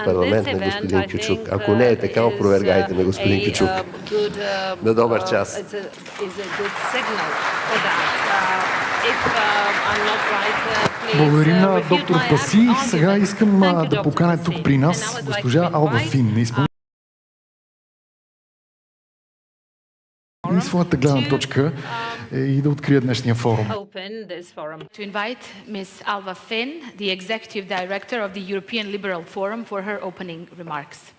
парламент на господин Кючук. Ако не е така, опровергайте ме, господин Кючук. На добър час. Благодарим на доктор Паси. Сега искам да поканя тук при нас госпожа Алба Фин. И своята гледна точка и да открия днешния форум. To invite Ms. Alva Finn, the Executive Director of the European Liberal Forum, for her opening remarks.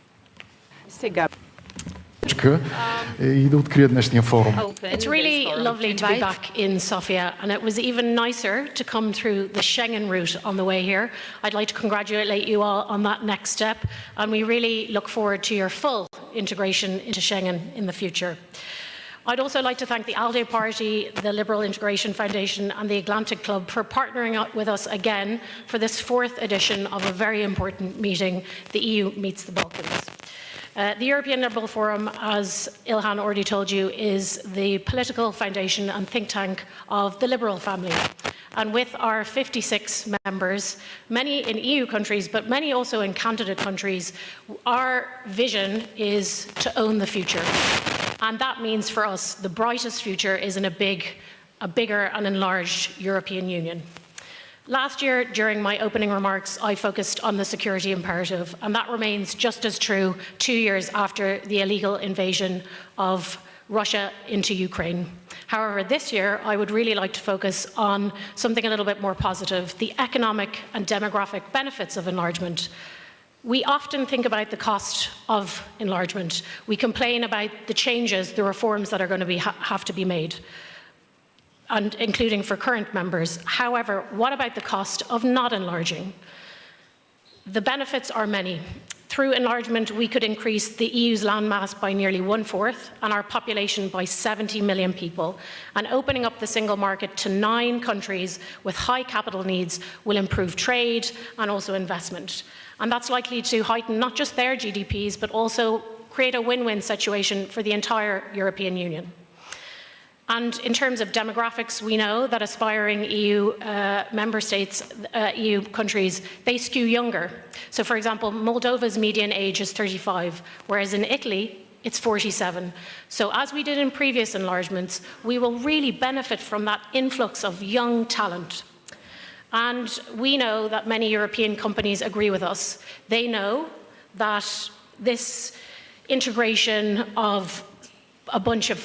И да открия днешния форум. It's really lovely to be back in Sofia, and it was even nicer to come through the Schengen route on the way here. I'd like to congratulate you all on that next step, and we really look forward to your full integration into Schengen in the future. I'd also like to thank the ALDE Party, the Liberal Integration Foundation and the Atlantic Club for partnering up with us again for this fourth edition of a very important meeting, the EU Meets the Balkans. The European Liberal Forum, as Ilhan already told you, is the political foundation and think tank of the Liberal family. And with our 56 members, many in EU countries, but many also in candidate countries, our vision is to own the future. And that means for us, the brightest future is in a bigger and enlarged European Union. Last year, during my opening remarks, I focused on the security imperative, and that remains just as true 2 years after the illegal invasion of Russia into Ukraine. However, this year, I would really like to focus on something a little bit more positive, the economic and demographic benefits of enlargement. We often think about the cost of enlargement. We complain about the changes, the reforms that are going to have to be made, and including for current members. However, what about the cost of not enlarging? The benefits are many. Through enlargement, we could increase the EU's landmass by nearly 1/4 and our population by 70 million people. And opening up the single market to 9 countries with high capital needs will improve trade and also investment. And that's likely to heighten not just their GDPs, but also create a win-win situation for the entire European Union. And in terms of demographics, we know that aspiring EU member states, EU countries, they skew younger. So for example, Moldova's median age is 35, whereas in Italy, it's 47. So as we did in previous enlargements, we will really benefit from that influx of young talent. And we know that many European companies agree with us. They know that this integration of a bunch of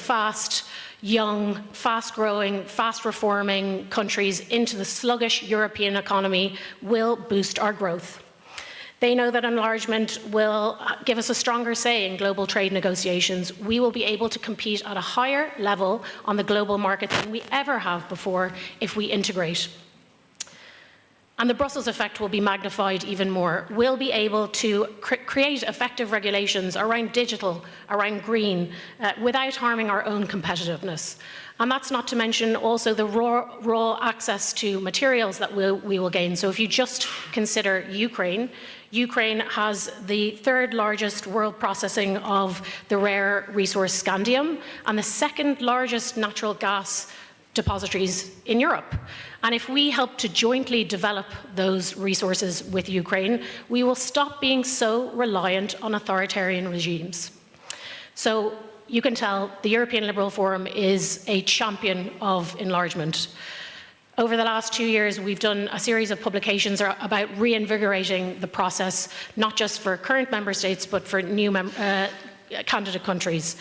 young, fast-growing, fast-reforming countries into the sluggish European economy will boost our growth. They know that enlargement will give us a stronger say in global trade negotiations. We will be able to compete at a higher level on the global market than we ever have before if we integrate. And the Brussels effect will be magnified even more. We'll be able to create effective regulations around digital, around green, without harming our own competitiveness. And that's not to mention also the raw access to materials that we will gain. So if you just consider Ukraine has the 3rd largest world processing of the rare resource scandium and the 2nd largest natural gas depositories in Europe. And if we help to jointly develop those resources with Ukraine, we will stop being so reliant on authoritarian regimes. So you can tell the European Liberal Forum is a champion of enlargement. Over the last 2 years, we've done a series of publications about reinvigorating the process, not just for current member states, but for new candidate countries.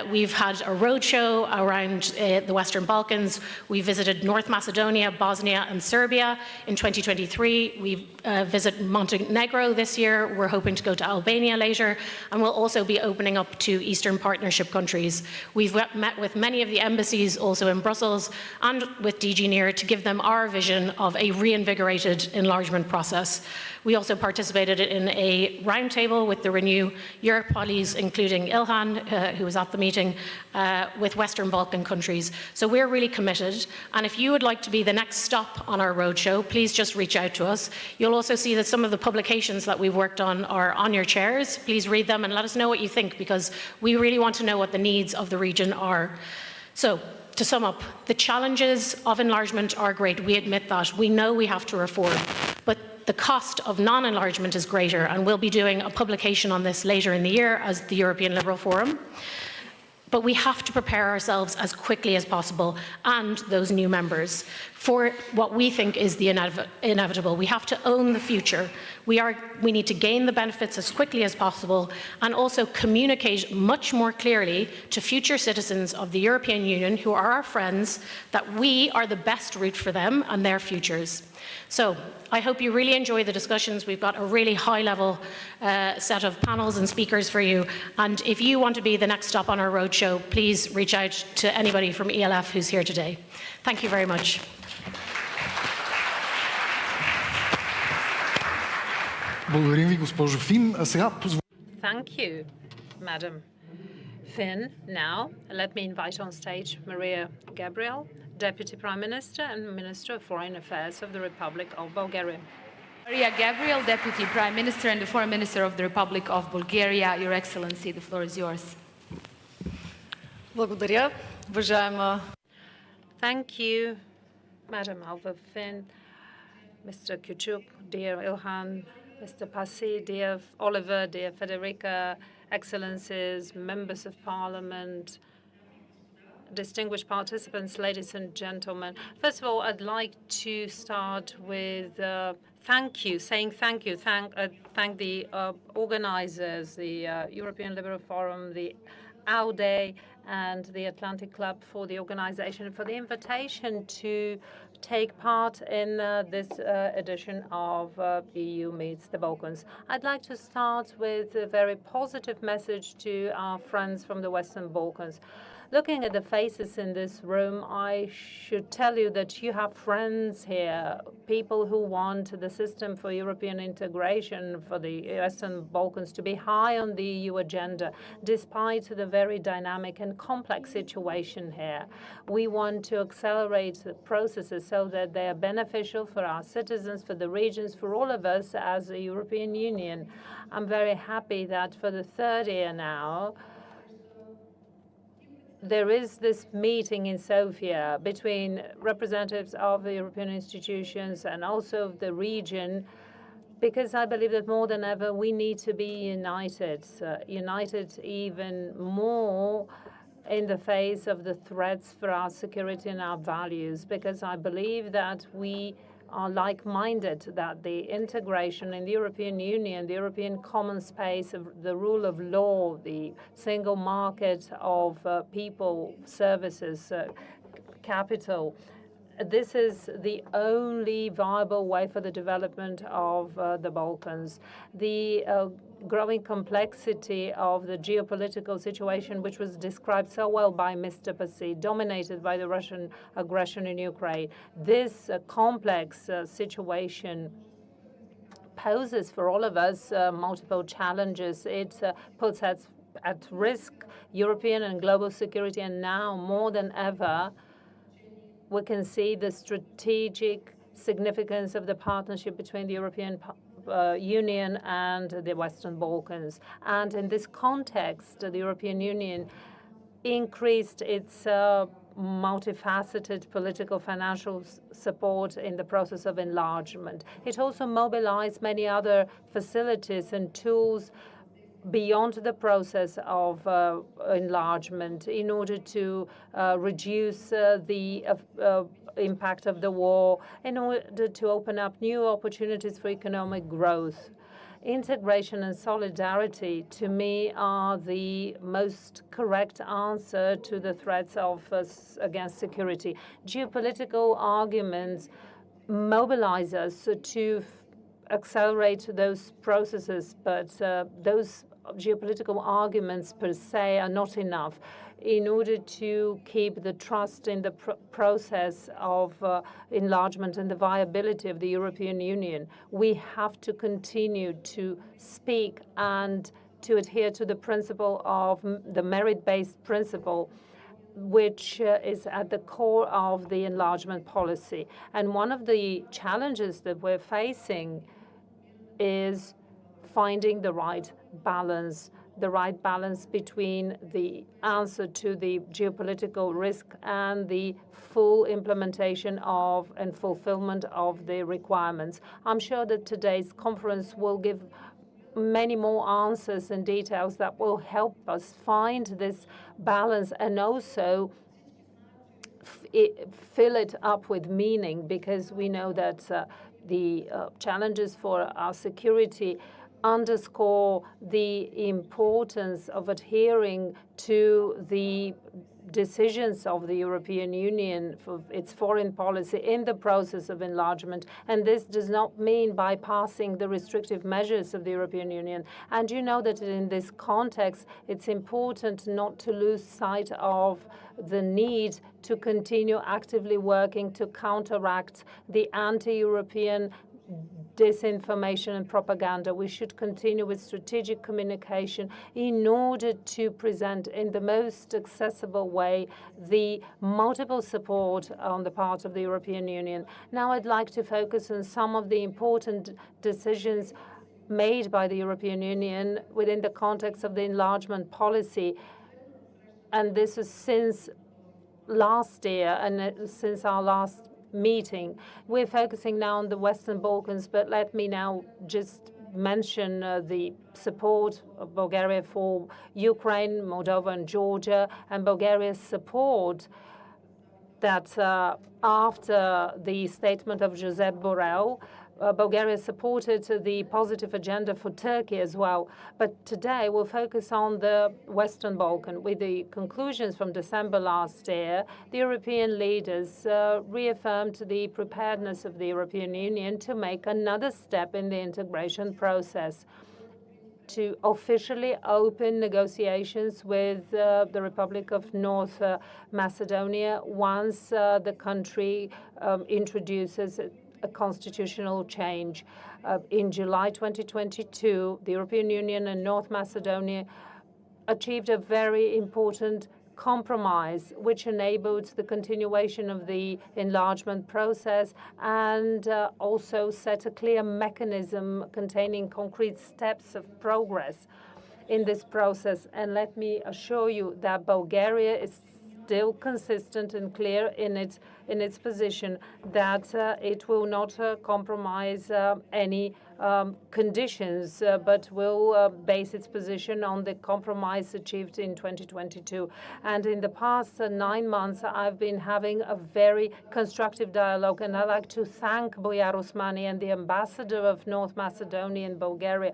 We've had a roadshow around the Western Balkans. We visited North Macedonia, Bosnia and Serbia in 2023. We visit Montenegro this year. We're hoping to go to Albania later, and we'll also be opening up to Eastern Partnership countries. We've met with many of the embassies also in Brussels and with DG NEAR to give them our vision of a reinvigorated enlargement process. We also participated in a roundtable with the Renew Europe colleagues, including Ilhan, who was at the meeting, with Western Balkan countries. So we're really committed. And if you would like to be the next stop on our roadshow, please just reach out to us. You'll also see that some of the publications that we've worked on are on your chairs. Please read them and let us know what you think, because we really want to know what the needs of the region are. So, to sum up, the challenges of enlargement are great. We admit that. We know we have to reform. But the cost of non-enlargement is greater, and we'll be doing a publication on this later in the year as the European Liberal Forum. But we have to prepare ourselves as quickly as possible, and those new members, for what we think is the inevitable. We have to own the future. We need to gain the benefits as quickly as possible, and also communicate much more clearly to future citizens of the European Union, who are our friends, that we are the best route for them and their futures. So I hope you really enjoy the discussions. We've got a really high-level set of panels and speakers for you. And if you want to be the next stop on our roadshow, please reach out to anybody from ELF who's here today. Thank you very much. Благодарим ви, госпожо Фин. А сега Thank you, Madam Finn. Now, let me invite on stage Maria Gabriel, Deputy Prime Minister and Minister of Foreign Affairs of the Republic of Bulgaria. Maria Gabriel, Deputy Prime Minister and the Foreign Minister of the Republic of Bulgaria. Your Excellency, the floor is yours. Благодаря, уважаема. Thank you, Madam Alva Finn, Mr. Küçük, dear Ilhan, Mr. Pasi, dear Oliver, dear Federica, Excellencies, Members of Parliament, distinguished participants, ladies and gentlemen. First of all, I'd like to start with saying thank you, thank the organizers, the European Liberal Forum, the AUDE, and the Atlantic Club for the organization, for the invitation to take part in this edition of EU Meets the Balkans. I'd like to start with a very positive message to our friends from the Western Balkans. Looking at the faces in this room, I should tell you that you have friends here, people who want the system for European integration for the Western Balkans to be high on the EU agenda, despite the very dynamic and complex situation here. We want to accelerate the processes so that they are beneficial for our citizens, for the regions, for all of us as a European Union. I'm very happy that for the third year now, there is this meeting in Sofia between representatives of the European institutions and also of the region, because I believe that more than ever we need to be united, united even more in the face of the threats for our security and our values, because I believe that we are like-minded, that the integration in the European Union, the European common space of the rule of law, the single market of people, services, capital, this is the only viable way for the development of the Balkans. The growing complexity of the geopolitical situation, which was described so well by Mr. Pasi, dominated by the Russian aggression in Ukraine. This complex situation poses for all of us multiple challenges. It puts at risk European and global security, and now more than ever, we can see the strategic significance of the partnership between the European Union and the Western Balkans. And in this context, the European Union increased its multifaceted political financial support in the process of enlargement. It also mobilized many other facilities and tools beyond the process of enlargement in order to reduce the impact of the war, in order to open up new opportunities for economic growth. Integration and solidarity, to me, are the most correct answer to the threats of against security. Geopolitical arguments mobilize us to accelerate those processes, but those geopolitical arguments per se are not enough. In order to keep the trust in the process of enlargement and the viability of the European Union, we have to continue to speak and to adhere to the principle of the merit-based principle, which is at the core of the enlargement policy. And one of the challenges that we're facing is finding the right balance. the right balance between the answer to the geopolitical risk and the full implementation of and fulfillment of the requirements. I'm sure that today's conference will give many more answers and details that will help us find this balance and also fill it up with meaning, because we know that the challenges for our security underscore the importance of adhering to the decisions of the European Union for its foreign policy in the process of enlargement. And this does not mean bypassing the restrictive measures of the European Union. And you know that in this context, it's important not to lose sight of the need to continue actively working to counteract the anti-European disinformation and propaganda. We should continue with strategic communication in order to present in the most accessible way the multiple support on the part of the European Union. Now I'd like to focus on some of the important decisions made by the European Union within the context of the enlargement policy. And this is since last year and since our last meeting. We're focusing now on the Western Balkans, but let me now just mention the support of Bulgaria for Ukraine, Moldova, and Georgia, and Bulgaria's support that after the statement of Josep Borrell, Bulgaria supported the positive agenda for Turkey as well. But today we'll focus on the Western Balkan. With the conclusions from December last year, the European leaders reaffirmed the preparedness of the European Union to make another step in the integration process, to officially open negotiations with the Republic of North Macedonia once the country introduces a constitutional change. In July 2022, the European Union and North Macedonia achieved a very important compromise, which enabled the continuation of the enlargement process and also set a clear mechanism containing concrete steps of progress in this process. And let me assure you that Bulgaria is still consistent and clear in its position that it will not compromise any conditions, but will base its position on the compromise achieved in 2022. And in the past 9 months, I've been having a very constructive dialogue, and I'd like to thank Boyar Osmani and the ambassador of North Macedonia in Bulgaria.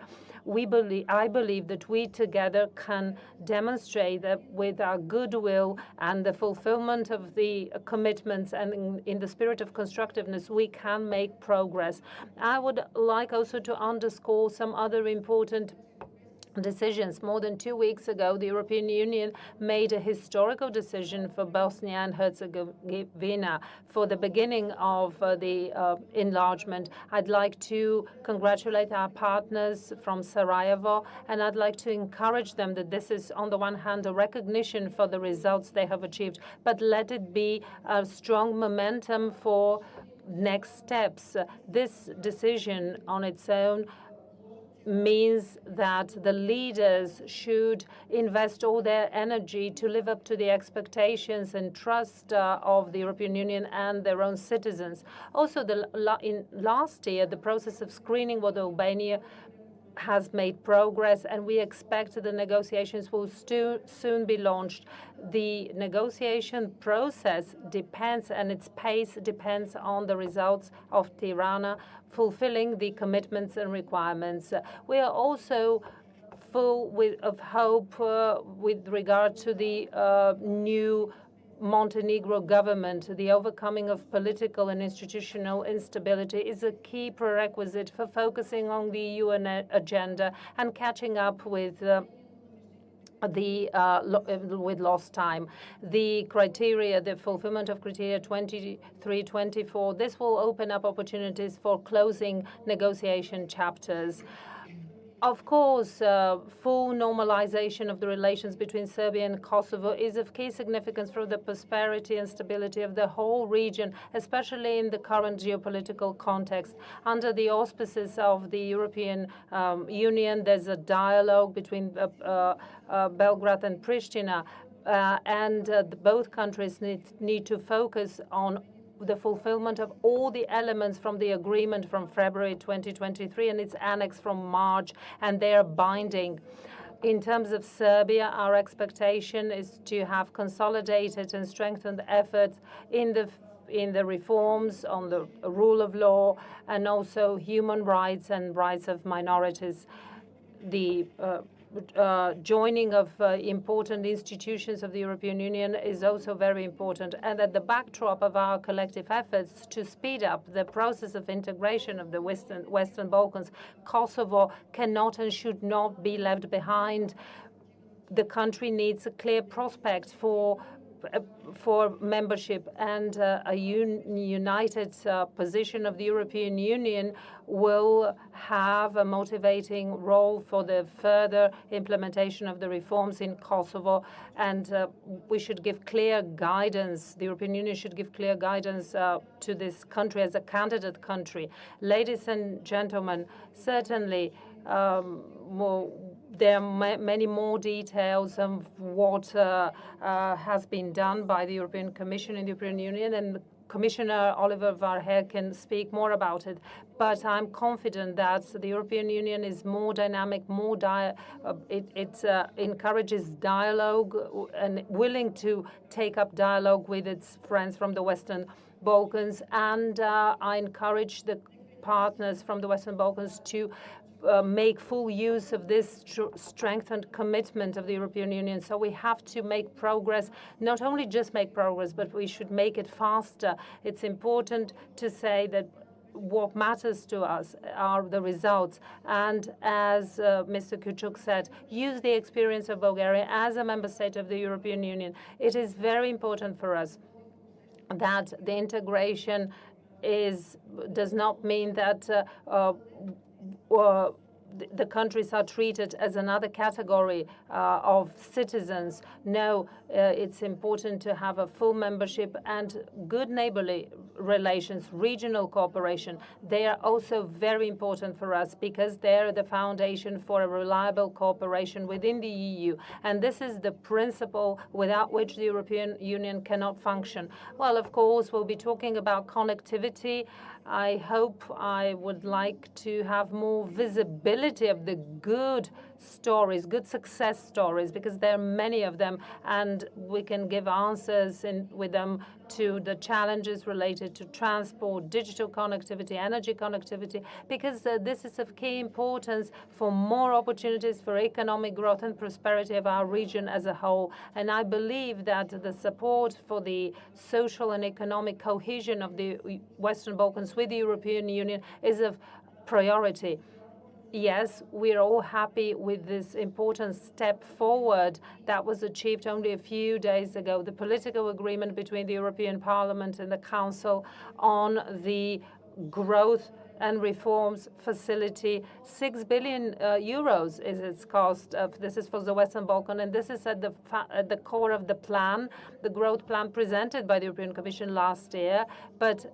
I believe that we together can demonstrate that with our goodwill and the fulfillment of the commitments and in the spirit of constructiveness, we can make progress. I would like also to underscore some other important decisions. More than 2 weeks ago, the European Union made a historical decision for Bosnia and Herzegovina for the beginning of the enlargement. I'd like to congratulate our partners from Sarajevo, and I'd like to encourage them that this is, on the one hand, a recognition for the results they have achieved, but let it be a strong momentum for next steps. This decision on its own means that the leaders should invest all their energy to live up to the expectations and trust of the European Union and their own citizens. Also, last year, the process of screening with Albania has made progress, and we expect the negotiations will soon be launched. The negotiation process depends, and its pace depends on the results of Tirana fulfilling the commitments and requirements. We are also full of hope with regard to the new Montenegro government. The overcoming of political and institutional instability is a key prerequisite for focusing on the UN agenda and catching up with lost time. The criteria, the fulfillment of criteria 23-24, this will open up opportunities for closing negotiation chapters. Of course, full normalization of the relations between Serbia and Kosovo is of key significance for the prosperity and stability of the whole region, especially in the current geopolitical context. Under the auspices of the European Union, there's a dialogue between Belgrade and Pristina, and both countries need to focus on the fulfillment of all the elements from the agreement from February 2023 and its annex from March, and they are binding. In terms of Serbia, our expectation is to have consolidated and strengthened efforts in the reforms on the rule of law and also human rights and rights of minorities. The joining of important institutions of the European Union is also very important. And at the backdrop of our collective efforts to speed up the process of integration of the Western Balkans, Kosovo cannot and should not be left behind. The country needs a clear prospect for membership, and a united position of the European Union will have a motivating role for the further implementation of the reforms in Kosovo, and we should give clear guidance. The European Union should give clear guidance to this country as a candidate country. Ladies and gentlemen, certainly there are many more details of what has been done by the European Commission and the European Union, and Commissioner Oliver Varhelyi can speak more about it. But I'm confident that the European Union is more dynamic, it encourages dialogue and willing to take up dialogue with its friends from the Western Balkans. And I encourage the partners from the Western Balkans to make full use of this strengthened commitment of the European Union. So we have to make progress, not only just make progress, but we should make it faster. It's important to say that what matters to us are the results. And as Mr. Kuchuk said, use the experience of Bulgaria as a member state of the European Union. It is very important for us that the integration does not mean that the countries are treated as another category of citizens. No, it's important to have a full membership and good neighborly relations, regional cooperation. They are also very important for us because they're the foundation for a reliable cooperation within the EU. And this is the principle without which the European Union cannot function. Well, of course, we'll be talking about connectivity. I hope I would like to have more visibility of the good stories, good success stories, because there are many of them, and we can give answers with them to the challenges related to transport, digital connectivity, energy connectivity, because this is of key importance for more opportunities for economic growth and prosperity of our region as a whole. And I believe that the support for the social and economic cohesion of the Western Balkans with the European Union is of priority. Yes, we're all happy with this important step forward that was achieved only a few days ago, the political agreement between the European Parliament and the Council on the growth and reforms facility. 6 billion euros is its cost. This is for the Western Balkan, and this is at the core of the plan, the growth plan presented by the European Commission last year. But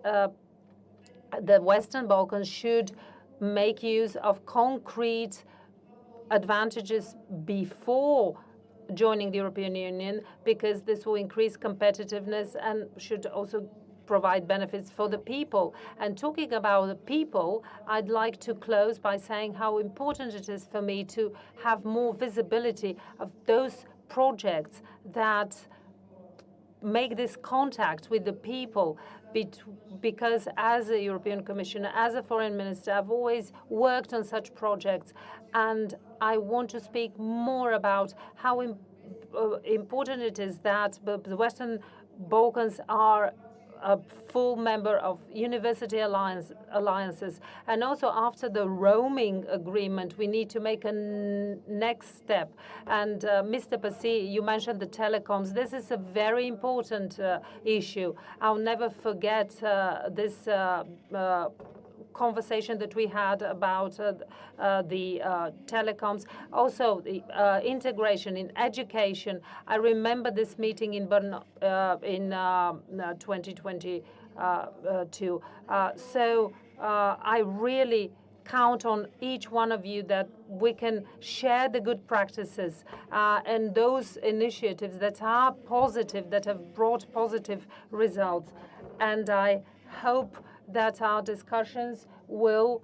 the Western Balkans should make use of concrete advantages before joining the European Union, because this will increase competitiveness and should also provide benefits for the people. And talking about the people, I'd like to close by saying how important it is for me to have more visibility of those projects that make this contact with the people, because as a European Commissioner, as a foreign minister, I've always worked on such projects, and I want to speak more about how important it is that the Western Balkans are a full member of university alliances. And also after the roaming agreement, we need to make a next step. And Mr. Pasi, you mentioned the telecoms. This is a very important issue. I'll never forget this conversation that we had about the telecoms, also the integration in education. I remember this meeting in Bern in 2022. So I really count on each one of you that we can share the good practices and those initiatives that are positive, that have brought positive results. And I hope that our discussions will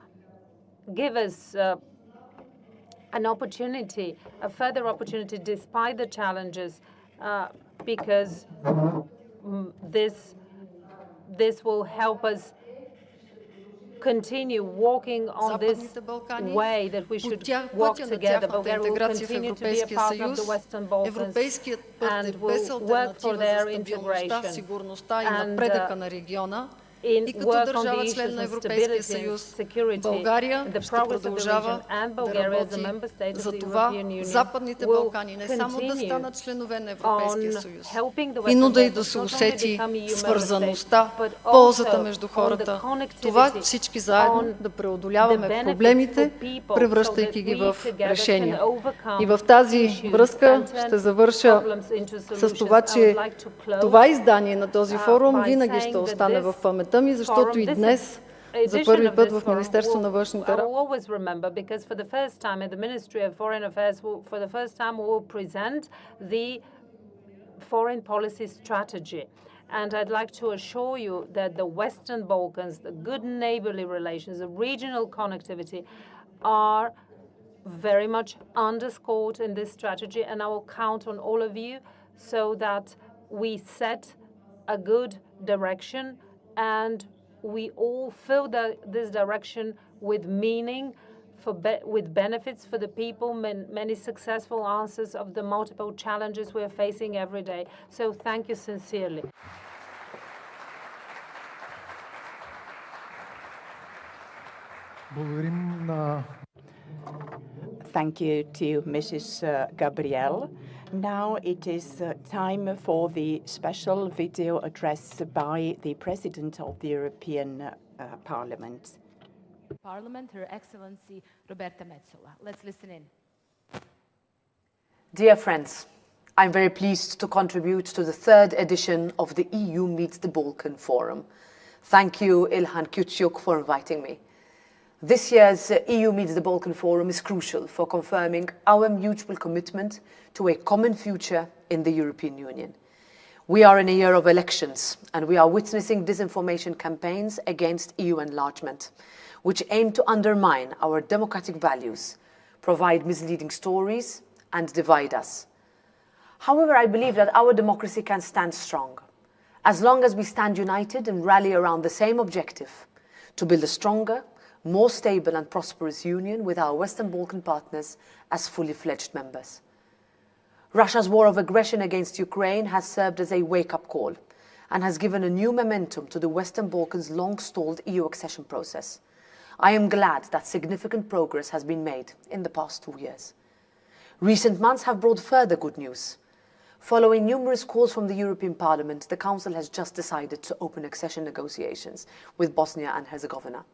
give us an opportunity, a further opportunity, despite the challenges, because this will help us continue walking on this way that we should walk together. Bulgaria will continue to be a partner of the Western Balkans and will work for their integration and work on the issues of stability and security, the progress of the region, and Bulgaria as a member state of the European Union will continue on helping the Western Balkans not only become EU member states, but also on the connectivity, on the benefits for people, so that we together can overcome issues and turn problems into solutions. I would like to close това издание на този форум by винаги saying ще that остане в this паметта ми, защото и днес за първи път в Министерство на външните работи. I will always remember, because for the first time in the Ministry of Foreign Affairs, for the first time we will present the foreign policy strategy. And I'd like to assure you that the Western Balkans, the good neighborly relations, the regional connectivity are very much underscored in this strategy, and I will count on all of you so that we set a good direction and we all fill this direction with meaning, with benefits for the people, many successful answers of the multiple challenges we are facing every day. So thank you sincerely. Благодарим на Thank you to Mrs. Gabrielle. Now it is time for the special video address by the President of the European Parliament. Her Excellency Roberta Metsola. Let's listen in. Dear friends, I'm very pleased to contribute to the third edition of the EU Meets the Balkan Forum. Thank you, Ilhan Küçük, for inviting me. This year's EU Meets the Balkan Forum is crucial for confirming our mutual commitment to a common future in the European Union. We are in a year of elections, and we are witnessing disinformation campaigns against EU enlargement, which aim to undermine our democratic values, provide misleading stories, and divide us. However, I believe that our democracy can stand strong, as long as we stand united and rally around the same objective: to build a stronger, more stable and prosperous union with our Western Balkan partners as fully fledged members. Russia's war of aggression against Ukraine has served as a wake-up call and has given a new momentum to the Western Balkans' long-stalled EU accession process. I am glad that significant progress has been made in the past 2 years. Recent months have brought further good news. Following numerous calls from the European Parliament, the Council has just decided to open accession negotiations with Bosnia and Herzegovina.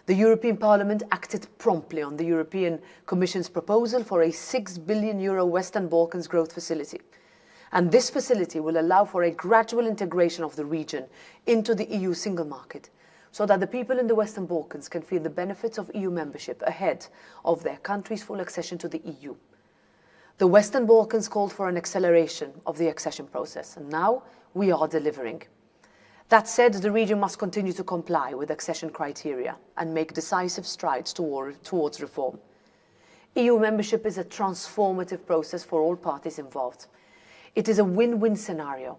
The European Parliament acted promptly on the European Commission's proposal for a €6 billion Western Balkans growth facility. And this facility will allow for a gradual integration of the region into the EU single market, so that the people in the Western Balkans can feel the benefits of EU membership ahead of their country's full accession to the EU. The Western Balkans called for an acceleration of the accession process, and now we are delivering. That said, the region must continue to comply with accession criteria and make decisive strides towards reform. EU membership is a transformative process for all parties involved. It is a win-win scenario.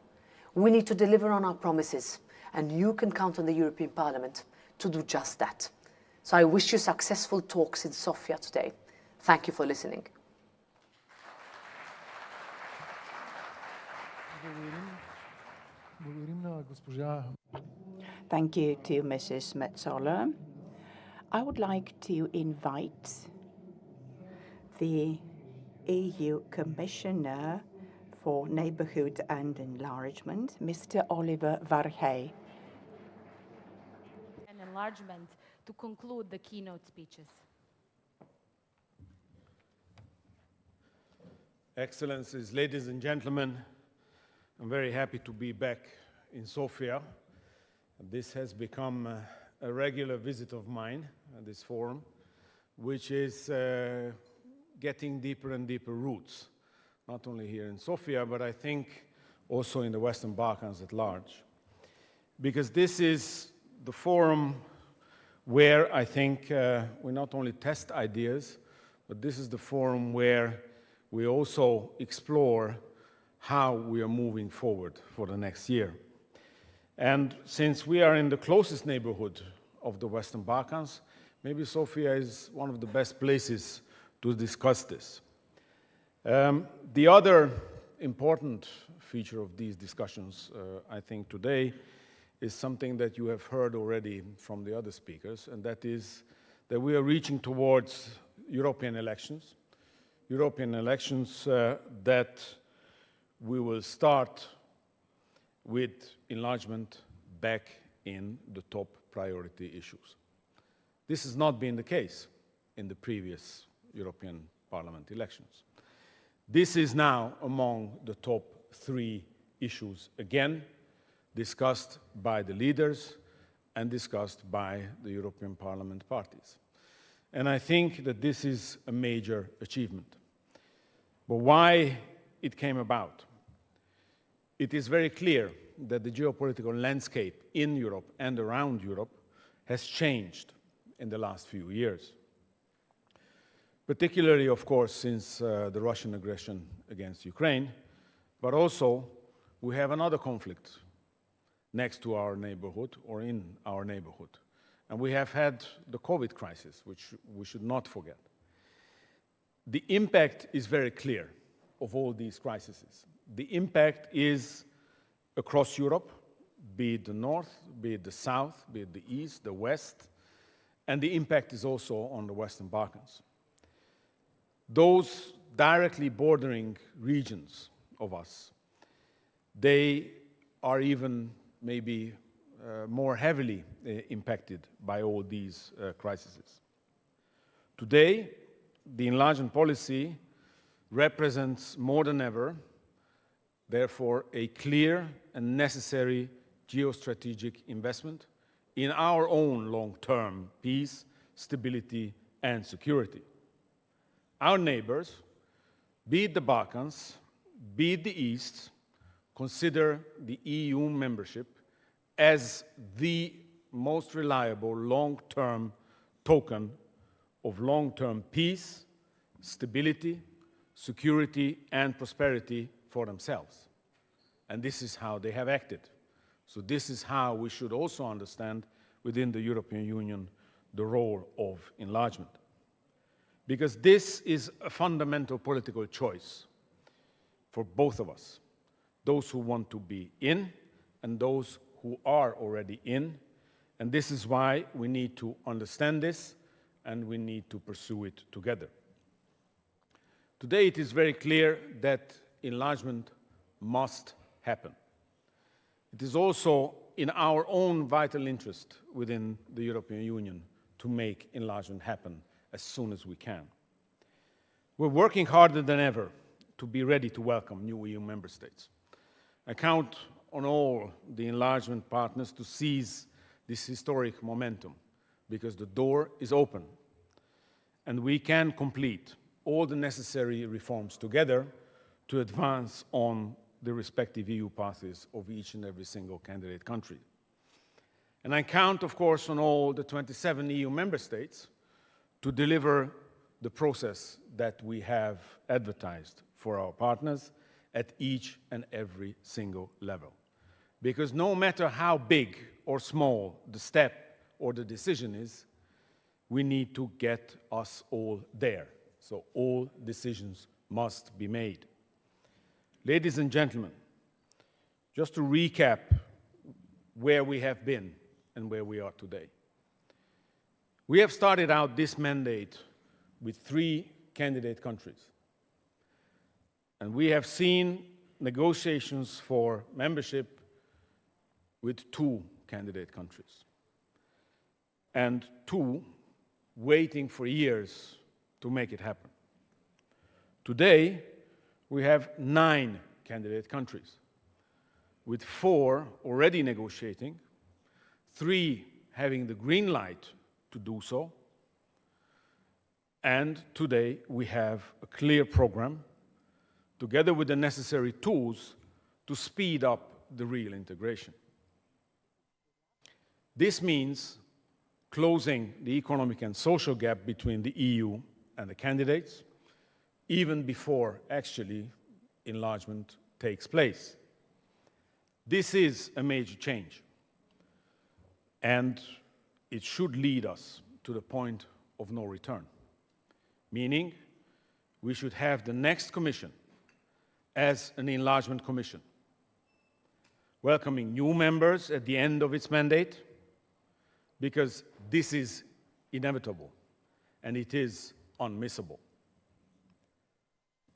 We need to deliver on our promises, and you can count on the European Parliament to do just that. So I wish you successful talks in Sofia today. Thank you for listening. Thank you to Mrs. Metsola. I would like to invite the EU Commissioner for Neighbourhood and Enlargement, Mr. Oliver Varhey. And enlargement to conclude the keynote speeches. Excellencies, ladies and gentlemen, I'm very happy to be back in Sofia. This has become a regular visit of mine at this forum, which is getting deeper and deeper roots, not only here in Sofia, but I think also in the Western Balkans at large. Because this is the forum where I think we not only test ideas, but this is the forum where we also explore how we are moving forward for the next year. And since we are in the closest neighborhood of the Western Balkans, maybe Sofia is one of the best places to discuss this. The other important feature of these discussions, I think today, is something that you have heard already from the other speakers, and that is that we are reaching towards European elections that we will start with enlargement back in the top priority issues. This has not been the case in the previous European Parliament elections. This is now among the top 3 issues, again, discussed by the leaders and discussed by the European Parliament parties. And I think that this is a major achievement. But why it came about? It is very clear that the geopolitical landscape in Europe and around Europe has changed in the last few years. Particularly, of course, since the Russian aggression against Ukraine, but also we have another conflict next to our neighborhood or in our neighborhood. And we have had the COVID crisis, which we should not forget. The impact is very clear of all these crises. The impact is across Europe, be it the north, be it the south, be it the east, the west, and the impact is also on the Western Balkans. Those directly bordering regions of us, they are even maybe more heavily impacted by all these crises. Today, the enlargement policy represents more than ever, therefore, a clear and necessary geostrategic investment in our own long-term peace, stability, and security. Our neighbors, be it the Balkans, be it the East, consider the EU membership as the most reliable long-term token of long-term peace, stability, security, and prosperity for themselves. And this is how they have acted. So this is how we should also understand within the European Union the role of enlargement. Because this is a fundamental political choice for both of us, those who want to be in and those who are already in. And this is why we need to understand this and we need to pursue it together. Today it is very clear that enlargement must happen. It is also in our own vital interest within the European Union to make enlargement happen as soon as we can. We're working harder than ever to be ready to welcome new EU member states. I count on all the enlargement partners to seize this historic momentum because the door is open and we can complete all the necessary reforms together to advance on the respective EU pathways of each and every single candidate country. And I count, of course, on all the 27 EU member states to deliver the process that we have advertised for our partners at each and every single level. Because no matter how big or small the step or the decision is, we need to get us all there. So all decisions must be made. Ladies and gentlemen, just to recap where we have been and where we are today. We have started out this mandate with 3 candidate countries. And we have seen negotiations for membership with 2 candidate countries. and two, waiting for years to make it happen. Today, we have 9 candidate countries, with 4 already negotiating, 3 having the green light to do so, and today we have a clear program, together with the necessary tools to speed up the real integration. This means closing the economic and social gap between the EU and the candidates, even before actually enlargement takes place. This is a major change, and it should lead us to the point of no return, meaning we should have the next Commission as an enlargement commission, welcoming new members at the end of its mandate, because this is inevitable and it is unmissable.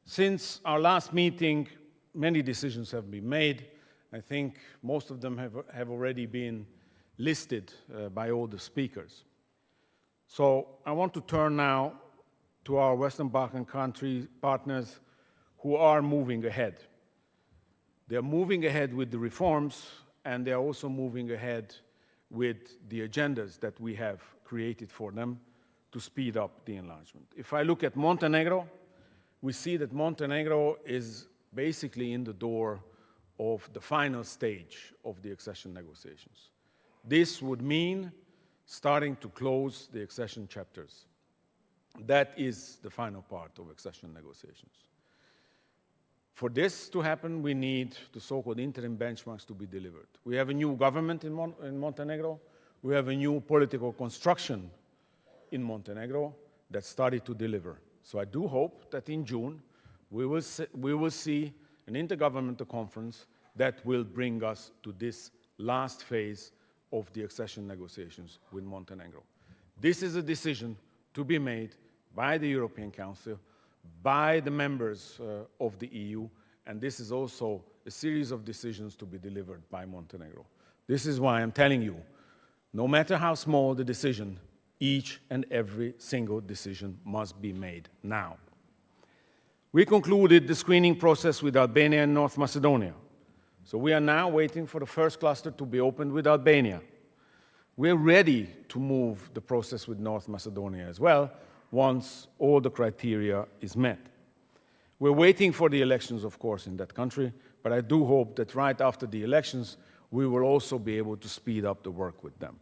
Since our last meeting, many decisions have been made. I think most of them have already been listed by all the speakers. So I want to turn now to our Western Balkan country partners who are moving ahead. They are moving ahead with the reforms, and they are also moving ahead with the agendas that we have created for them to speed up the enlargement. If I look at Montenegro, we see that Montenegro is basically in the door of the final stage of the accession negotiations. This would mean starting to close the accession chapters. That is the final part of accession negotiations. For this to happen, we need the so-called interim benchmarks to be delivered. We have a new government in Montenegro. We have a new political construction in Montenegro that started to deliver. So I do hope that in June, we will see an intergovernmental conference that will bring us to this last phase of the accession negotiations with Montenegro. This is a decision to be made by the European Council, by the members of the EU, and this is also a series of decisions to be delivered by Montenegro. This is why I'm telling you, no matter how small the decision, each and every single decision must be made now. We concluded the screening process with Albania and North Macedonia. So we are now waiting for the first cluster to be opened with Albania. We're ready to move the process with North Macedonia as well, once all the criteria is met. We're waiting for the elections, of course, in that country, but I do hope that right after the elections, we will also be able to speed up the work with them.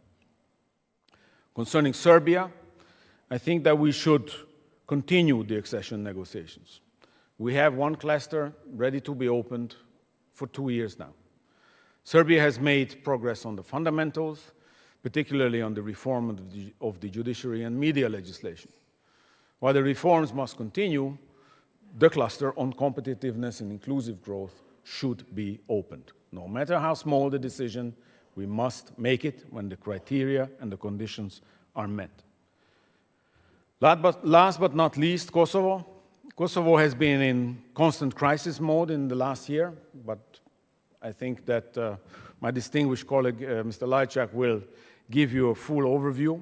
Concerning Serbia, I think that we should continue the accession negotiations. We have one cluster ready to be opened for 2 years now. Serbia has made progress on the fundamentals, particularly on the reform of the judiciary and media legislation. While the reforms must continue, the cluster on competitiveness and inclusive growth should be opened. No matter how small the decision, we must make it when the criteria and the conditions are met. Last but not least, Kosovo. Kosovo has been in constant crisis mode in the last year, but I think that my distinguished colleague, Mr. Lajčák, will give you a full overview.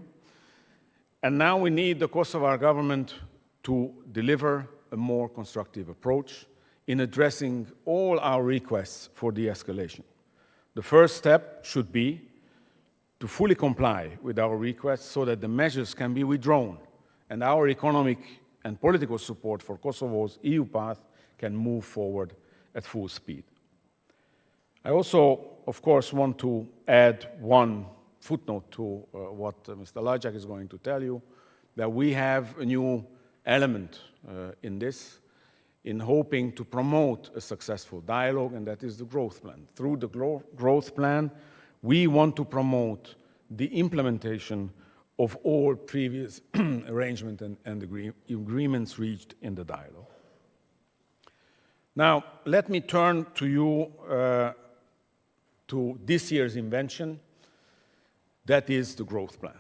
And now we need the Kosovar government to deliver a more constructive approach in addressing all our requests for de-escalation. The first step should be to fully comply with our requests so that the measures can be withdrawn and our economic and political support for Kosovo's EU path can move forward at full speed. I also, of course, want to add one footnote to what Mr. Lajčák is going to tell you, that we have a new element in this, in hoping to promote a successful dialogue, and that is the growth plan. Through the growth plan, we want to promote the implementation of all previous arrangements and agreements reached in the dialogue. Now, let me turn to you to this year's invention, that is the growth plan.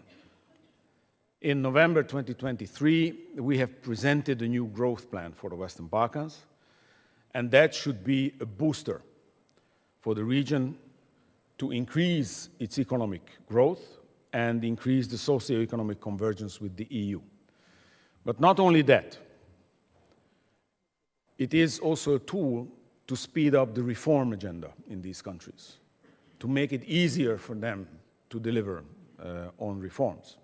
In November 2023, we have presented a new growth plan for the Western Balkans, and that should be a booster for the region to increase its economic growth and increase the socio-economic convergence with the EU. But not only that, it is also a tool to speed up the reform agenda in these countries, to make it easier for them to deliver on reforms.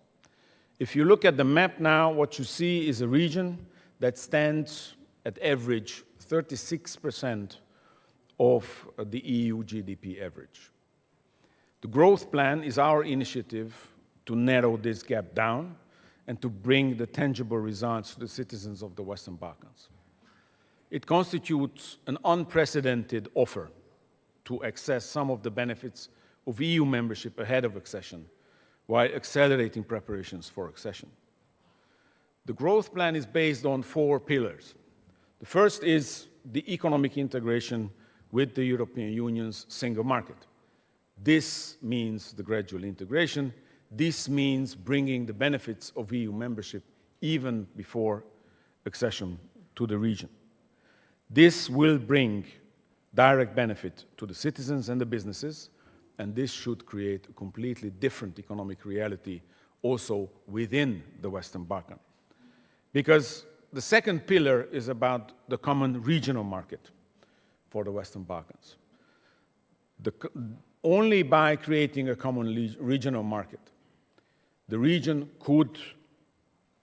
If you look at the map now, what you see is a region that stands at average 36% of the EU GDP average. The growth plan is our initiative to narrow this gap down and to bring the tangible results to the citizens of the Western Balkans. It constitutes an unprecedented offer to access some of the benefits of EU membership ahead of accession, while accelerating preparations for accession. The growth plan is based on 4 pillars. The first is the economic integration with the European Union's single market. This means the gradual integration. This means bringing the benefits of EU membership even before accession to the region. This will bring direct benefit to the citizens and the businesses, and this should create a completely different economic reality also within the Western Balkans. Because the second pillar is about the common regional market for the Western Balkans. Only by creating a common regional market, the region could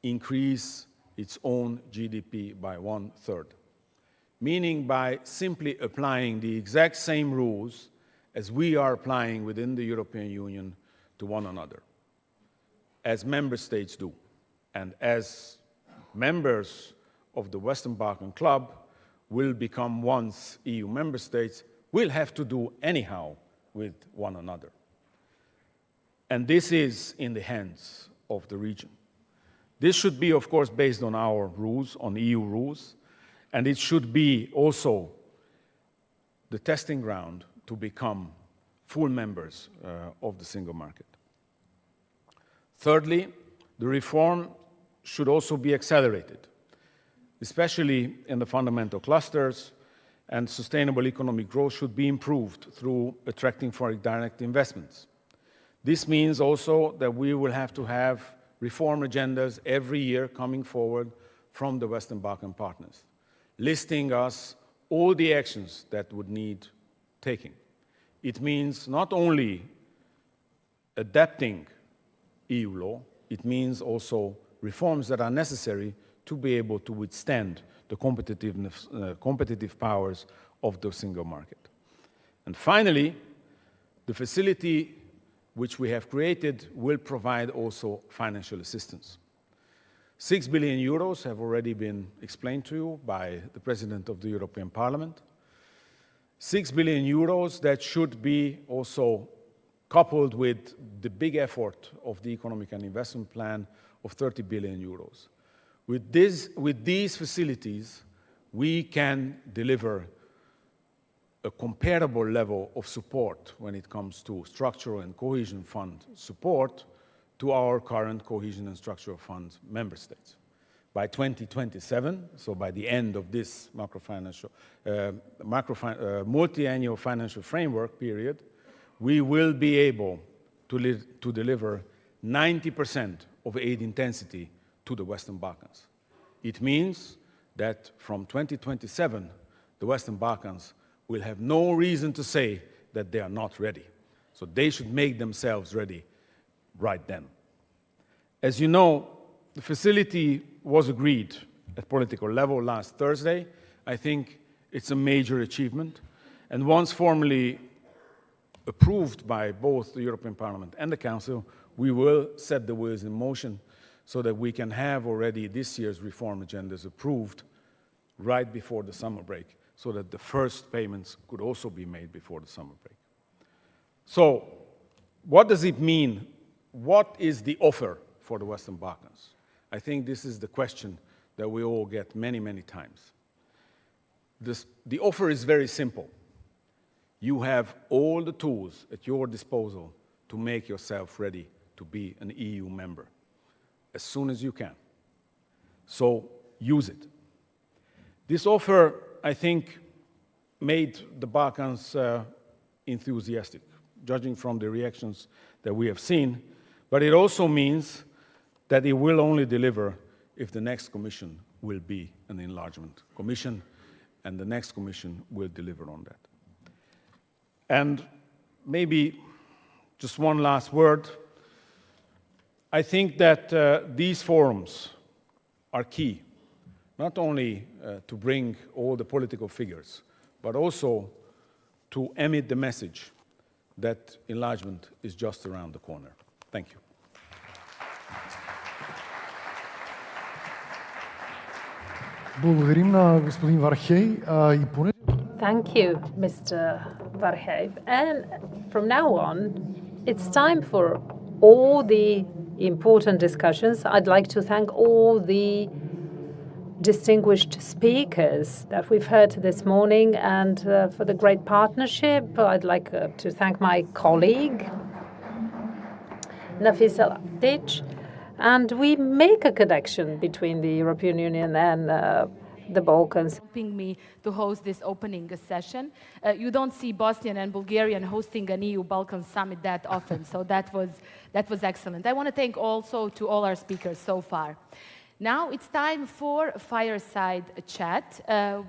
increase its own GDP by 1/3. Meaning by simply applying the exact same rules as we are applying within the European Union to one another, as member states do. And as members of the Western Balkan Club will become once EU member states, will have to do anyhow with one another. And this is in the hands of the region. This should be, of course, based on our rules, on EU rules, and it should be also the testing ground to become full members of the single market. Thirdly, the reform should also be accelerated, especially in the fundamental clusters, and sustainable economic growth should be improved through attracting foreign direct investments. This means also that we will have to have reform agendas every year coming forward from the Western Balkan partners, listing us all the actions that would need taking. It means not only adapting EU law, it means also reforms that are necessary to be able to withstand the competitive powers of the single market. And finally, the facility which we have created will provide also financial assistance. 6 billion euros have already been explained to you by the President of the European Parliament. 6 billion euros that should be also coupled with the big effort of the Economic and Investment Plan of 30 billion euros. With these facilities, we can deliver a comparable level of support when it comes to structural and cohesion fund support to our current cohesion and structural fund member states. By 2027, so by the end of this multi-annual financial framework period, we will be able to deliver 90% of aid intensity to the Western Balkans. It means that from 2027, the Western Balkans will have no reason to say that they are not ready. So they should make themselves ready right then. As you know, the facility was agreed at political level last Thursday. I think it's a major achievement. And once formally approved by both the European Parliament and the Council, we will set the wheels in motion so that we can have already this year's reform agendas approved right before the summer break, so that the first payments could also be made before the summer break. So, what does it mean? What is the offer for the Western Balkans? I think this is the question that we all get many, many times. The offer is very simple. You have all the tools at your disposal to make yourself ready to be an EU member as soon as you can. So use it. This offer, I think, made the Balkans enthusiastic, judging from the reactions that we have seen. But it also means that it will only deliver if the next Commission will be an enlargement Commission, and the next Commission will deliver on that. And maybe just one last word. I think that these forums are key, not only to bring all the political figures, but also to emit the message that enlargement is just around the corner. Thank you. Благодарим на господин Вархей и поне... Thank you, Mr. Varhev. And from now on, it's time for all the important discussions. I'd like to thank all the distinguished speakers that we've heard this morning, and for the great partnership. I'd like to thank my colleague, Nafisa Tic, and we make a connection between the European Union and the Balkans. Helping me to host this opening session. You don't see Bosnian and Bulgarian hosting an EU-Balkan summit that often, so that was excellent. I want to thank also to all our speakers so far. Now it's time for a fireside chat.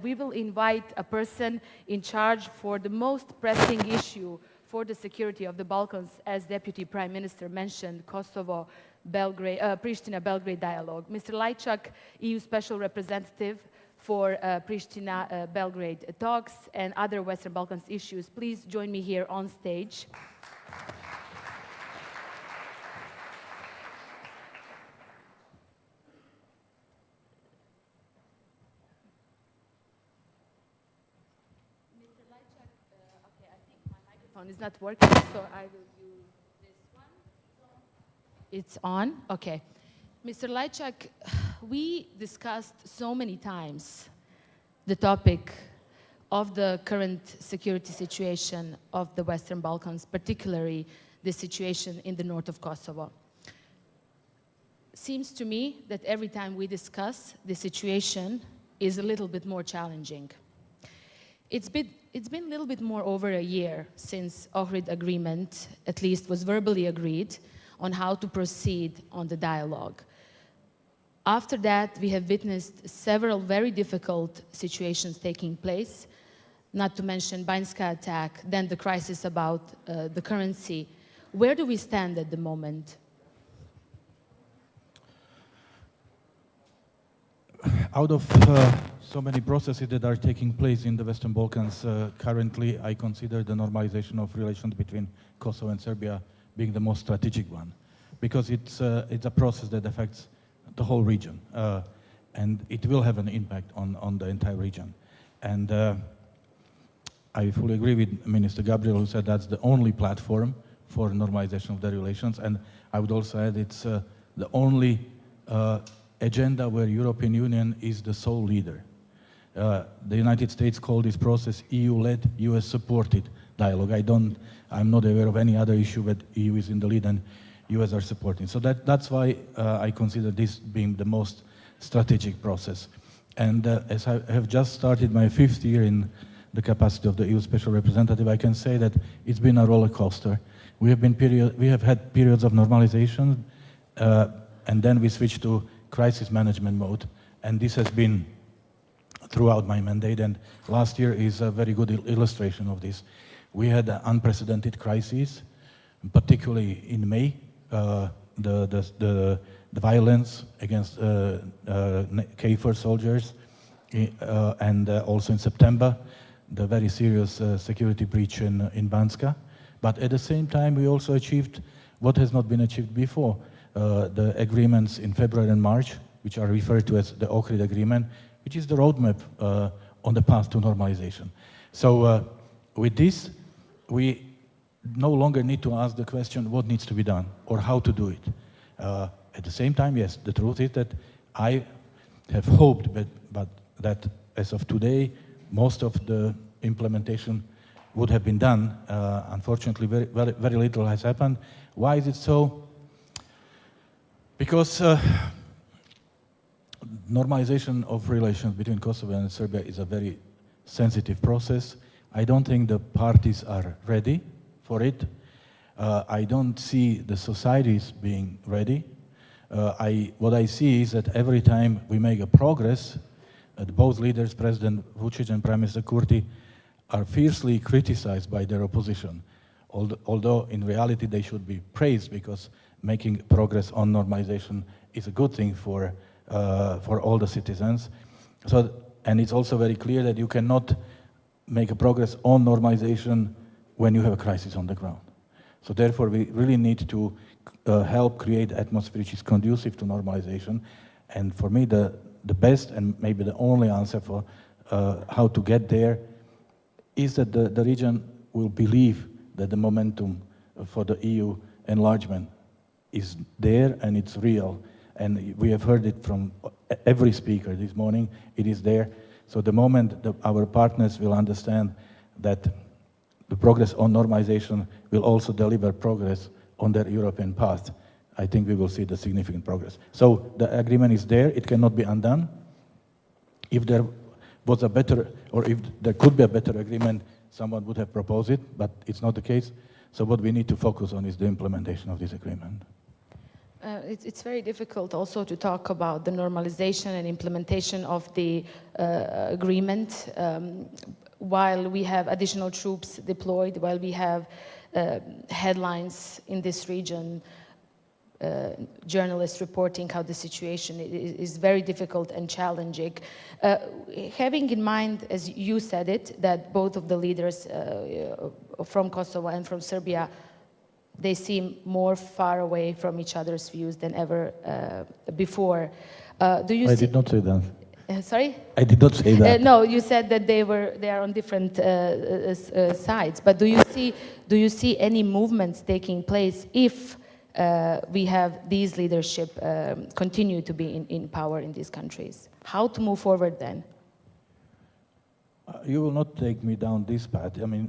We will invite a person in charge for the most pressing issue for the security of the Balkans, as Deputy Prime Minister mentioned, Kosovo, Pristina-Belgrade dialogue. Mr. Lajčák, EU Special Representative for Pristina-Belgrade talks and other Western Balkans issues. Please join me here on stage. Mr. Lajčák, okay, I think my microphone is not working, so I will use this one. It's on? Okay. Mr. Lajčák, we discussed so many times the topic of the current security situation of the Western Balkans, particularly the situation in the north of Kosovo. Seems to me that every time we discuss, the situation is a little bit more challenging. It's been a little bit more over a year since Ohrid agreement, at least, was verbally agreed on how to proceed on the dialogue. After that, we have witnessed several very difficult situations taking place, not to mention Banjska attack, then the crisis about the currency. Where do we stand at the moment? Out of so many processes that are taking place in the Western Balkans, currently I consider the normalization of relations between Kosovo and Serbia being the most strategic one, because it's a process that affects the whole region, and it will have an impact on the entire region. And I fully agree with Minister Gabriel, who said that's the only platform for normalization of the relations, and I would also add it's the only agenda where European Union is the sole leader. The United States called this process EU-led, US-supported dialogue. I'm not aware of any other issue that EU is in the lead and US are supporting. So that's why I consider this being the most strategic process. And as I have just started my 5th year in the capacity of the EU Special Representative, I can say that it's been a roller coaster. We have had periods of normalization, and then we switched to crisis management mode, and this has been throughout my mandate, and last year is a very good illustration of this. We had an unprecedented crisis, particularly in May, the violence against KFOR soldiers, and also in September, the very serious security breach in Banjska. But at the same time, we also achieved what has not been achieved before. The agreements in February and March, which are referred to as the Ohrid Agreement, which is the roadmap on the path to normalization. So with this, we no longer need to ask the question what needs to be done or how to do it. At the same time, yes, the truth is that I have hoped, but that as of today, most of the implementation would have been done. Unfortunately, very little has happened. Why is it so? Because normalization of relations between Kosovo and Serbia is a very sensitive process. I don't think the parties are ready for it. I don't see the societies being ready. What I see is that every time we make a progress, both leaders, President Vučić and Prime Minister Kurti, are fiercely criticized by their opposition. Although in reality they should be praised, because making progress on normalization is a good thing for all the citizens. And it's also very clear that you cannot make a progress on normalization when you have a crisis on the ground. So therefore we really need to help create atmosphere which is conducive to normalization. And for me the best and maybe the only answer for how to get there is that the region will believe that the momentum for the EU enlargement is there and it's real. And we have heard it from every speaker this morning, it is there. So the moment that our partners will understand that the progress on normalization will also deliver progress on their European path, I think we will see the significant progress. So the agreement is there, it cannot be undone. If there was a better, or if there could be a better agreement, someone would have proposed it, but it's not the case. So what we need to focus on is the implementation of this agreement. It's very difficult also to talk about the normalization and implementation of the agreement while we have additional troops deployed, while we have headlines in this region, journalists reporting how the situation is very difficult and challenging. Having in mind, as you said it, that both of the leaders from Kosovo and from Serbia, they seem more far away from each other's views than ever before. I did not say that. Sorry? I did not say that. No, you said that they are on different sides. But do you see any movements taking place if we have these leadership continue to be in power in these countries? How to move forward then? You will not take me down this path. I mean,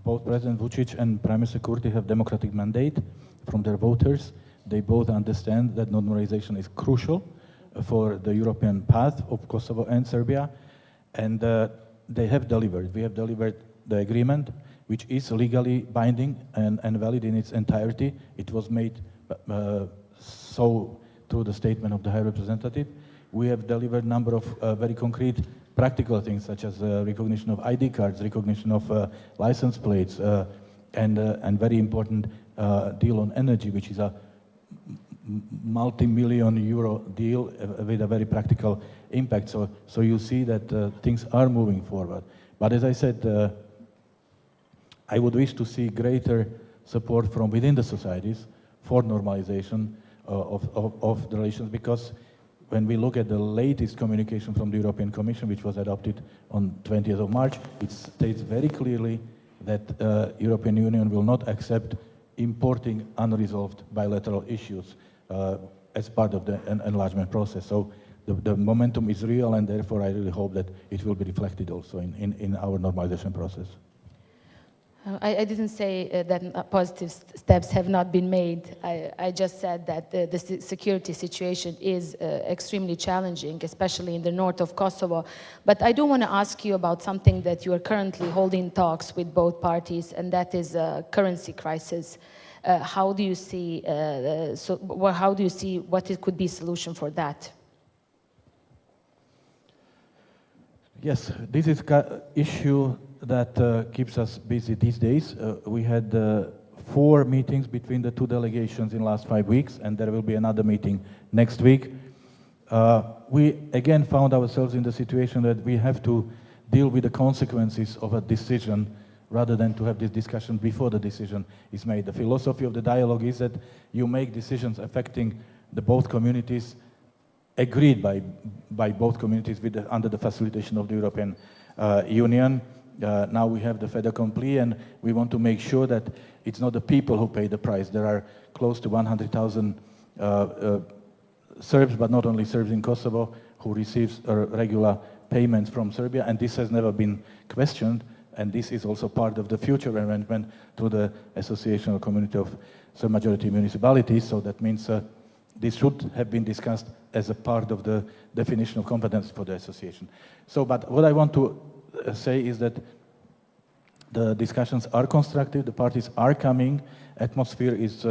both President Vučić and Prime Minister Kurti have democratic mandate from their voters. They both understand that normalization is crucial for the European path of Kosovo and Serbia, and they have delivered. We have delivered the agreement, which is legally binding and valid in its entirety. It was made so through the statement of the High Representative. We have delivered a number of very concrete practical things, such as recognition of ID cards, recognition of license plates, and very important deal on energy, which is a multi-million euro deal with a very practical impact. So you see that things are moving forward. But as I said, I would wish to see greater support from within the societies for normalization of the relations, because when we look at the latest communication from the European Commission, which was adopted on 20th of March, it states very clearly that European Union will not accept importing unresolved bilateral issues as part of the enlargement process. So the momentum is real, and therefore I really hope that it will be reflected also in our normalization process. I didn't say that positive steps have not been made. I just said that the security situation is extremely challenging, especially in the north of Kosovo. But I do want to ask you about something that you are currently holding talks with both parties, and that is a currency crisis. How do you see what it could be a solution for that? Yes, this is an issue that keeps us busy these days. We had 4 meetings between the 2 delegations in the last 5 weeks, and there will be another meeting next week. We again found ourselves in the situation that we have to deal with the consequences of a decision rather than to have this discussion before the decision is made. The philosophy of the dialogue is that you make decisions affecting the both communities, agreed by both communities under the facilitation of the European Union. Now we have the fait accompli, and we want to make sure that it's not the people who pay the price. There are close to 100,000 Serbs, but not only Serbs in Kosovo, who receives regular payments from Serbia, and this has never been questioned, and this is also part of the future arrangement through the Association Community of Serb majority municipalities. So that means this should have been discussed as a part of the definition of competence for the association. So, but what I want to say is that The discussions are constructive, the parties are coming, atmosphere is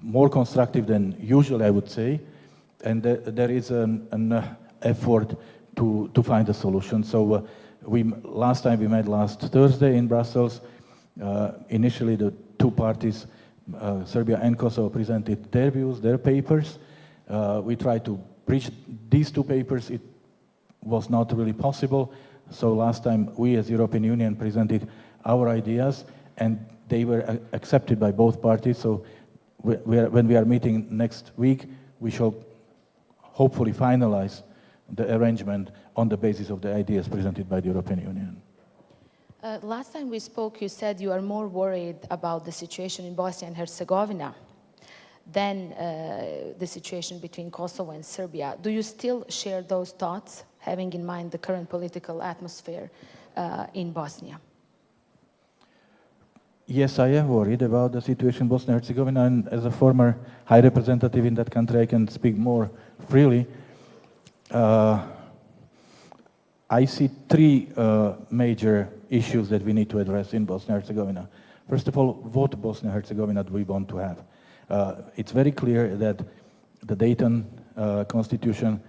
more constructive than usual, I would say, and there is an effort to find a solution. So last time we met last Thursday in Brussels. Initially the two parties, Serbia and Kosovo, presented their views, their papers. We tried to bridge these two papers. It was not really possible. So last time we as European Union presented our ideas and they were accepted by both parties. So when we are meeting next week, we shall hopefully finalize the arrangement on the basis of the ideas presented by the European Union. Last time we spoke, you said you are more worried about the situation in Bosnia and Herzegovina than the situation between Kosovo and Serbia. Do you still share those thoughts, having in mind the current political atmosphere in Bosnia? Yes, I am worried about the situation in Bosnia and Herzegovina, and as a former high representative in that country, I can speak more freely. I see three major issues that we need to address in Bosnia and Herzegovina. First of all, what Bosnia and Herzegovina do we want to have? It's very clear that the Dayton Constitution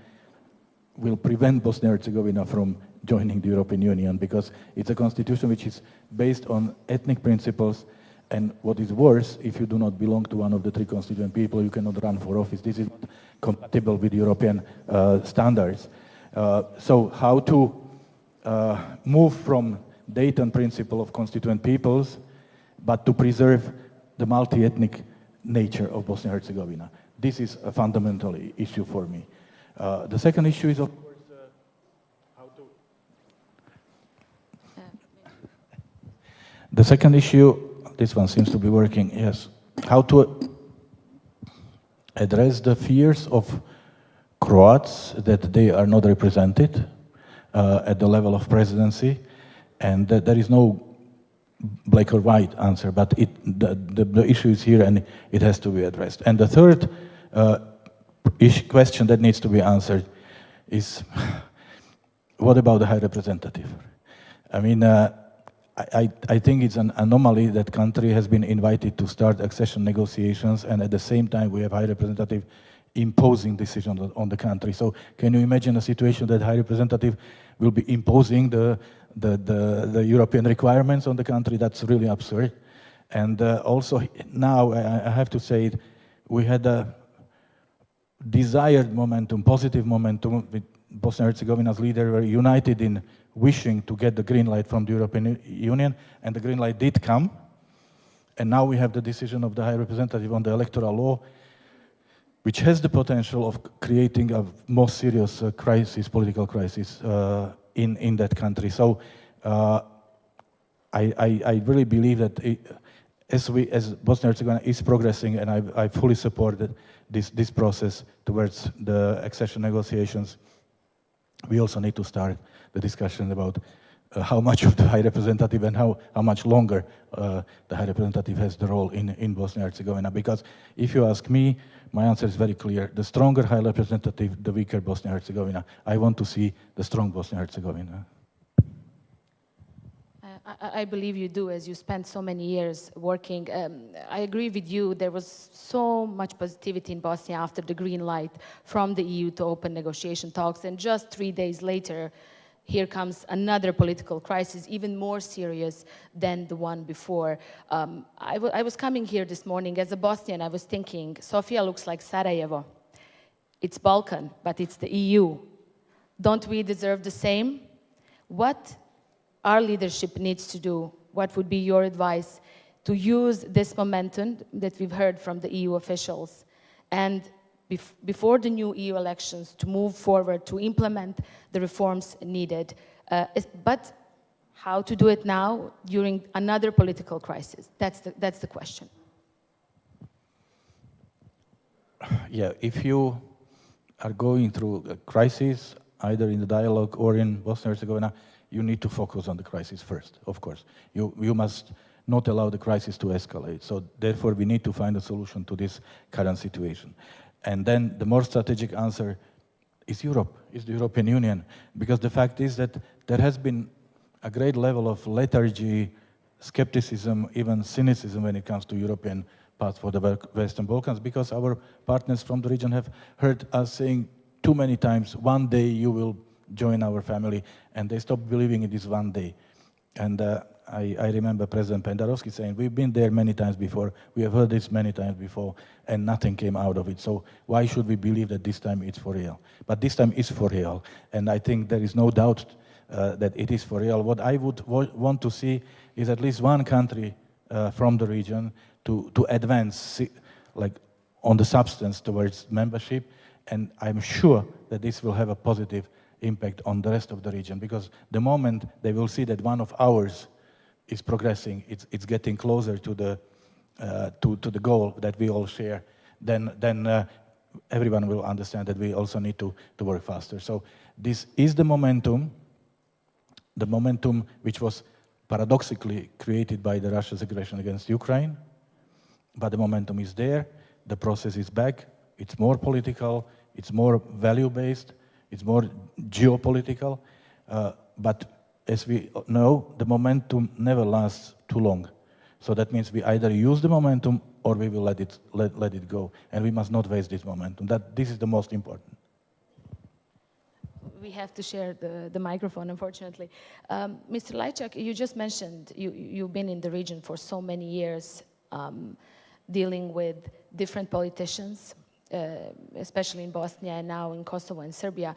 will prevent Bosnia and Herzegovina from joining the European Union because it's a constitution which is based on ethnic principles, and what is worse, if you do not belong to one of the three constituent people, you cannot run for office. This is not compatible with European standards. So how to move from Dayton principle of constituent peoples, but to preserve the multi-ethnic nature of Bosnia and Herzegovina. This is a fundamental issue for me. The second issue is, of course, how to... The second issue, this one seems to be working, yes. How to address the fears of Croats that they are not represented at the level of presidency, and that there is no black or white answer, but the issue is here and it has to be addressed. And the third question that needs to be answered is, what about the High Representative? I mean, I think it's an anomaly that country has been invited to start accession negotiations, and at the same time we have High Representative imposing decisions on the country. So can you imagine a situation that High Representative will be imposing the European requirements on the country? That's really absurd. And also now, I have to say, we had a desired momentum, positive momentum, with Bosnia and Herzegovina's leader were united in wishing to get the green light from the European Union, and the green light did come. And now we have the decision of the High Representative on the electoral law, which has the potential of creating a more serious crisis, political crisis in that country. So I really believe that as Bosnia and Herzegovina is progressing, and I fully support this process towards the accession negotiations, we also need to start the discussion about how much of the High Representative and how much longer the High Representative has the role in Bosnia and Herzegovina. Because if you ask me, my answer is very clear. The stronger High Representative, the weaker Bosnia and Herzegovina. I want to see the strong Bosnia and Herzegovina. I believe you do, as you spent so many years working. I agree with you. There was so much positivity in Bosnia after the green light from the EU to open negotiation talks. And just 3 days later, here comes another political crisis, even more serious than the one before. I was coming here this morning as a Bosnian. I was thinking, Sofia looks like Sarajevo. It's Balkan, but it's the EU. Don't we deserve the same? What our leadership needs to do, what would be your advice to use this momentum that we've heard from the EU officials and before the new EU elections to move forward, to implement the reforms needed, but how to do it now during another political crisis? That's the question. Yeah, if you are going through a crisis, either in the dialogue or in Bosnia and Herzegovina, you need to focus on the crisis first, of course. You must not allow the crisis to escalate. So therefore, we need to find a solution to this current situation. And then the more strategic answer is Europe, is the European Union. Because the fact is that there has been a great level of lethargy, skepticism, even cynicism when it comes to European path for the Western Balkans, because our partners from the region have heard us saying too many times, one day you will join our family, and they stopped believing in this one day. And I remember President Pendarovsky saying, we've been there many times before, we have heard this many times before, and nothing came out of it. So why should we believe that this time it's for real? But this time it's for real, and I think there is no doubt that it is for real. What I would want to see is at least one country from the region to advance like on the substance towards membership, and I'm sure that this will have a positive impact on the rest of the region, because the moment they will see that one of ours is progressing, it's getting closer to the goal that we all share, then everyone will understand that we also need to work faster. So this is the momentum which was paradoxically created by the Russia's aggression against Ukraine, but the momentum is there, the process is back, it's more political, it's more value-based, it's more geopolitical, but as we know, the momentum never lasts too long. So that means we either use the momentum or we will let it go, and we must not waste this momentum. This is the most important. We have to share the microphone, unfortunately. Mr. Lajčák, you just mentioned you've been in the region for so many years, dealing with different politicians, especially in Bosnia and now in Kosovo and Serbia.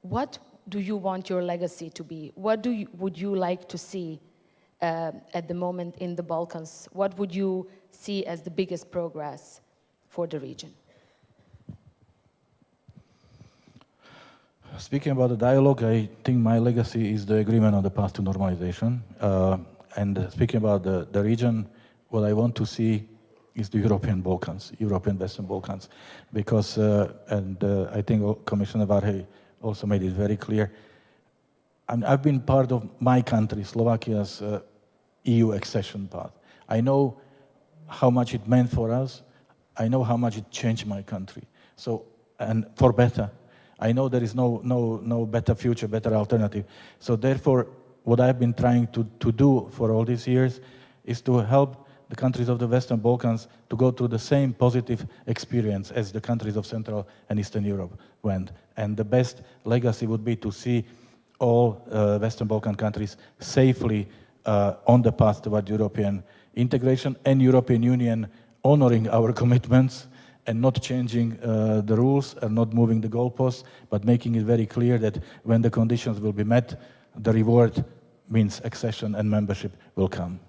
What do you want your legacy to be? What would you like to see at the moment in the Balkans? What would you see as the biggest progress for the region? Speaking about the dialogue, I think my legacy is the agreement on the path to normalization. And speaking about the region, what I want to see is the European Balkans, European Western Balkans, because, I think Commissioner Varhej also made it very clear, I've been part of my country, Slovakia's EU accession path. I know how much it meant for us. I know how much it changed my country. So, and for better. I know there is no better future, better alternative. So therefore, what I've been trying to do for all these years is to help the countries of the Western Balkans to go through the same positive experience as the countries of Central and Eastern Europe went. And the best legacy would be to see all Western Balkan countries safely on the path toward European integration, and European Union honoring our commitments and not changing the rules and not moving the goalposts, but making it very clear that when the conditions will be met, the reward means accession and membership will come.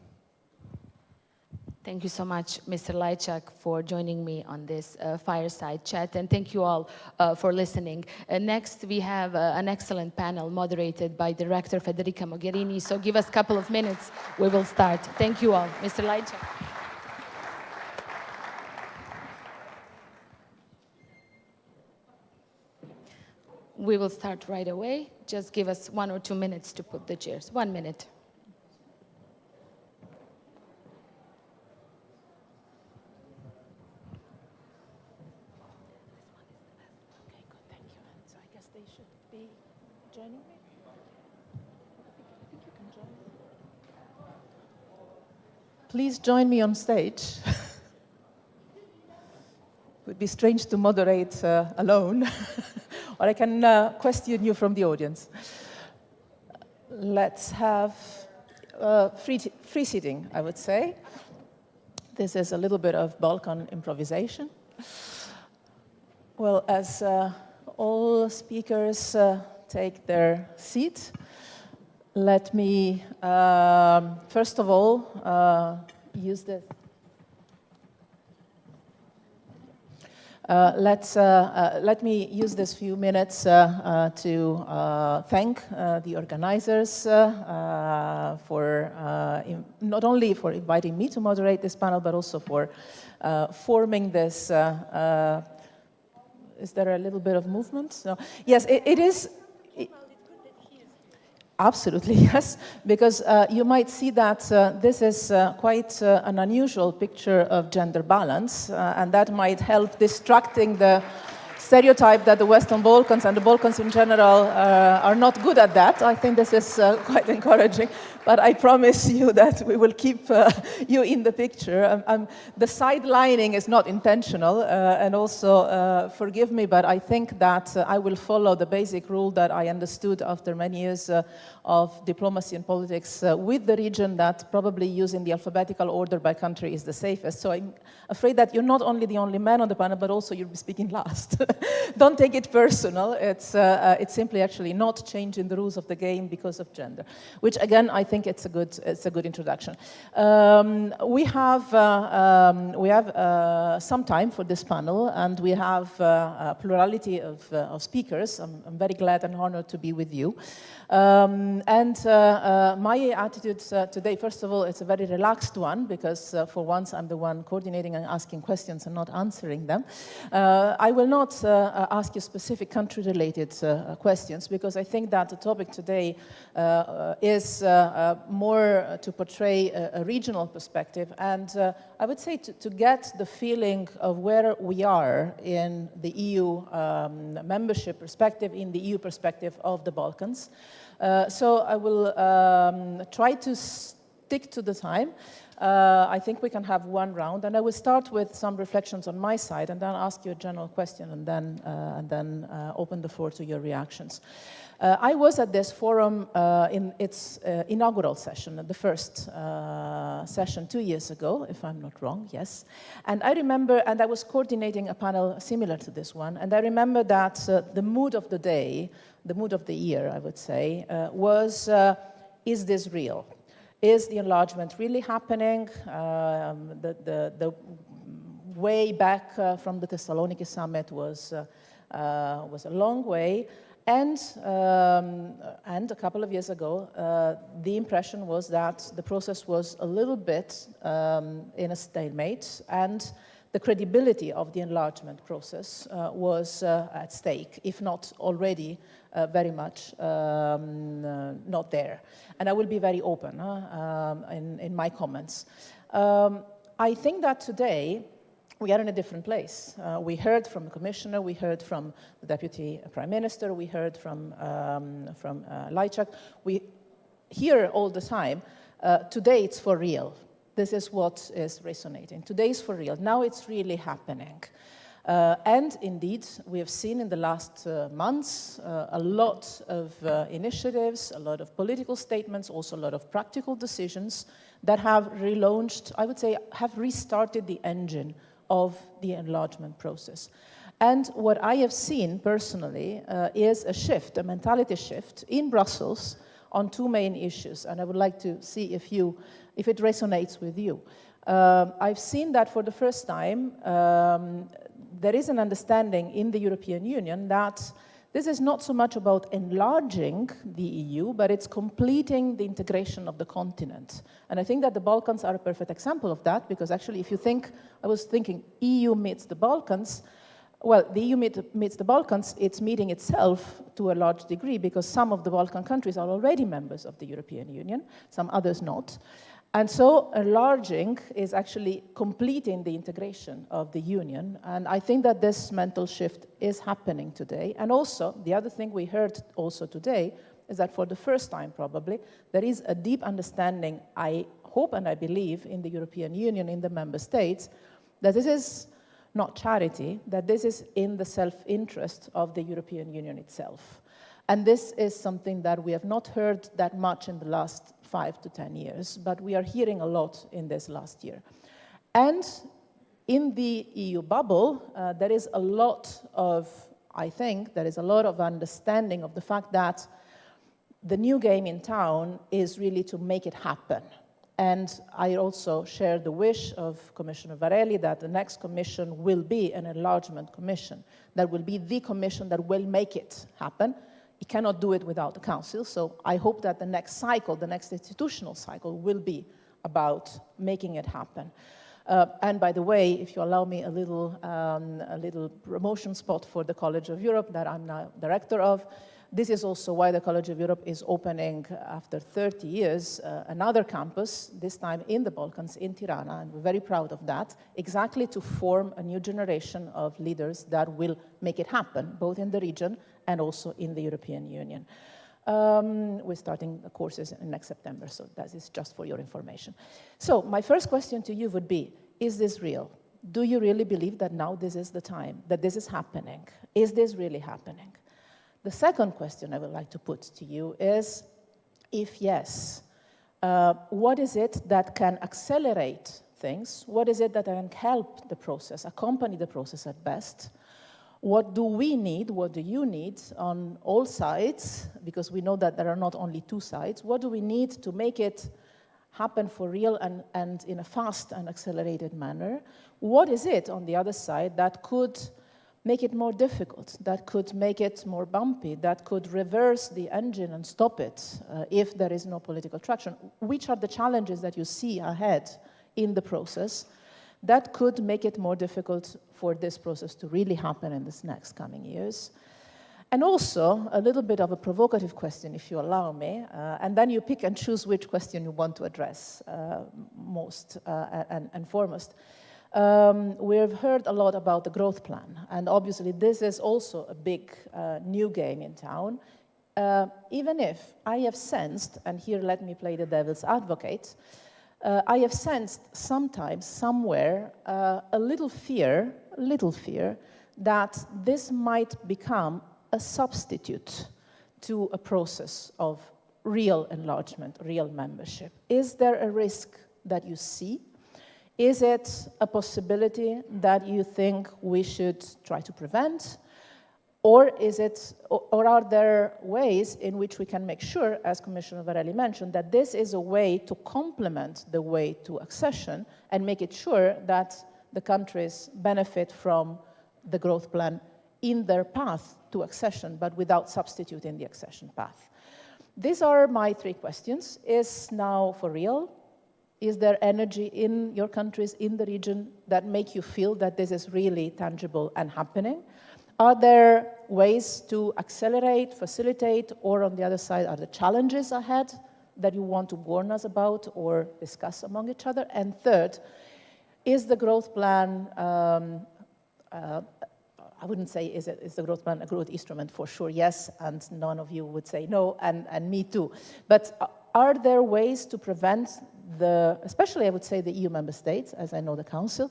Thank you so much, Mr. Lajčák, for joining me on this fireside chat, and thank you all for listening. Next, we have an excellent panel moderated by Director Federica Mogherini, so give us a couple of minutes, we will start. Thank you all. Mr. Lajčák. We will start right away. Just give us 1 or 2 minutes to put the chairs. 1 minute. Please join me on stage. It would be strange to moderate alone, or I can question you from the audience. Let's have free seating, I would say. This is a little bit of Balkan improvisation. Well, as all speakers take their seat, let me, first of all, use this. Let me use this few minutes to thank the organizers for not only for inviting me to moderate this panel, but also for forming this. Is there a little bit of movement? No. Yes, it is. Absolutely, yes, because you might see that this is quite an unusual picture of gender balance, and that might help distracting the stereotype that the Western Balkans and the Balkans in general are not good at that. I think this is quite encouraging, but I promise you that we will keep you in the picture. The sidelining is not intentional, and also forgive me, but I think that I will follow the basic rule that I understood after many years of diplomacy and politics with the region, that probably using the alphabetical order by country is the safest. So I'm afraid that you're not only the only man on the panel, but also you'll be speaking last. Don't take it personal. It's simply actually not changing the rules of the game because of gender, which again, I think it's a good introduction. We have some time for this panel, and we have a plurality of speakers. I'm very glad and honored to be with you. My attitude today, first of all, it's a very relaxed one, because for once I'm the one coordinating and asking questions and not answering them. I will not ask you specific country-related questions, because I think that the topic today is more to portray a regional perspective, and I would say to get the feeling of where we are in the EU membership perspective, in the EU perspective of the Balkans. So I will try to stick to the time. I think we can have one round, and I will start with some reflections on my side, and then ask you a general question, and then open the floor to your reactions. I was at this forum in its inaugural session, the first session 2 years ago, if I'm not wrong, yes. And I remember, and I was coordinating a panel similar to this one, and I remember that the mood of the day, the mood of the year, I would say, was, is this real? Is the enlargement really happening? The way back from the Thessaloniki summit was a long way. And a couple of years ago, the impression was that the process was a little bit in a stalemate, and the credibility of the enlargement process was at stake, if not already very much not there. And I will be very open in my comments. I think that today, we are in a different place. We heard from the Commissioner, we heard from the Deputy Prime Minister, we heard from Lajčák. We hear all the time, today it's for real. This is what is resonating. Today is for real. Now it's really happening. And indeed, we have seen in the last months a lot of initiatives, a lot of political statements, also a lot of practical decisions that have relaunched, I would say, have restarted the engine of the enlargement process. And what I have seen personally is a shift, a mentality shift in Brussels on two main issues, and I would like to see if it resonates with you. I've seen that for the first time, there is an understanding in the European Union that this is not so much about enlarging the EU, but it's completing the integration of the continent. And I think that the Balkans are a perfect example of that, because actually if you think, I was thinking EU meets the Balkans, well, the EU meets the Balkans, it's meeting itself to a large degree, because some of the Balkan countries are already members of the European Union, some others not. And so enlarging is actually completing the integration of the Union. And I think that this mental shift is happening today. And also, the other thing we heard also today is that for the first time probably, there is a deep understanding, I hope and I believe, in the European Union, in the member states, that this is not charity, that this is in the self-interest of the European Union itself. And this is something that we have not heard that much in the last 5 to 10 years, but we are hearing a lot in this last year. And in the EU bubble, there is a lot of, I think, there is a lot of understanding of the fact that the new game in town is really to make it happen. And I also share the wish of Commissioner Varela that the next commission will be an enlargement commission, that will be the commission that will make it happen. It cannot do it without the Council, so I hope that the next cycle, the next institutional cycle, will be about making it happen. And by the way, if you allow me a little promotion spot for the College of Europe that I'm now director of, This is also why the College of Europe is opening, after 30 years, another campus, this time in the Balkans, in Tirana, and we're very proud of that, exactly to form a new generation of leaders that will make it happen, both in the region and also in the European Union. We're starting the courses next September, so that is just for your information. So my first question to you would be, is this real? Do you really believe that now this is the time, that this is happening? Is this really happening? The second question I would like to put to you is, if yes, what is it that can accelerate things? What is it that can help the process, accompany the process at best? What do we need, what do you need on all sides? Because we know that there are not only two sides. What do we need to make it happen for real and in a fast and accelerated manner? What is it on the other side that could make it more difficult, that could make it more bumpy, that could reverse the engine and stop it if there is no political traction? Which are the challenges that you see ahead in the process that could make it more difficult for this process to really happen in this next coming years? And also, a little bit of a provocative question, if you allow me, and then you pick and choose which question you want to address most and foremost. We've heard a lot about the growth plan, and obviously this is also a big new game in town. Even if I have sensed, and here let me play the devil's advocate, I have sensed sometimes, somewhere, a little fear that this might become a substitute to a process of real enlargement, real membership. Is there a risk that you see? Is it a possibility that you think we should try to prevent? Or are there ways in which we can make sure, as Commissioner Varela mentioned, that this is a way to complement the way to accession and make it sure that the countries benefit from the growth plan in their path to accession, but without substituting the accession path? These are my three questions. Is now for real? Is there energy in your countries, in the region, that make you feel that this is really tangible and happening? Are there ways to accelerate, facilitate, or on the other side, are the challenges ahead that you want to warn us about or discuss among each other? And third, is the growth plan, I wouldn't say is the growth plan a growth instrument? For sure, yes, and none of you would say no, and me too. But are there ways to prevent especially I would say the EU member states, as I know the Council,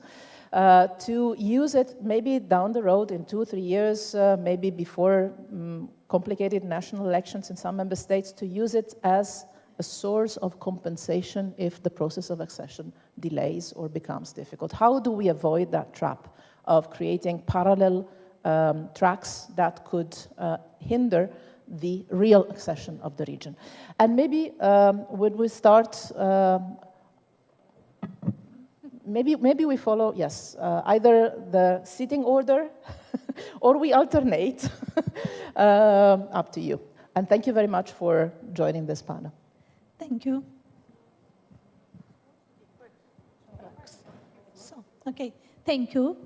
to use it maybe down the road in 2-3 years, maybe before complicated national elections in some member states, to use it as a source of compensation if the process of accession delays or becomes difficult? How do we avoid that trap of creating parallel tracks that could hinder the real accession of the region? And maybe would we start, maybe we follow, yes, either the sitting order or we alternate, up to you. And thank you very much for joining this panel. Thank you. Okay, thank you.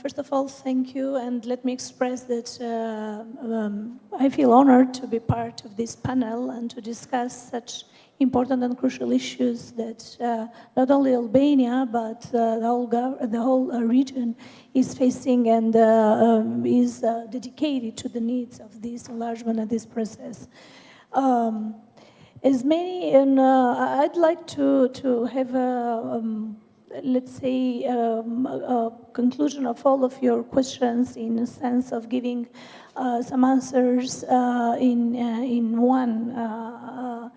First of all, thank you, and let me express that I feel honored to be part of this panel and to discuss such important and crucial issues that not only Albania, but the whole region is facing and is dedicated to the needs of this enlargement and this process. I'd like to have let's say, a conclusion of all of your questions in a sense of giving some answers in one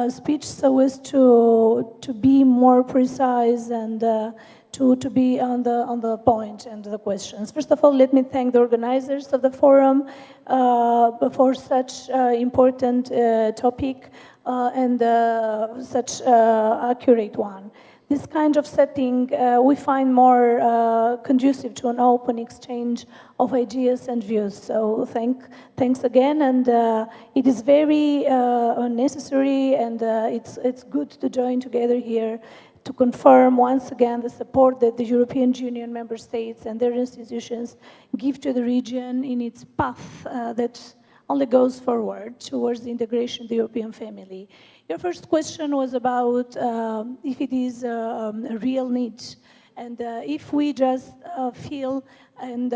speech, so as to be more precise and to be on the point and the questions. First of all, let me thank the organizers of the forum for such important topic and such accurate one. This kind of setting we find more conducive to an open exchange of ideas and views. So thanks again, and it is very necessary, and it's good to join together here to confirm once again the support that the European Union member states and their institutions give to the region in its path that only goes forward towards the integration of the European family. Your first question was about if it is a real need, and if we just feel and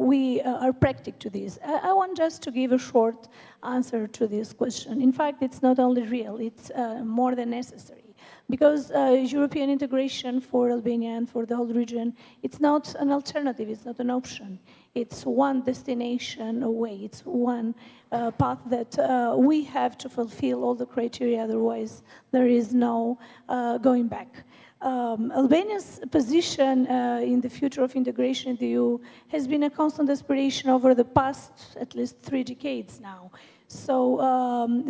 we are practical to this. I want just to give a short answer to this question. In fact, it's not only real, it's more than necessary. Because European integration for Albania and for the whole region, it's not an alternative, it's not an option. It's one destination away, it's one path that we have to fulfill all the criteria, otherwise there is no going back. Albania's position in the future of integration in the EU has been a constant aspiration over the past at least 3 decades now. So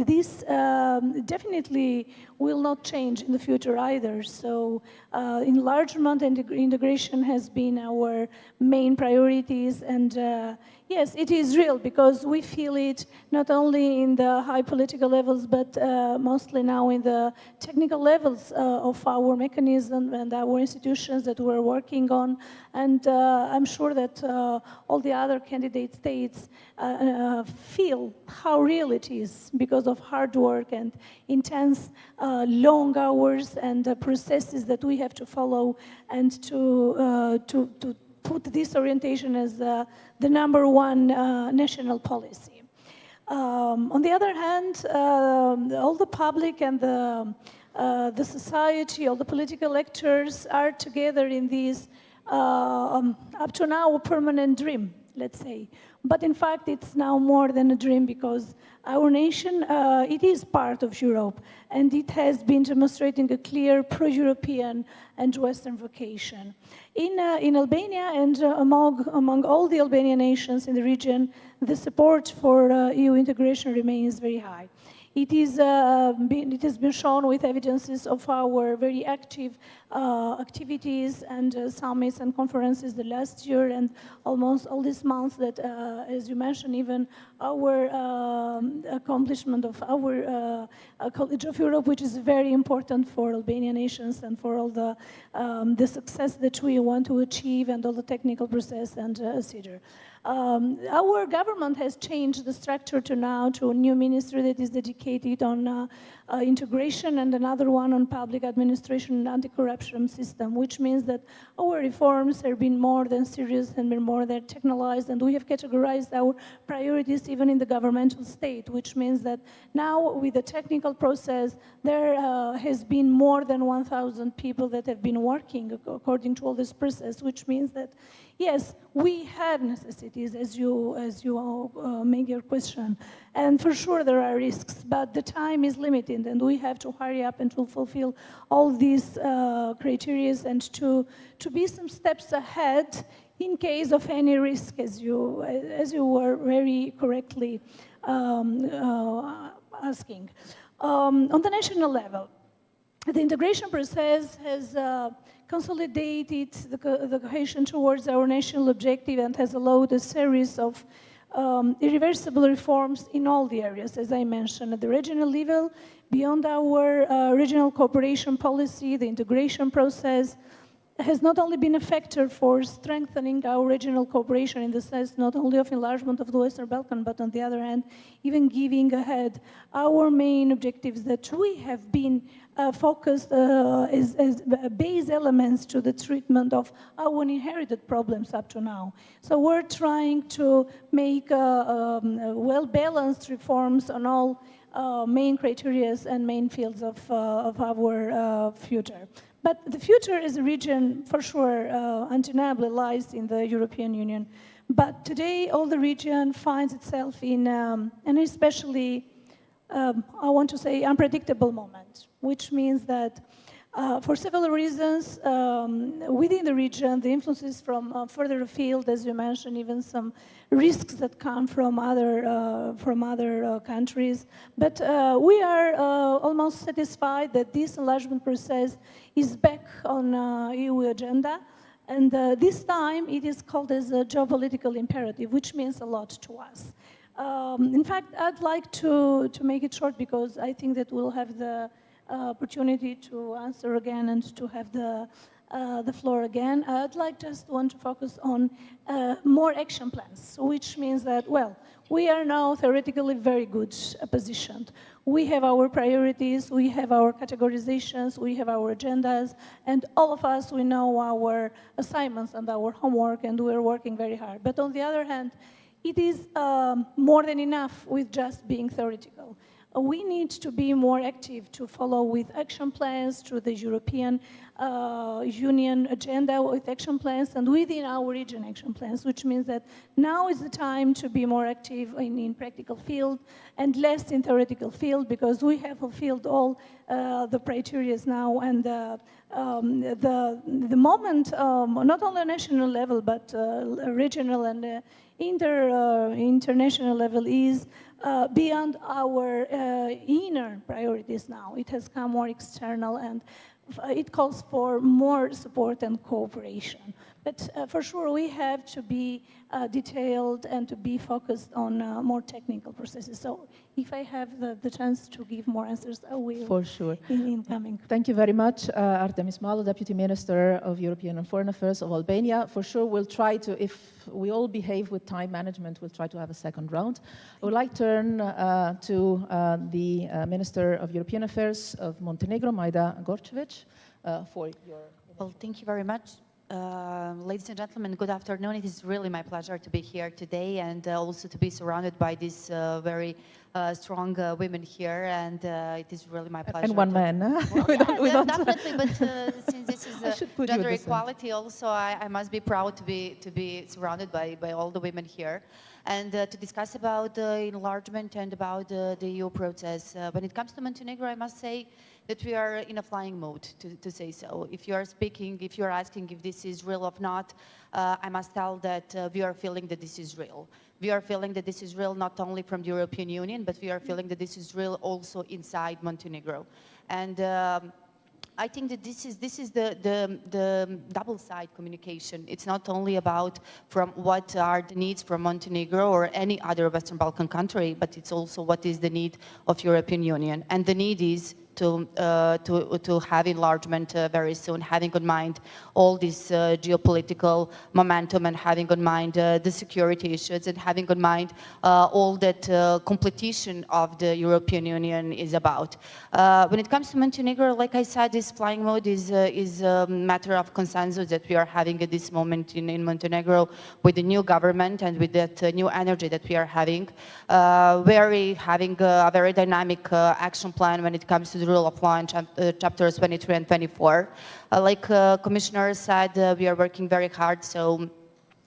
this definitely will not change in the future either. So enlargement and integration has been our main priorities, and yes, it is real because we feel it not only in the high political levels, but mostly now in the technical levels of our mechanism and our institutions that we're working on. And I'm sure that all the other candidate states feel how real it is because of hard work and intense long hours and processes that we have to follow, and to put this orientation as the #1 national policy. On the other hand, all the public and the society, all the political actors are together in this up to now a permanent dream, let's say. But in fact, it's now more than a dream because our nation, it is part of Europe, and it has been demonstrating a clear pro-European and Western vocation. In Albania and among all the Albanian nations in the region, the support for EU integration remains very high. It has been shown with evidences of our very active activities and summits and conferences the last year and almost all these months that, as you mentioned, even our accomplishment of our College of Europe, which is very important for Albanian nations and for all the success that we want to achieve and all the technical process and procedure. Our government has changed the structure to a new ministry that is dedicated on integration and another one on public administration and anti-corruption system, which means that our reforms have been more than serious and been more than technologized, and we have categorized our priorities even in the governmental state, which means that now with the technical process, there has been more than 1,000 people that have been working according to all this process, which means that yes, we have necessities, as you make your question, and for sure there are risks, but the time is limited, and we have to hurry up and to fulfill all these criteria and to be some steps ahead in case of any risk, as you were very correctly asking. On the national level, the integration process has consolidated the cohesion towards our national objective and has allowed a series of irreversible reforms in all the areas, as I mentioned, at the regional level, beyond our regional cooperation policy, the integration process has not only been a factor for strengthening our regional cooperation in the sense not only of enlargement of the Western Balkans, but on the other hand, even giving ahead our main objectives that we have been focused as base elements to the treatment of our inherited problems up to now. So we're trying to make well-balanced reforms on all main criteria and main fields of our future. But the future as a region, for sure, undeniably lies in the European Union. But today, all the region finds itself in an especially, I want to say, unpredictable moment, which means that for several reasons, within the region, the influences from further afield, as you mentioned, even some risks that come from other countries. But we are almost satisfied that this enlargement process is back on EU agenda. And this time, it is called as a geopolitical imperative, which means a lot to us. In fact, I'd like to make it short because I think that we'll have the opportunity to answer again and to have the the floor again. I'd like just want to focus on more action plans, which means that, well, we are now theoretically very good positioned. We have our priorities, we have our categorizations, we have our agendas, and all of us, we know our assignments and our homework, and we're working very hard. But on the other hand, it is more than enough with just being theoretical. We need to be more active to follow with action plans through the European Union agenda with action plans and within our region action plans, which means that now is the time to be more active in practical field and less in theoretical field, because we have fulfilled all the criteria now, and the moment, not on the national level, but regional and international level is beyond our inner priorities now. It has come more external, and it calls for more support and cooperation. But for sure, we have to be detailed and to be focused on more technical processes. So if I have the chance to give more answers, I will. For sure. In incoming. Thank you very much, Artemis Malo, Deputy Minister of European and Foreign Affairs of Albania. For sure, we'll try to, if we all behave with time management, we'll try to have a second round. I would like to turn to the Minister of European Affairs of Montenegro, Majda Gorčević, for your... Well, thank you very much. Ladies and gentlemen, good afternoon. It is really my pleasure to be here today and also to be surrounded by these very strong women here, and it is really my pleasure. And one man, huh? Well, yeah, definitely, but since this is gender equality also, I must be proud to be surrounded by all the women here, and to discuss about the enlargement and about the EU process. When it comes to Montenegro, I must say that we are in a flying mode, to say so. If you are speaking, if you are asking if this is real or not, I must tell that we are feeling that this is real. We are feeling that this is real not only from the European Union, but we are feeling that this is real also inside Montenegro. And I think that this is the double-side communication. It's not only about from what are the needs from Montenegro or any other Western Balkan country, but it's also what is the need of European Union. And the need is to have enlargement very soon, having in mind all this geopolitical momentum and having in mind the security issues and having in mind all that competition of the European Union is about. When it comes to Montenegro, like I said, this flying mode is a matter of consensus that we are having at this moment in Montenegro with the new government and with that new energy that we are having. We are having a very dynamic action plan when it comes to the rule of law in chapters 23 and 24. Like Commissioner said, we are working very hard, so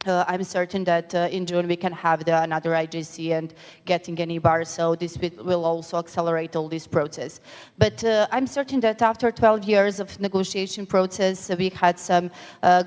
I'm certain that in June we can have another IGC and getting an EBAR, so this will also accelerate all this process. But I'm certain that after 12 years of negotiation process, we had some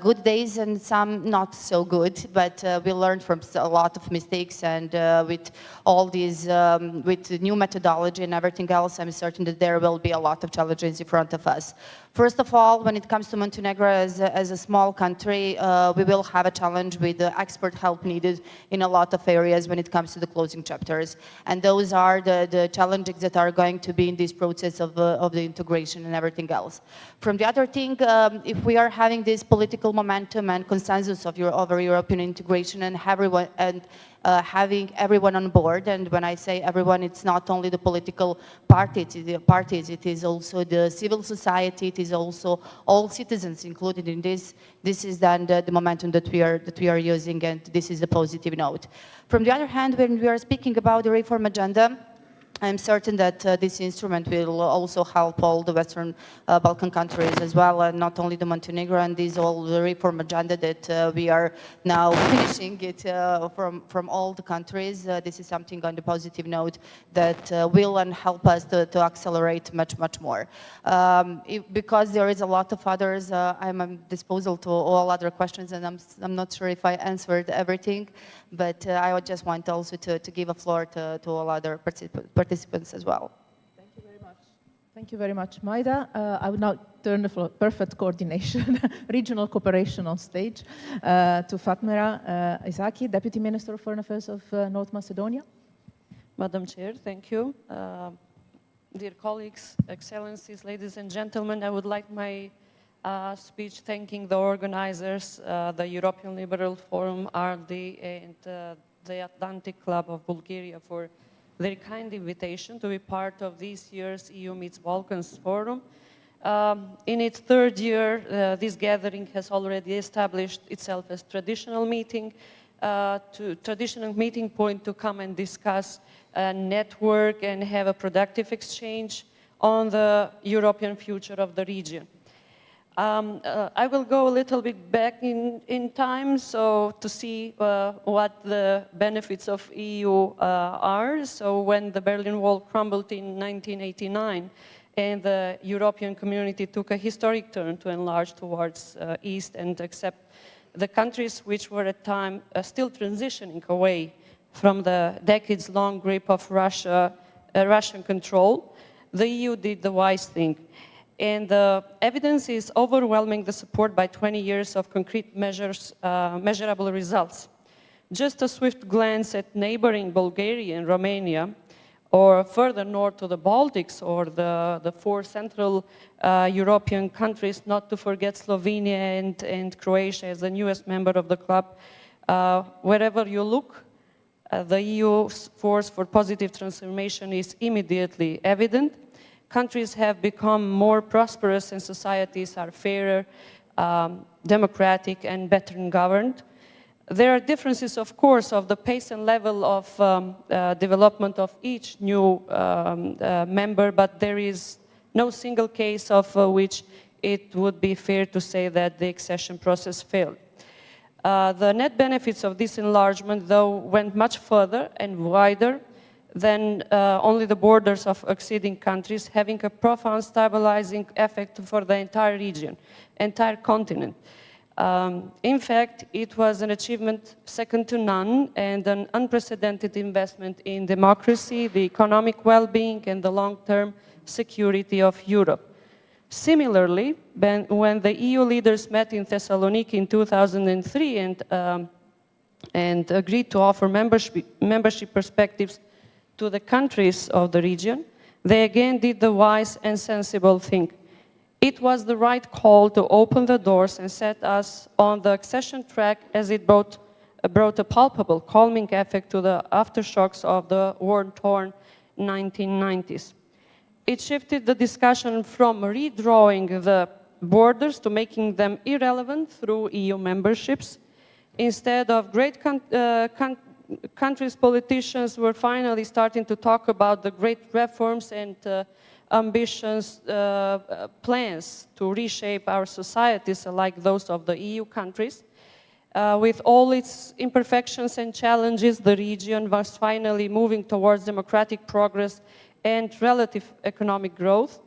good days and some not so good, but we learned from a lot of mistakes, and with all these, with new methodology and everything else, I'm certain that there will be a lot of challenges in front of us. First of all, when it comes to Montenegro as a small country, we will have a challenge with the expert help needed in a lot of areas when it comes to the closing chapters. And those are the challenges that are going to be in this process of the integration and everything else. From the other thing, if we are having this political momentum and consensus of over European integration and everyone, having everyone on board, and when I say everyone, it's not only the political parties, it is also the civil society, it is also all citizens included in this. This is then the momentum that we are using, and this is a positive note. From the other hand, when we are speaking about the reform agenda, I'm certain that this instrument will also help all the Western Balkan countries as well, and not only the Montenegro, and this all the reform agenda that we are now finishing it from all the countries. This is something on the positive note that will and help us to accelerate much more. Because there is a lot of others, I'm at disposal to all other questions, and I'm not sure if I answered everything, but I would just want also to give a floor to all other participants as well. Thank you very much. Thank you very much, Majda. I would now turn the floor, perfect coordination, regional cooperation on stage, to Fatmira Isaki, Deputy Minister of Foreign Affairs of North Macedonia. Madam Chair, thank you. Dear colleagues, excellencies, ladies and gentlemen, I would like speech thanking the organizers, the European Liberal Forum, RD, and the Atlantic Club of Bulgaria for their kind invitation to be part of this year's EU Meets Balkans Forum. In its third year, this gathering has already established itself as traditional meeting point to come and discuss, network, and have a productive exchange on the European future of the region. I will go a little bit back in time so to see what the benefits of EU are. So when the Berlin Wall crumbled in 1989 and the European community took a historic turn to enlarge towards East and accept the countries which were at time still transitioning away from the decades-long grip of Russian control, the EU did the wise thing. And the evidence is overwhelming the support by 20 years of concrete measures, measurable results. Just a swift glance at neighboring Bulgaria and Romania, or further north to the Baltics, or the four Central European countries, not to forget Slovenia and Croatia as the newest member of the club. Wherever you look, the EU's force for positive transformation is immediately evident. Countries have become more prosperous and societies are fairer, democratic, and better governed. There are differences, of course, of the pace and level of development of each new member, but there is no single case of which it would be fair to say that the accession process failed. The net benefits of this enlargement, though, went much further and wider than only the borders of acceding countries, having a profound stabilizing effect for the entire region, entire continent. In fact, it was an achievement second to none and an unprecedented investment in democracy, the economic well-being, and the long-term security of Europe. Similarly, when the EU leaders met in Thessaloniki in 2003 and agreed to offer membership perspectives to the countries of the region, they again did the wise and sensible thing. It was the right call to open the doors and set us on the accession track, as it brought a palpable calming effect to the aftershocks of the war-torn 1990s. It shifted the discussion from redrawing the borders to making them irrelevant through EU memberships. Instead of great countries' politicians were finally starting to talk about the great reforms and ambitious plans to reshape our societies like those of the EU countries. With all its imperfections and challenges, the region was finally moving towards democratic progress and relative economic growth,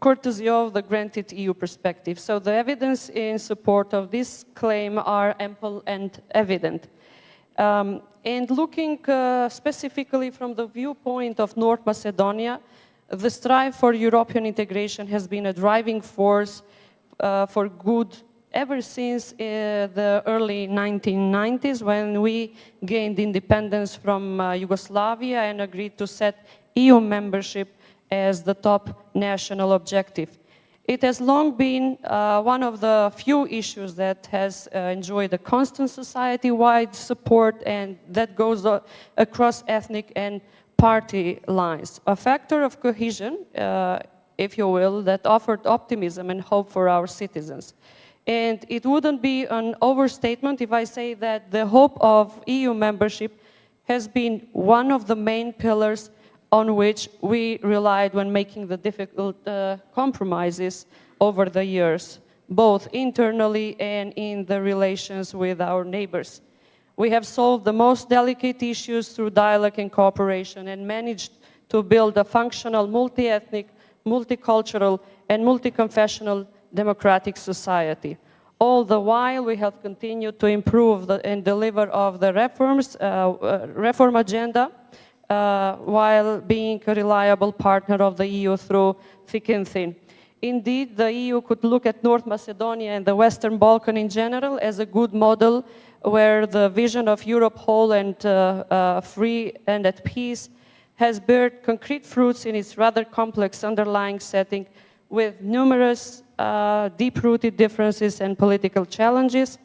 courtesy of the granted EU perspective. So the evidence in support of this claim are ample and evident. And looking specifically from the viewpoint of North Macedonia, the strive for European integration has been a driving force for good ever since the early 1990s, when we gained independence from Yugoslavia and agreed to set EU membership as the top national objective. It has long been one of the few issues that has enjoyed a constant society-wide support, and that goes across ethnic and party lines. A factor of cohesion, if you will, that offered optimism and hope for our citizens. And it wouldn't be an overstatement if I say that the hope of EU membership has been one of the main pillars on which we relied when making the difficult compromises over the years, both internally and in the relations with our neighbors. We have solved the most delicate issues through dialogue and cooperation and managed to build a functional, multi-ethnic, multicultural, and multi-confessional democratic society. All the while, we have continued to improve and deliver of the reform agenda, while being a reliable partner of the EU through thick and thin. Indeed, the EU could look at North Macedonia and the Western Balkan in general as a good model where the vision of Europe whole and free and at peace has borne concrete fruits in its rather complex underlying setting with numerous deep-rooted differences and political challenges,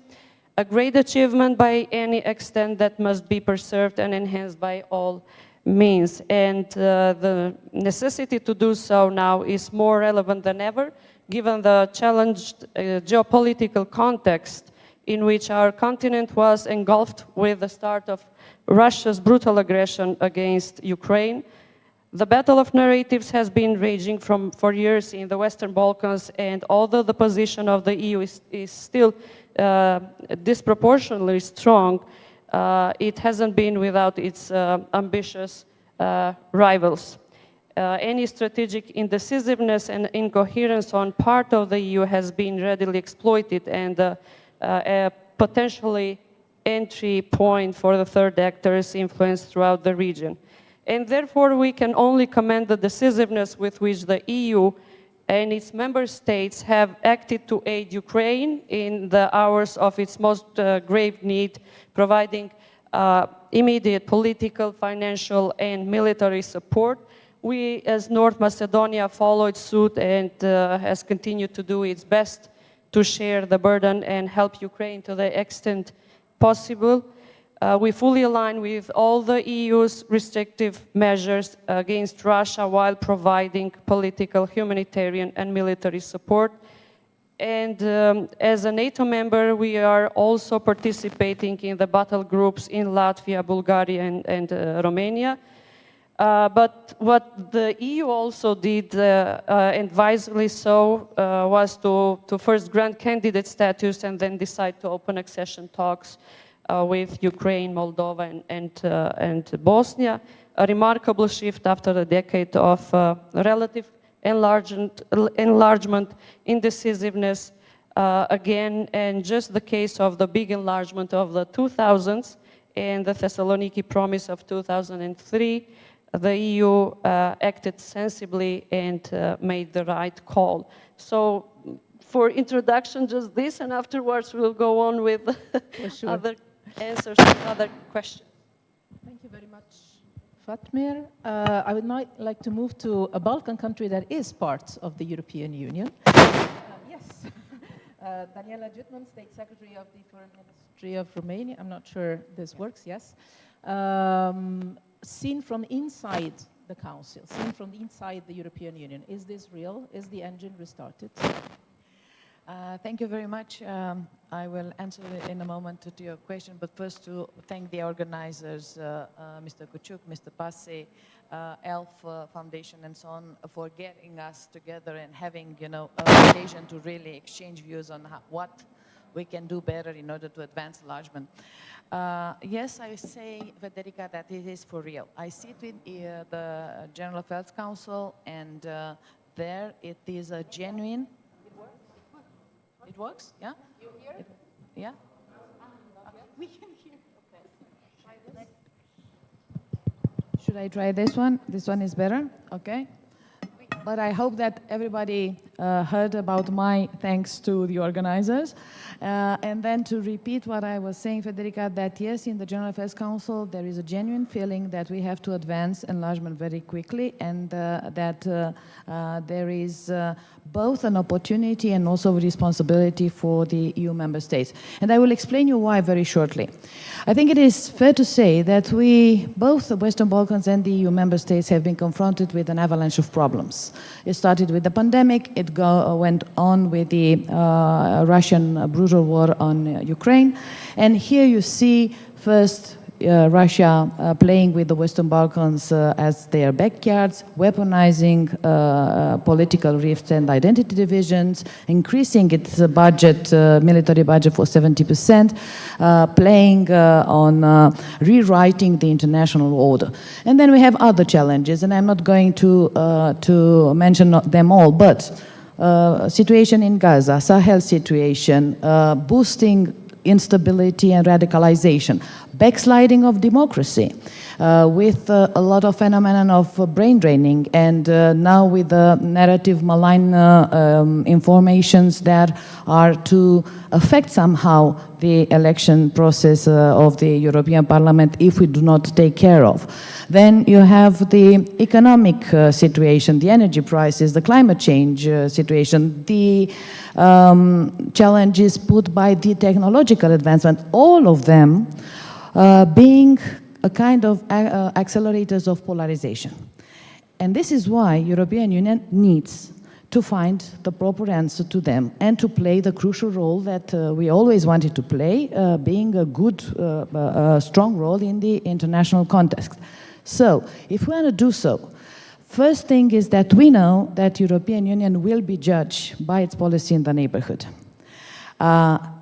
a great achievement by any extent that must be preserved and enhanced by all means. And the necessity to do so now is more relevant than ever, given the challenged geopolitical context in which our continent was engulfed with the start of Russia's brutal aggression against Ukraine. The battle of narratives has been raging for years in the Western Balkans, and although the position of the EU is still disproportionately strong, it hasn't been without its ambitious rivals. Any strategic indecisiveness and incoherence on part of the EU has been readily exploited and a potentially entry point for the third actors' influence throughout the region. And therefore, we can only commend the decisiveness with which the EU and its member states have acted to aid Ukraine in the hours of its most grave need, providing immediate political, financial, and military support. We, as North Macedonia, followed suit and has continued to do its best to share the burden and help Ukraine to the extent possible. We fully align with all the EU's restrictive measures against Russia while providing political, humanitarian, and military support. And as a NATO member, we are also participating in the battle groups in Latvia, Bulgaria, and Romania. But what the EU also did, and wisely so, was to first grant candidate status and then decide to open accession talks with Ukraine, Moldova, and Bosnia, a remarkable shift after a decade of relative enlargement, indecisiveness, again, and just the case of the big enlargement of the 2000s and the Thessaloniki Promise of 2003, the EU acted sensibly and made the right call. So for introduction, just this, and afterwards we'll go on with other answers to other questions. Thank you very much, Fatmir. I would now like to move to a Balkan country that is part of the European Union. Yes, Daniela Jutman, State Secretary of the Foreign Ministry of Romania. I'm not sure this works, yes. Seen from inside the Council, seen from inside the European Union, is this real? Is the engine restarted? Thank you very much. I will answer in a moment to your question, but first to thank the organizers, Mr. Kuchuk, Mr. Passi, ELF Foundation, and so on, for getting us together and having, an occasion to really exchange views on what we can do better in order to advance enlargement. Yes, I say, Federica, that it is for real. I sit with the General Affairs Council, and there it is a genuine. It works? Yeah? You hear it? Yeah? We can hear. Okay. Should I try this one? This one is better? Okay. But I hope that everybody heard about my thanks to the organizers. And then to repeat what I was saying, Federica, that yes, in the General Affairs Council, there is a genuine feeling that we have to advance enlargement very quickly, and that there is both an opportunity and also a responsibility for the EU member states. And I will explain you why very shortly. I think it is fair to say that we, both the Western Balkans and the EU member states, have been confronted with an avalanche of problems. It started with the pandemic, it went on with the Russian brutal war on Ukraine, and here you see first Russia playing with the Western Balkans as their backyards, weaponizing political rifts and identity divisions, increasing its budget, military budget for 70%, playing on rewriting the international order. And then we have other challenges, and I'm not going to mention them all, but situation in Gaza, Sahel situation, boosting instability and radicalization, backsliding of democracy, with a lot of phenomenon of brain draining, and now with the narrative malign informations that are to affect somehow the election process of the European Parliament if we do not take care of. Then you have the economic situation, the energy prices, the climate change situation, the challenges put by the technological advancement, all of them being a kind of accelerators of polarization. And this is why European Union needs to find the proper answer to them and to play the crucial role that we always wanted to play, being a good, strong role in the international context. So, if we want to do so, first thing is that we know that European Union will be judged by its policy in the neighborhood.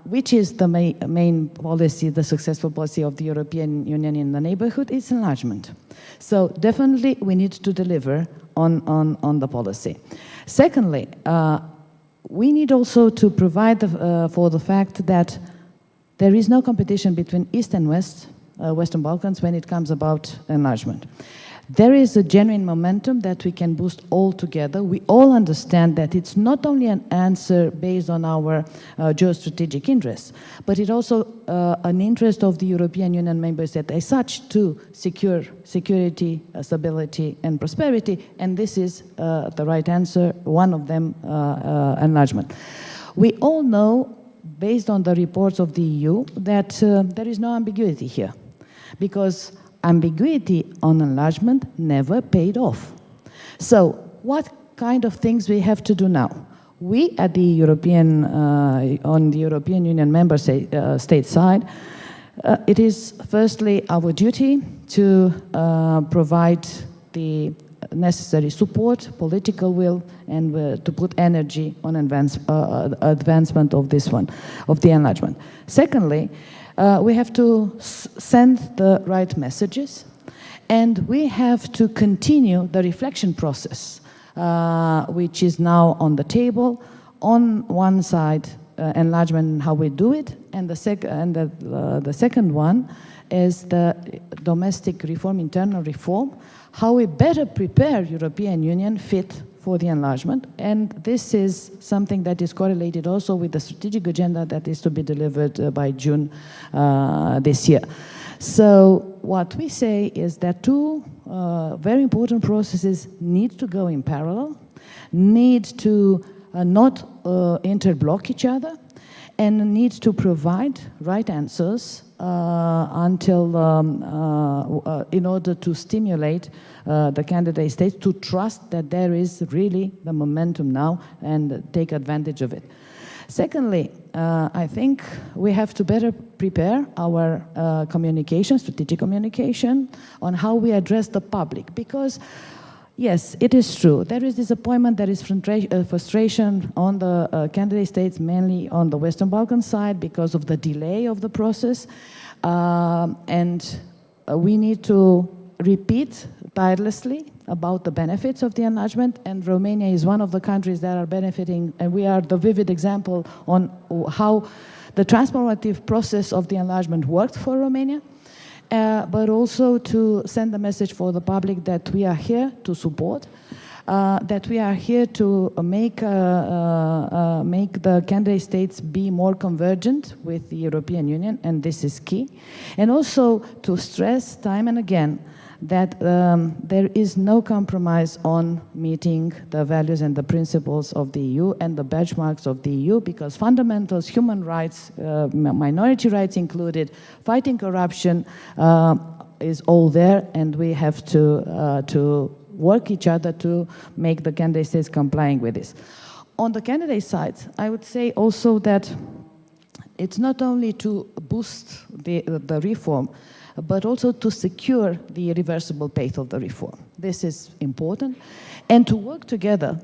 Which is the main policy, the successful policy of the European Union in the neighborhood? It's enlargement. So definitely we need to deliver on the policy. Secondly, we need also to provide for the fact that there is no competition between East and West, Western Balkans, when it comes about enlargement. There is a genuine momentum that we can boost all together. We all understand that it's not only an answer based on our geostrategic interests, but it's also an interest of the European Union member states as such to secure security, stability, and prosperity, and this is the right answer, one of them, enlargement. We all know, based on the reports of the EU, that there is no ambiguity here, because ambiguity on enlargement never paid off. So what kind of things we have to do now? We at the European, on the European Union member state side, it is firstly our duty to provide the necessary support, political will, and to put energy on advancement of this one, of the enlargement. Secondly, we have to send the right messages, and we have to continue the reflection process, which is now on the table. On one side, enlargement and how we do it, and the second one is the domestic reform, internal reform, how we better prepare European Union fit for the enlargement, and this is something that is correlated also with the strategic agenda that is to be delivered by June this year. So what we say is that two very important processes need to go in parallel, need to not interblock each other, and need to provide right answers until in order to stimulate the candidate states to trust that there is really the momentum now and take advantage of it. Secondly, I think we have to better prepare our communication, strategic communication, on how we address the public, because yes, it is true. There is disappointment, there is frustration on the candidate states, mainly on the Western Balkan side, because of the delay of the process. And we need to repeat tirelessly about the benefits of the enlargement, and Romania is one of the countries that are benefiting, and we are the vivid example on how the transformative process of the enlargement worked for Romania. But also to send a message for the public that we are here to support, that we are here to make the candidate states be more convergent with the European Union, and this is key. And also to stress time and again that there is no compromise on meeting the values and the principles of the EU and the benchmarks of the EU, because fundamentals, human rights, minority rights included, fighting corruption is all there, and we have to work each other to make the candidate states complying with this. On the candidate side, I would say also that it's not only to boost the reform, but also to secure the irreversible path of the reform. This is important. And to work together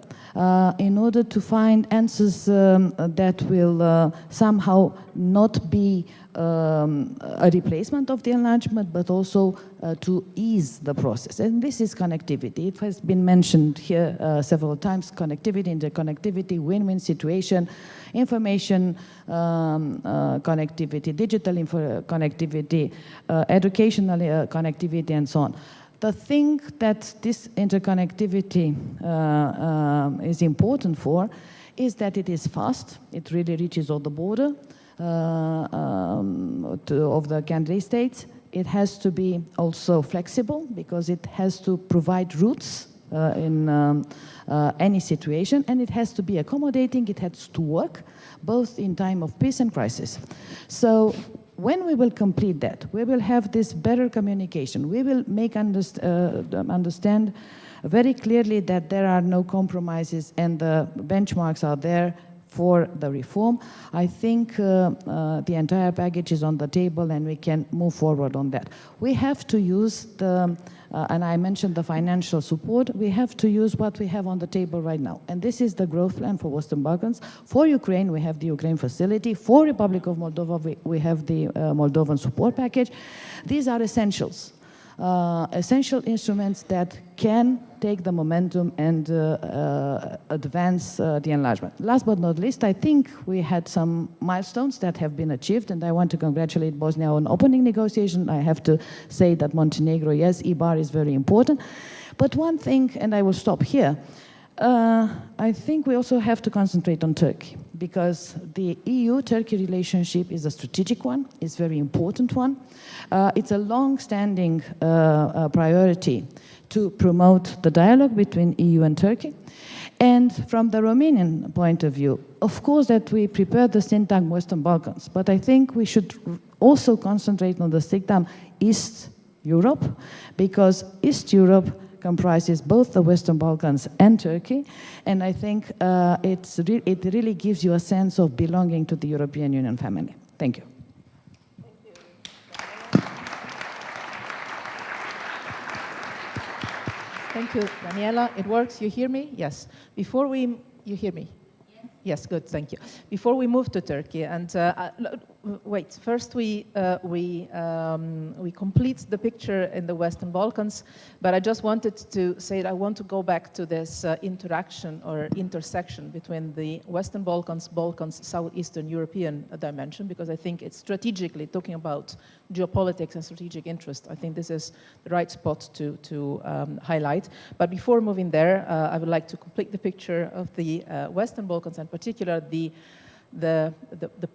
in order to find answers that will somehow not be a replacement of the enlargement, but also to ease the process. And this is connectivity. It has been mentioned here several times, connectivity, interconnectivity, win-win situation, information connectivity, digital connectivity, educational connectivity, and so on. The thing that this interconnectivity is important for is that it is fast. It really reaches all the border of the candidate states. It has to be also flexible because it has to provide routes in any situation, and it has to be accommodating. It has to work both in time of peace and crisis. So when we will complete that, we will have this better communication. We will make understand very clearly that there are no compromises and the benchmarks are there for the reform. I think the entire package is on the table and we can move forward on that. We have to use the, and I mentioned the financial support, we have to use what we have on the table right now. And this is the growth plan for Western Balkans. For Ukraine, we have the Ukraine facility. For Republic of Moldova, we have the Moldovan support package. These are essentials. Essential instruments that can take the momentum and advance the enlargement. Last but not least, I think we had some milestones that have been achieved, and I want to congratulate Bosnia on opening negotiation. I have to say that Montenegro, yes, EBAR is very important. But one thing, and I will stop here, I think we also have to concentrate on Turkey, because the EU-Turkey relationship is a strategic one, it's a very important one. It's a long-standing priority to promote the dialogue between EU and Turkey. And from the Romanian point of view, of course that we prepared the Syntagm Western Balkans, but I think we should also concentrate on the Syntagm East Europe, because East Europe comprises both the Western Balkans and Turkey, and I think it really gives you a sense of belonging to the European Union family. Thank you. Thank you, Daniela. It works. You hear me? Yes. You hear me? Yes, good. Thank you. Before we move to Turkey, and wait, first we complete the picture in the Western Balkans, but I just wanted to say that I want to go back to this interaction or intersection between the Western Balkans, Southeastern European dimension, because I think it's strategically talking about geopolitics and strategic interest. I think this is the right spot to highlight. But before moving there, I would like to complete the picture of the Western Balkans, and particular the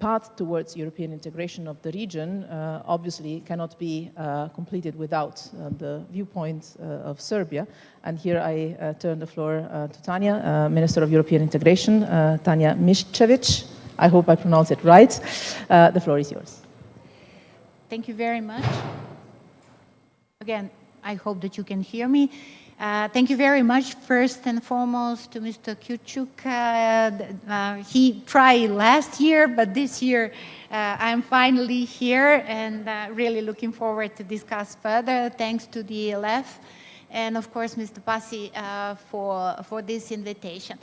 path towards European integration of the region obviously cannot be completed without the viewpoint of Serbia. And here I turn the floor to Tanja, Minister of European Integration, Tanja Miščević. I hope I pronounce it right. The floor is yours. Thank you very much. Again, I hope that you can hear me. Thank you very much, first and foremost, to Mr. Kyuchuk. He tried last year, but this year I'm finally here and really looking forward to discuss further. Thanks to the ELF and, of course, Mr. Pasi for this invitation.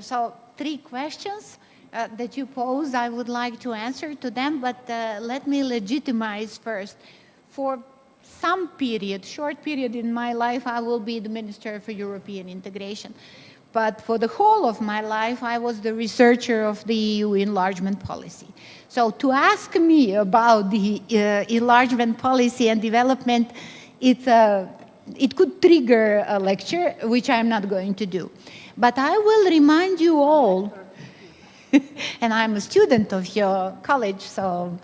So 3 questions that you pose, I would like to answer to them, but let me legitimize first. For some period, short period in my life, I will be the Minister for European Integration. But for the whole of my life, I was the researcher of the EU enlargement policy. So to ask me about the enlargement policy and development, it could trigger a lecture, which I'm not going to do. But I will remind you all, and I'm a student of your college, so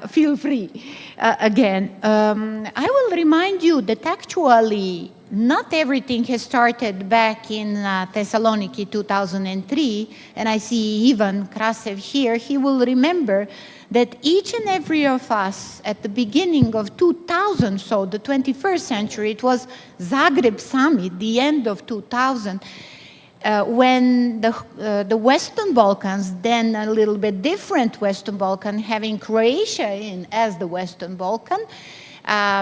feel free. Again, I will remind you that actually not everything has started back in Thessaloniki 2003, and I see Ivan Krasev here. He will remember that each and every of us at the beginning of 2000, so the 21st century, it was Zagreb summit, the end of 2000, when the Western Balkans, then a little bit different Western Balkan, having Croatia in as the Western Balkan,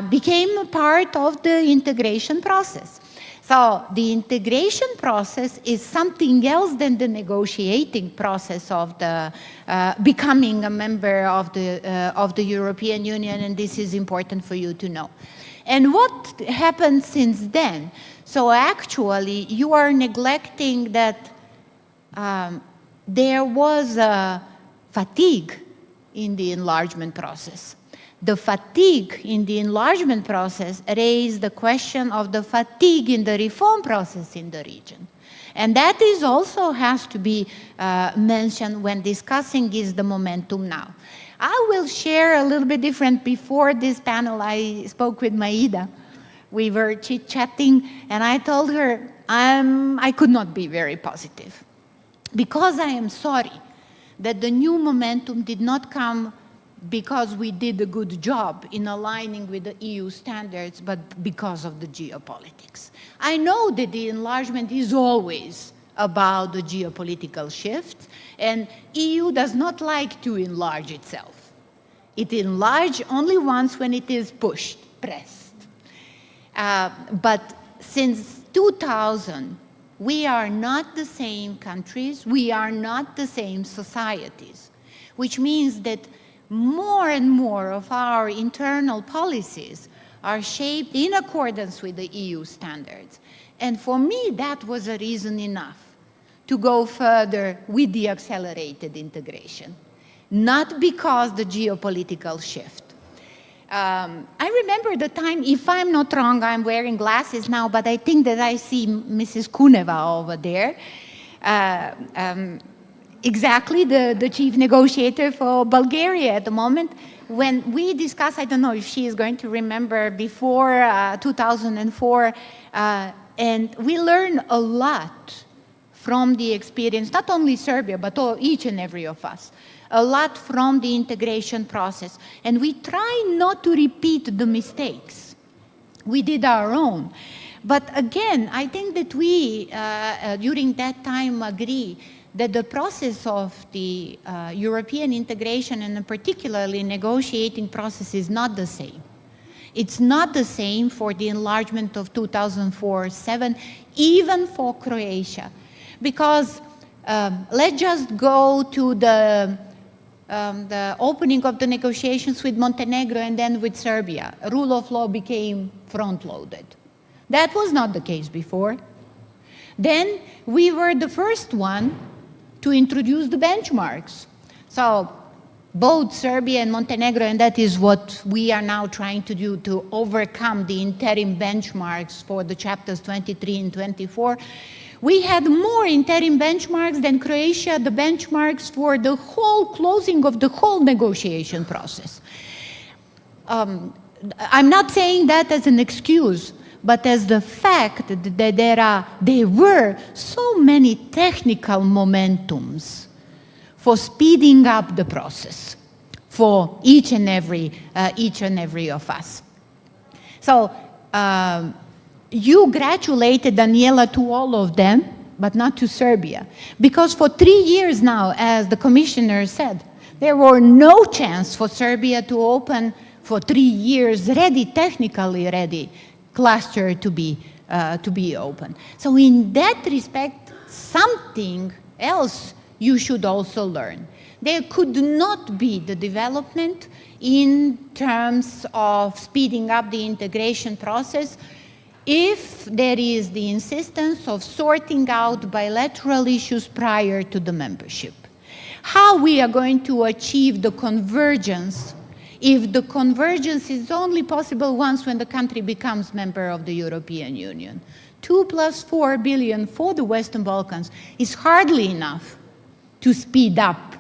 became a part of the integration process. So the integration process is something else than the negotiating process of the becoming a member of the European Union, and this is important for you to know. And what happened since then? So actually, you are neglecting that there was a fatigue in the enlargement process. The fatigue in the enlargement process raised the question of the fatigue in the reform process in the region. And that is also has to be mentioned when discussing is the momentum now. I will share a little bit different. Before this panel, I spoke with Maida. We were chit-chatting, and I told her I could not be very positive because I am sorry that the new momentum did not come because we did a good job in aligning with the EU standards, but because of the geopolitics. I know that the enlargement is always about the geopolitical shift, and EU does not like to enlarge itself. It enlarges only once when it is pushed, pressed. But since 2000, we are not the same countries, we are not the same societies, which means that more and more of our internal policies are shaped in accordance with the EU standards. And for me, that was a reason enough to go further with the accelerated integration, not because the geopolitical shift. I remember the time, if I'm not wrong, I'm wearing glasses now, but I think that I see Mrs. Kuneva over there. Exactly, the chief negotiator for Bulgaria at the moment. When we discussed, I don't know if she is going to remember, before 2004, and we learned a lot from the experience, not only Serbia, but each and every of us, a lot from the integration process. And we try not to repeat the mistakes. We did our own. But again, I think that we, during that time, agree that the process of the European integration, and particularly negotiating process, is not the same. It's not the same for the enlargement of 2004-07, even for Croatia. Because let's just go to the opening of the negotiations with Montenegro and then with Serbia. Rule of law became front-loaded. That was not the case before. Then we were the first one to introduce the benchmarks. So both Serbia and Montenegro, and that is what we are now trying to do to overcome the interim benchmarks for the chapters 23 and 24. We had more interim benchmarks than Croatia, the benchmarks for the whole closing of the whole negotiation process. I'm not saying that as an excuse, but as the fact that there were so many technical momentums for speeding up the process for each and every of us. So you gratulated Daniela to all of them, but not to Serbia, because for 3 years now, as the commissioner said, there were no chance for Serbia to open for 3 years technically ready, cluster to be open. So in that respect, something else you should also learn. There could not be the development in terms of speeding up the integration process if there is the insistence of sorting out bilateral issues prior to the membership. How we are going to achieve the convergence if the convergence is only possible once when the country becomes member of the European Union? 2 + 4 billion for the Western Balkans is hardly enough to speed up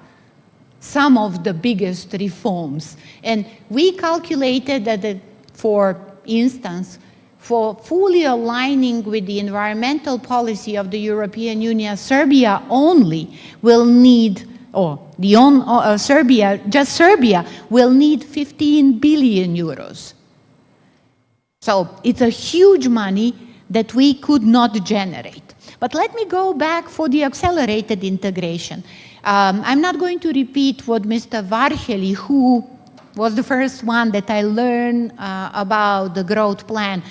some of the biggest reforms. And we calculated that, for instance, for fully aligning with the environmental policy of the European Union, Serbia only will need, Serbia will need 15 billion euros. So it's a huge money that we could not generate. But let me go back for the accelerated integration. I'm not going to repeat what Mr. Varheli, who was the first one that I learned about the growth plan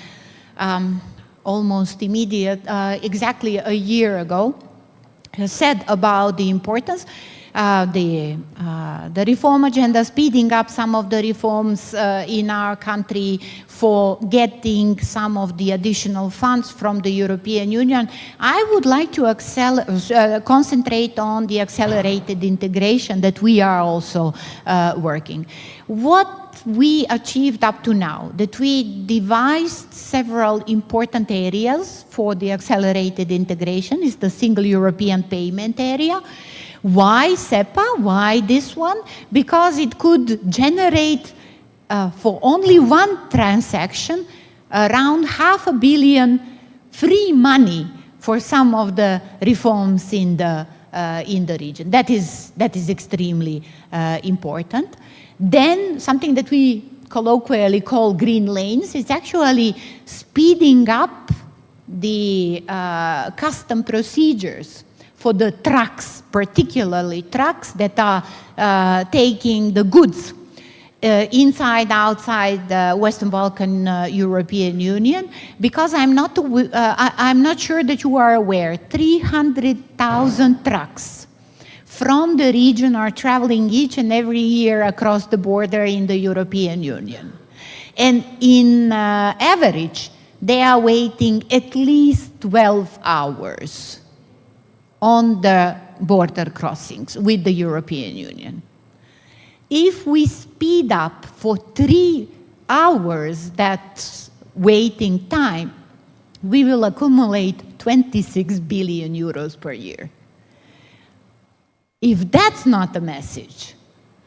almost exactly a year ago, said about the importance, the reform agenda, speeding up some of the reforms in our country for getting some of the additional funds from the European Union. I would like to concentrate on the accelerated integration that we are also working. What we achieved up to now, that we devised several important areas for the accelerated integration, is the single European payment area. Why SEPA? Why this one? Because it could generate for only one transaction around $500 million free money for some of the reforms in the region. That is extremely important. Then something that we colloquially call green lanes is actually speeding up the custom procedures for the trucks, particularly trucks that are taking the goods inside, outside the Western Balkan European Union, because I'm not sure that you are aware, 300,000 trucks from the region are traveling each and every year across the border in the European Union. And in average, they are waiting at least 12 hours on the border crossings with the European Union. If we speed up for 3 hours that waiting time, we will accumulate 26 billion euros per year. If that's not the message,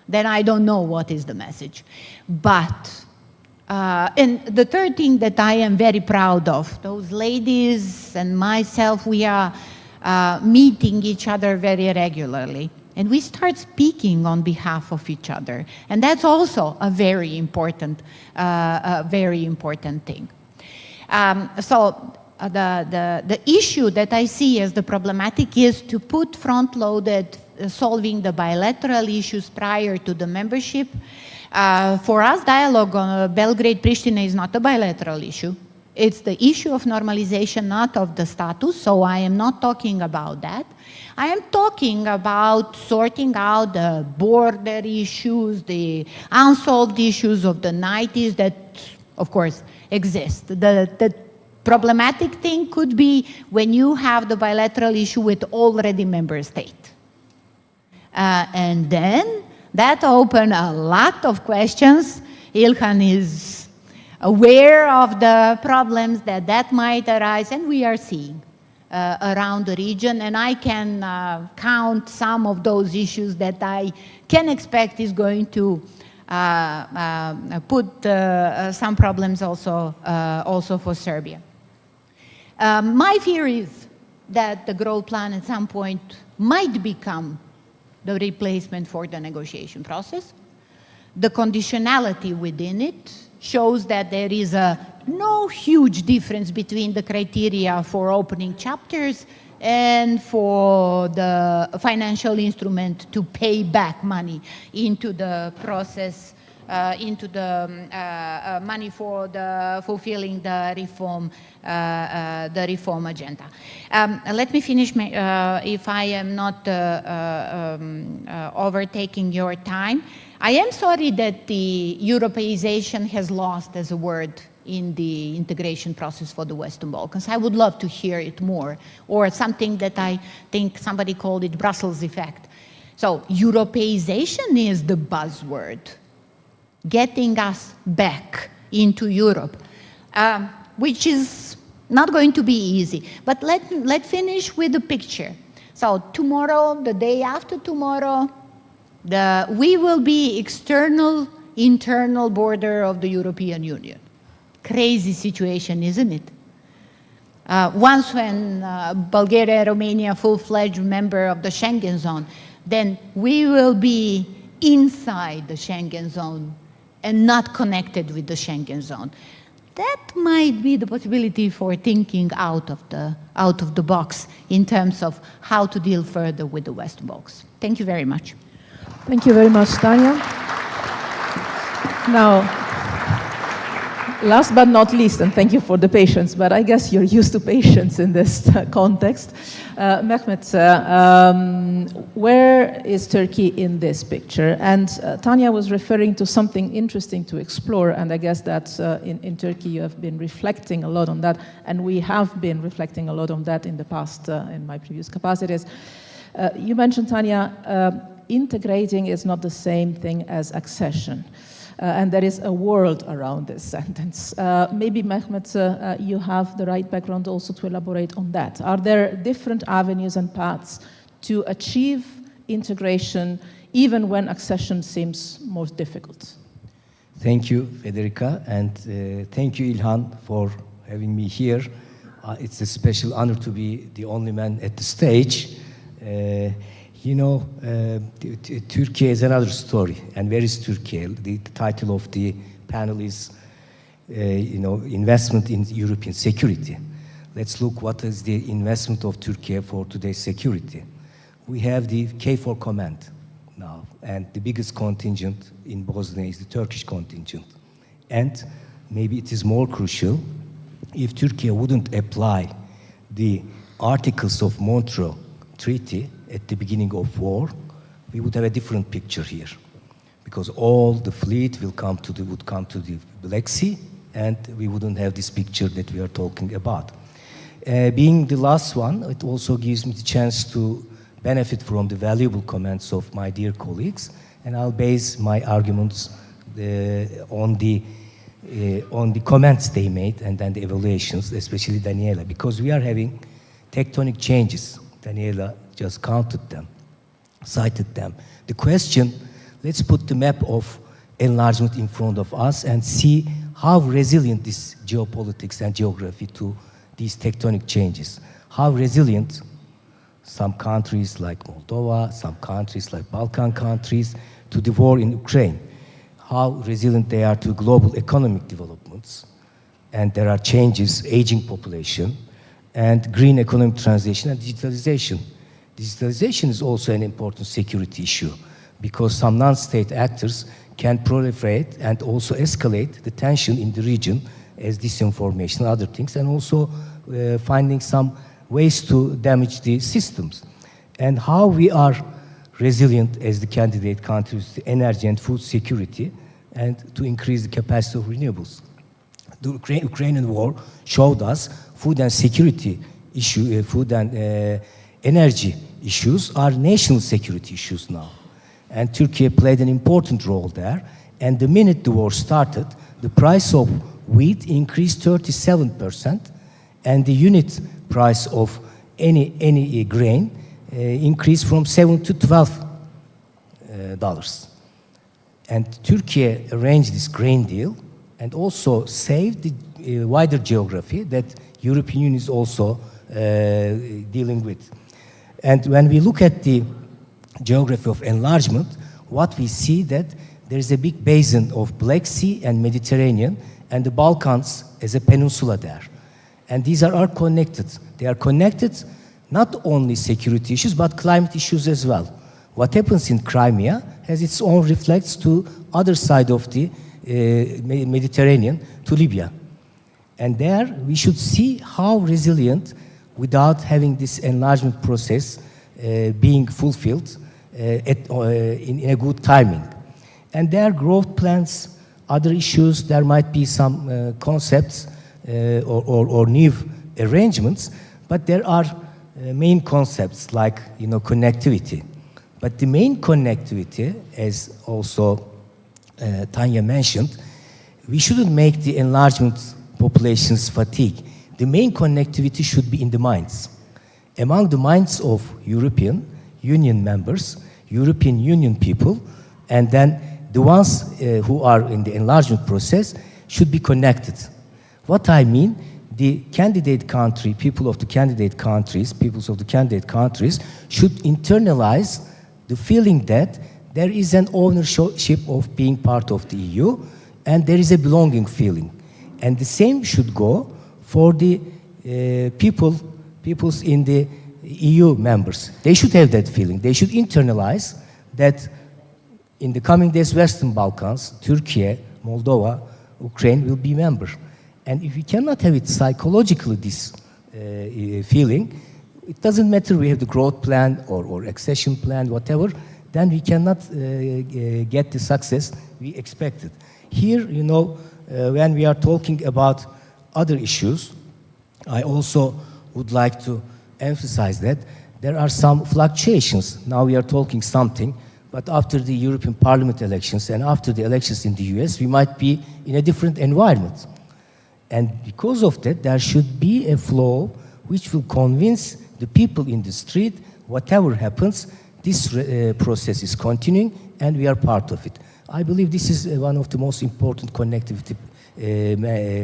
then I don't know what is the message. But, and the third thing that I am very proud of, those ladies and myself, we are meeting each other very regularly. And we start speaking on behalf of each other. And that's also a very important thing. So the issue that I see as the problematic is to put front-loaded solving the bilateral issues prior to the membership. For us, dialogue on Belgrade-Pristina is not a bilateral issue. It's the issue of normalization, not of the status, so I am not talking about that. I am talking about sorting out the border issues, the unsolved issues of the 90s that, of course, exist. The problematic thing could be when you have the bilateral issue with already member state. And then that opens a lot of questions. Ilhan is aware of the problems that might arise, and we are seeing around the region, and I can count some of those issues that I can expect is going to put some problems also for Serbia. My fear is that the growth plan at some point might become the replacement for the negotiation process. The conditionality within it shows that there is no huge difference between the criteria for opening chapters and for the financial instrument to pay back money into the process, into the money for the fulfilling the reform agenda. Let me finish, if I am not overtaking your time. I am sorry that the Europeization has lost as a word in the integration process for the Western Balkans. I would love to hear it more, or something that I think somebody called it Brussels effect. So Europeization is the buzzword, getting us back into Europe, which is not going to be easy. But let's finish with the picture. So tomorrow, the day after tomorrow, we will be internal border of the European Union. Crazy situation, isn't it? Once when Bulgaria and Romania full-fledged member of the Schengen zone, then we will be inside the Schengen zone and not connected with the Schengen zone. That might be the possibility for thinking out of the box in terms of how to deal further with the Western Balkans. Thank you very much. Thank you very much, Tanya. Now, last but not least, and thank you for the patience, but I guess you're used to patience in this context. Mehmet, where is Turkey in this picture? And Tanya was referring to something interesting to explore, and I guess that in Turkey you have been reflecting a lot on that, and we have been reflecting a lot on that in the past, in my previous capacities. You mentioned, Tanya, integrating is not the same thing as accession. And there is a world around this sentence. Maybe, Mehmet, you have the right background also to elaborate on that. Are there different avenues and paths to achieve integration, even when accession seems more difficult? Thank you, Federica, and thank you, Ilhan, for having me here. It's a special honor to be the only man at the stage. You know, Turkey is another story. And where is Turkey? The title of the panel is, you know, investment in European security. Let's look what is the investment of Turkey for today's security. We have the KFOR command now, and the biggest contingent in Bosnia is the Turkish contingent. And maybe it is more crucial, if Turkey wouldn't apply the Articles of Montreux Treaty at the beginning of war, we would have a different picture here, because all the fleet would come to the Black Sea, and we wouldn't have this picture that we are talking about. Being the last one, it also gives me the chance to benefit from the valuable comments of my dear colleagues, and I'll base my arguments on the comments they made and then the evaluations, especially Daniela, because we are having tectonic changes. Daniela just counted them, cited them. The question, let's put the map of enlargement in front of us and see how resilient this geopolitics and geography to these tectonic changes. How resilient some countries like Moldova, some countries like Balkan countries to the war in Ukraine. How resilient they are to global economic developments. And there are changes, aging population, and green economic transition and digitalization. Digitalization is also an important security issue because some non-state actors can proliferate and also escalate the tension in the region as disinformation and other things, and also finding some ways to damage the systems. And how we are resilient as the candidate countries to energy and food security and to increase the capacity of renewables. The Ukrainian war showed us food and security issue, food and energy issues are national security issues now. And Turkey played an important role there. And the minute the war started, the price of wheat increased 37%, and the unit price of any grain increased from $7 to $12. And Turkey arranged this grain deal and also saved the wider geography that European Union is also dealing with. And when we look at the geography of enlargement, what we see that there is a big basin of Black Sea and Mediterranean, and the Balkans as a peninsula there. And these are connected. They are connected not only security issues, but climate issues as well. What happens in Crimea has its own reflex to other side of the Mediterranean, to Libya. And there we should see how resilient, without having this enlargement process being fulfilled in a good timing. And there are growth plans, other issues, there might be some concepts or new arrangements, but there are main concepts like, you know, connectivity. But the main connectivity, as also Tanya mentioned, we shouldn't make the enlargement populations fatigue. The main connectivity should be in the minds. Among the minds of European Union members, European Union people, and then the ones who are in the enlargement process should be connected. What I mean, the candidate country, peoples of the candidate countries should internalize the feeling that there is an ownership of being part of the EU, and there is a belonging feeling. And the same should go for the peoples in the EU members. They should have that feeling. They should internalize that in the coming days, Western Balkans, Turkey, Moldova, Ukraine will be member. And if we cannot have it psychologically, this feeling, it doesn't matter we have the growth plan or accession plan, whatever, then we cannot get the success we expected. Here, you know, when we are talking about other issues, I also would like to emphasize that there are some fluctuations. Now we are talking something, but after the European Parliament elections and after the elections in the US, we might be in a different environment. And because of that, there should be a flow which will convince the people in the street, whatever happens, this process is continuing and we are part of it. I believe this is one of the most important connectivity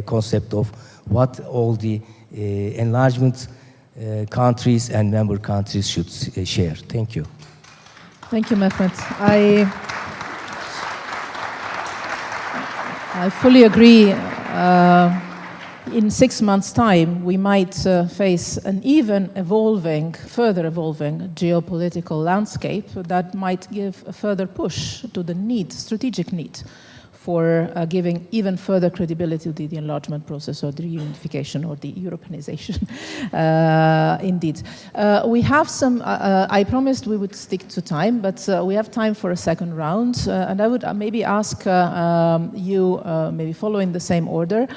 concept of what all the enlargement countries and member countries should share. Thank you. Thank you, Mehmet. I fully agree. In 6 months' time, we might face an even further evolving geopolitical landscape that might give a further push to the strategic need for giving even further credibility to the enlargement process or the reunification or the Europeanization, indeed. We have some, I promised we would stick to time, but we have time for a second round. And I would maybe ask you, maybe following the same order.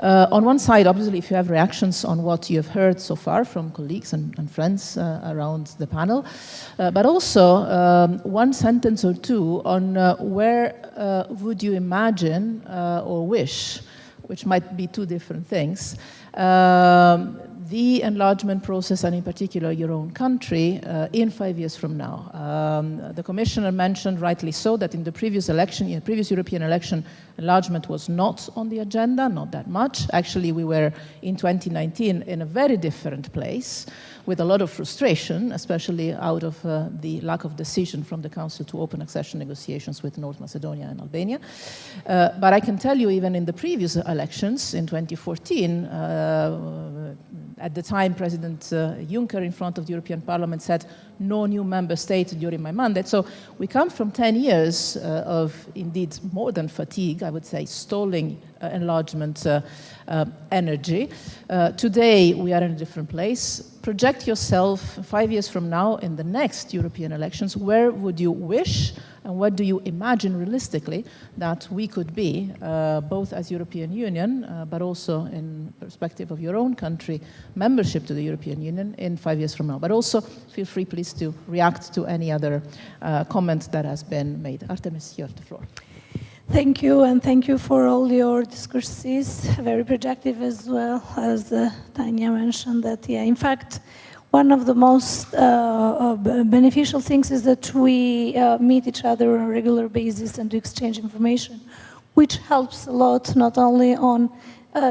On one side, obviously, if you have reactions on what you have heard so far from colleagues and friends around the panel, but also one sentence or two on where would you imagine or wish, which might be two different things, the enlargement process, and in particular your own country, in 5 years from now. The Commissioner mentioned, rightly so, that in the previous election, in the previous European election, enlargement was not on the agenda, not that much. Actually, we were in 2019 in a very different place, with a lot of frustration, especially out of the lack of decision from the Council to open accession negotiations with North Macedonia and Albania. But I can tell you, even in the previous elections in 2014, at the time, President Juncker in front of the European Parliament said, no new member state during my mandate. So we come from 10 years of, indeed, more than fatigue, I would say, stalling enlargement energy. Today, we are in a different place. Project yourself 5 years from now in the next European elections. Where would you wish and what do you imagine realistically that we could be, both as European Union, but also in perspective of your own country, membership to the European Union in 5 years from now? But also feel free, please, to react to any other comment that has been made. Artemis, you have the floor. Thank you, and thank you for all your discourses, very productive as well, as Tanya mentioned that, yeah, in fact, one of the most beneficial things is that we meet each other on a regular basis and to exchange information, which helps a lot, not only on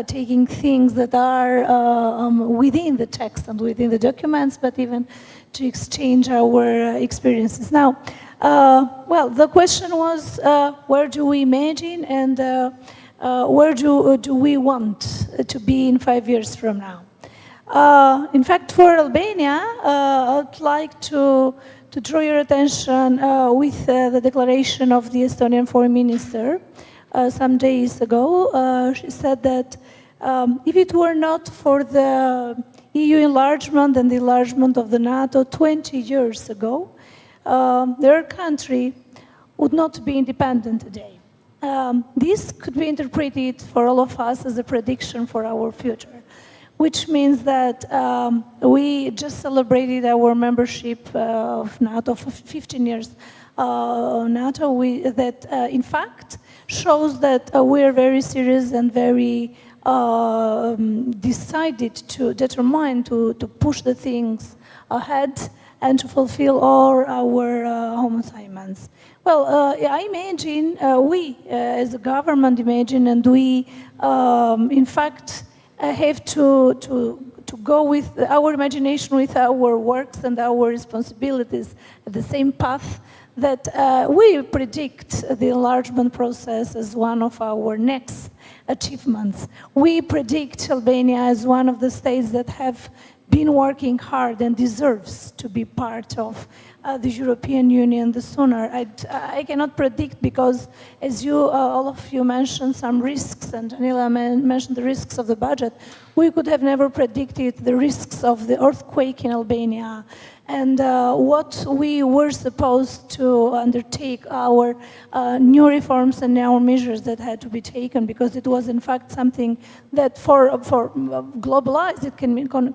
taking things that are within the text and within the documents, but even to exchange our experiences. Now, well, the question was, where do we imagine and where do we want to be in 5 years from now? In fact, for Albania, I would like to draw your attention with the declaration of the Estonian Foreign Minister some days ago. She said that if it were not for the EU enlargement and the enlargement of the NATO 20 years ago, their country would not be independent today. This could be interpreted for all of us as a prediction for our future, which means that we just celebrated our membership of NATO for 15 years. NATO, that in fact shows that we are very serious and very determined to push the things ahead and to fulfill all our home assignments. Well, I imagine, we as a government imagine, and we in fact have to go with our imagination, with our works and our responsibilities at the same path that we predict the enlargement process as one of our next achievements. We predict Albania as one of the states that have been working hard and deserves to be part of the European Union the sooner. I cannot predict because, as you, all of you mentioned some risks, and Danila mentioned the risks of the budget, we could have never predicted the risks of the earthquake in Albania. And what we were supposed to undertake, our new reforms and our measures that had to be taken, because it was in fact something that for globalized, it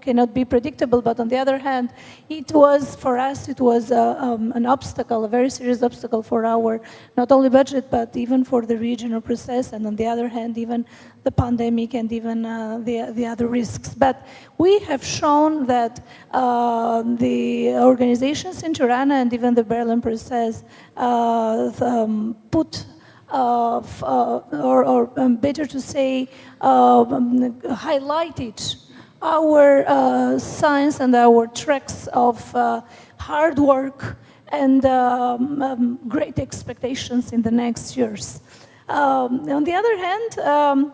cannot be predictable, but on the other hand, it was, for us, it was an obstacle, a very serious obstacle for our, not only budget, but even for the regional process, and on the other hand, even the pandemic and even the other risks. But we have shown that the organizations in Tirana and even the Berlin process put, or better to say, highlighted our science and our tracks of hard work and great expectations in the next years. On the other hand,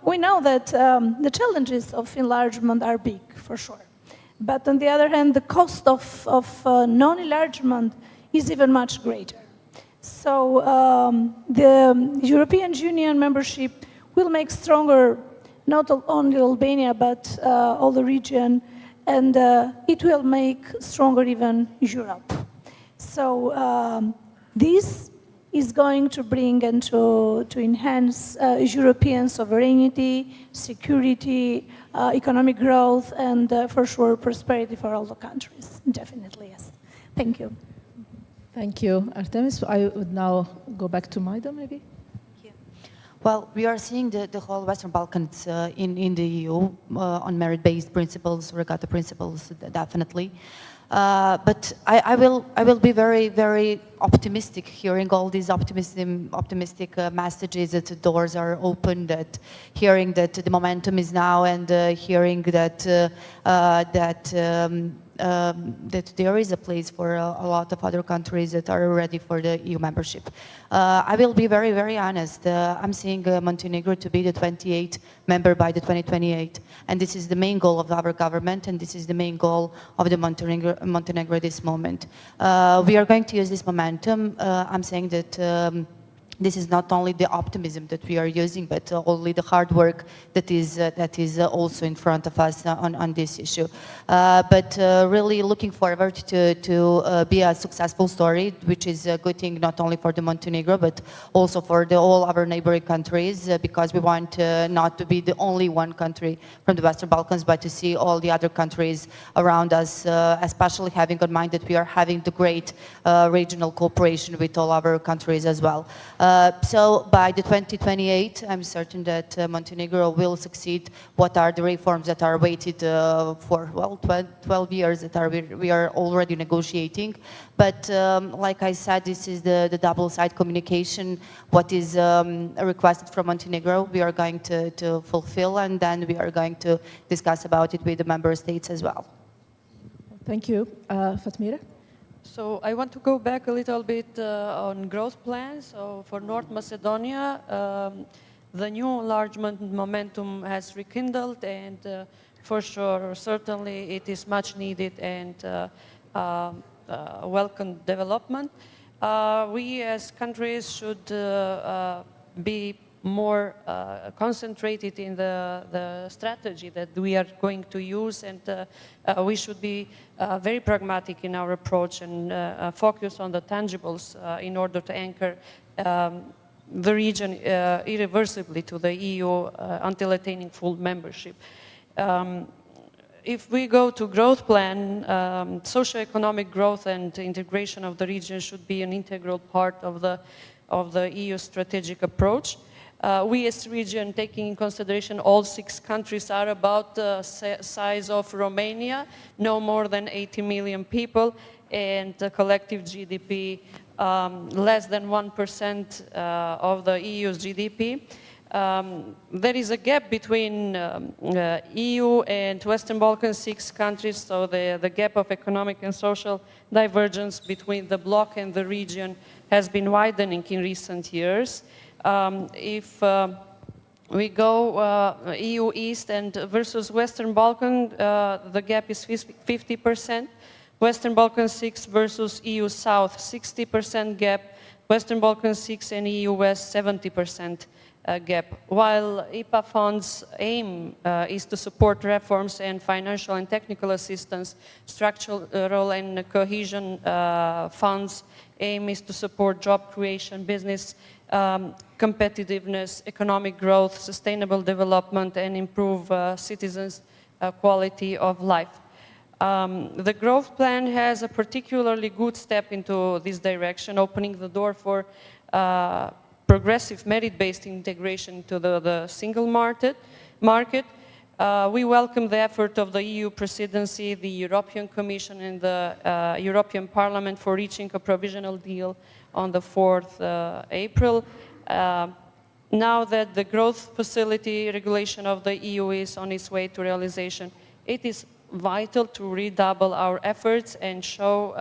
we know that the challenges of enlargement are big, for sure. But on the other hand, the cost of non-enlargement is even much greater. So the European Union membership will make stronger not only Albania, but all the region, and it will make stronger even Europe. So this is going to bring and to enhance European sovereignty, security, economic growth, and for sure prosperity for all the countries. Definitely, yes. Thank you. Thank you, Artemis. I would now go back to Maida, maybe. Well, we are seeing the whole Western Balkans in the EU on merit-based principles, regatta principles, definitely. But I will be very, very optimistic hearing all these optimistic messages that the doors are open, that hearing that the momentum is now, and hearing that that there is a place for a lot of other countries that are ready for the EU membership. I will be very, very honest. I'm seeing Montenegro to be the 28th member by the 2028. And this is the main goal of our government, and this is the main goal of the Montenegro at this moment. We are going to use this momentum. I'm saying that this is not only the optimism that we are using, but only the hard work that is also in front of us on this issue. But really looking forward to be a successful story, which is a good thing not only for the Montenegro, but also for all our neighboring countries, because we want not to be the only one country from the Western Balkans, but to see all the other countries around us, especially having in mind that we are having the great regional cooperation with all our countries as well. So by the 2028, I'm certain that Montenegro will succeed. What are the reforms that are waited for, well, 12 years that we are already negotiating. But like I said, this is the double-sided communication. What is requested from Montenegro, we are going to fulfill, and then we are going to discuss about it with the member states as well. Thank you. Fatmira? So I want to go back a little bit on growth plans. So for North Macedonia, the new enlargement momentum has rekindled, and for sure, certainly it is much needed and welcome development. We as countries should be more concentrated in the strategy that we are going to use, and we should be very pragmatic in our approach and focus on the tangibles in order to anchor the region irreversibly to the EU until attaining full membership. If we go to growth plan, socio-economic growth and integration of the region should be an integral part of the EU strategic approach. We as a region, taking in consideration all 6 countries, are about the size of Romania, no more than 80 million people, and the collective GDP less than 1% of the EU's GDP. There is a gap between EU and Western Balkan 6 countries, so the gap of economic and social divergence between the bloc and the region has been widening in recent years. If we go EU East and versus Western Balkan, the gap is 50%. Western Balkan 6 versus EU South, 60% gap. Western Balkan 6 and EU West, 70% gap. While IPA funds aim is to support reforms and financial and technical assistance, structural and cohesion funds aim is to support job creation, business competitiveness, economic growth, sustainable development, and improve citizens' quality of life. The growth plan has a particularly good step into this direction, opening the door for progressive merit-based integration to the single market. We welcome the effort of the EU presidency, the European Commission, and the European Parliament for reaching a provisional deal on the 4th April. Now that the growth facility regulation of the EU is on its way to realization, it is vital to redouble our efforts and show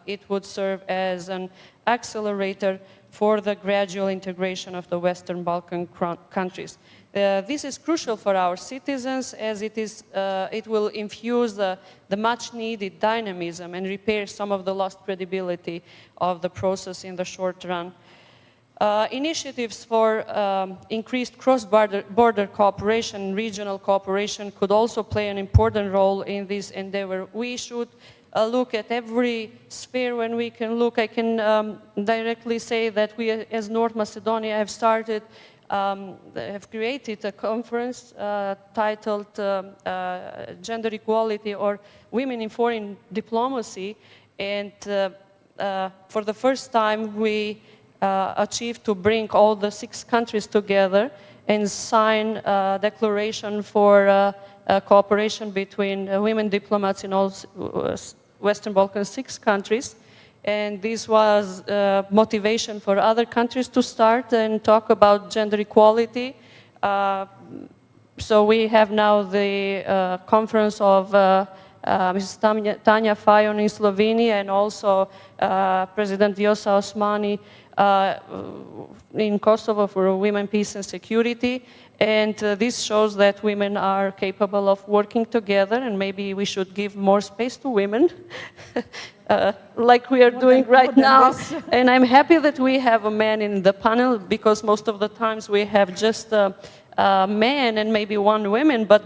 it would serve as an accelerator for the gradual integration of the Western Balkan countries. This is crucial for our citizens as it will infuse the much-needed dynamism and repair some of the lost credibility of the process in the short run. Initiatives for increased cross-border cooperation and regional cooperation could also play an important role in this endeavor. We should look at every sphere when we can look. I can directly say that we, as North Macedonia, have created a conference titled Gender Equality or Women in Foreign Diplomacy, and for the first time we achieved to bring all the 6 countries together and sign a declaration for cooperation between women diplomats in all Western Balkan 6 countries. And this was motivation for other countries to start and talk about gender equality. So we have now the conference of Mrs. Tanja Fajon in Slovenia, and also President Vjosa Osmani in Kosovo for women, peace and security. And this shows that women are capable of working together, and maybe we should give more space to women, like we are doing right now. And I'm happy that we have a man in the panel, because most of the times we have just men and maybe 1 woman, but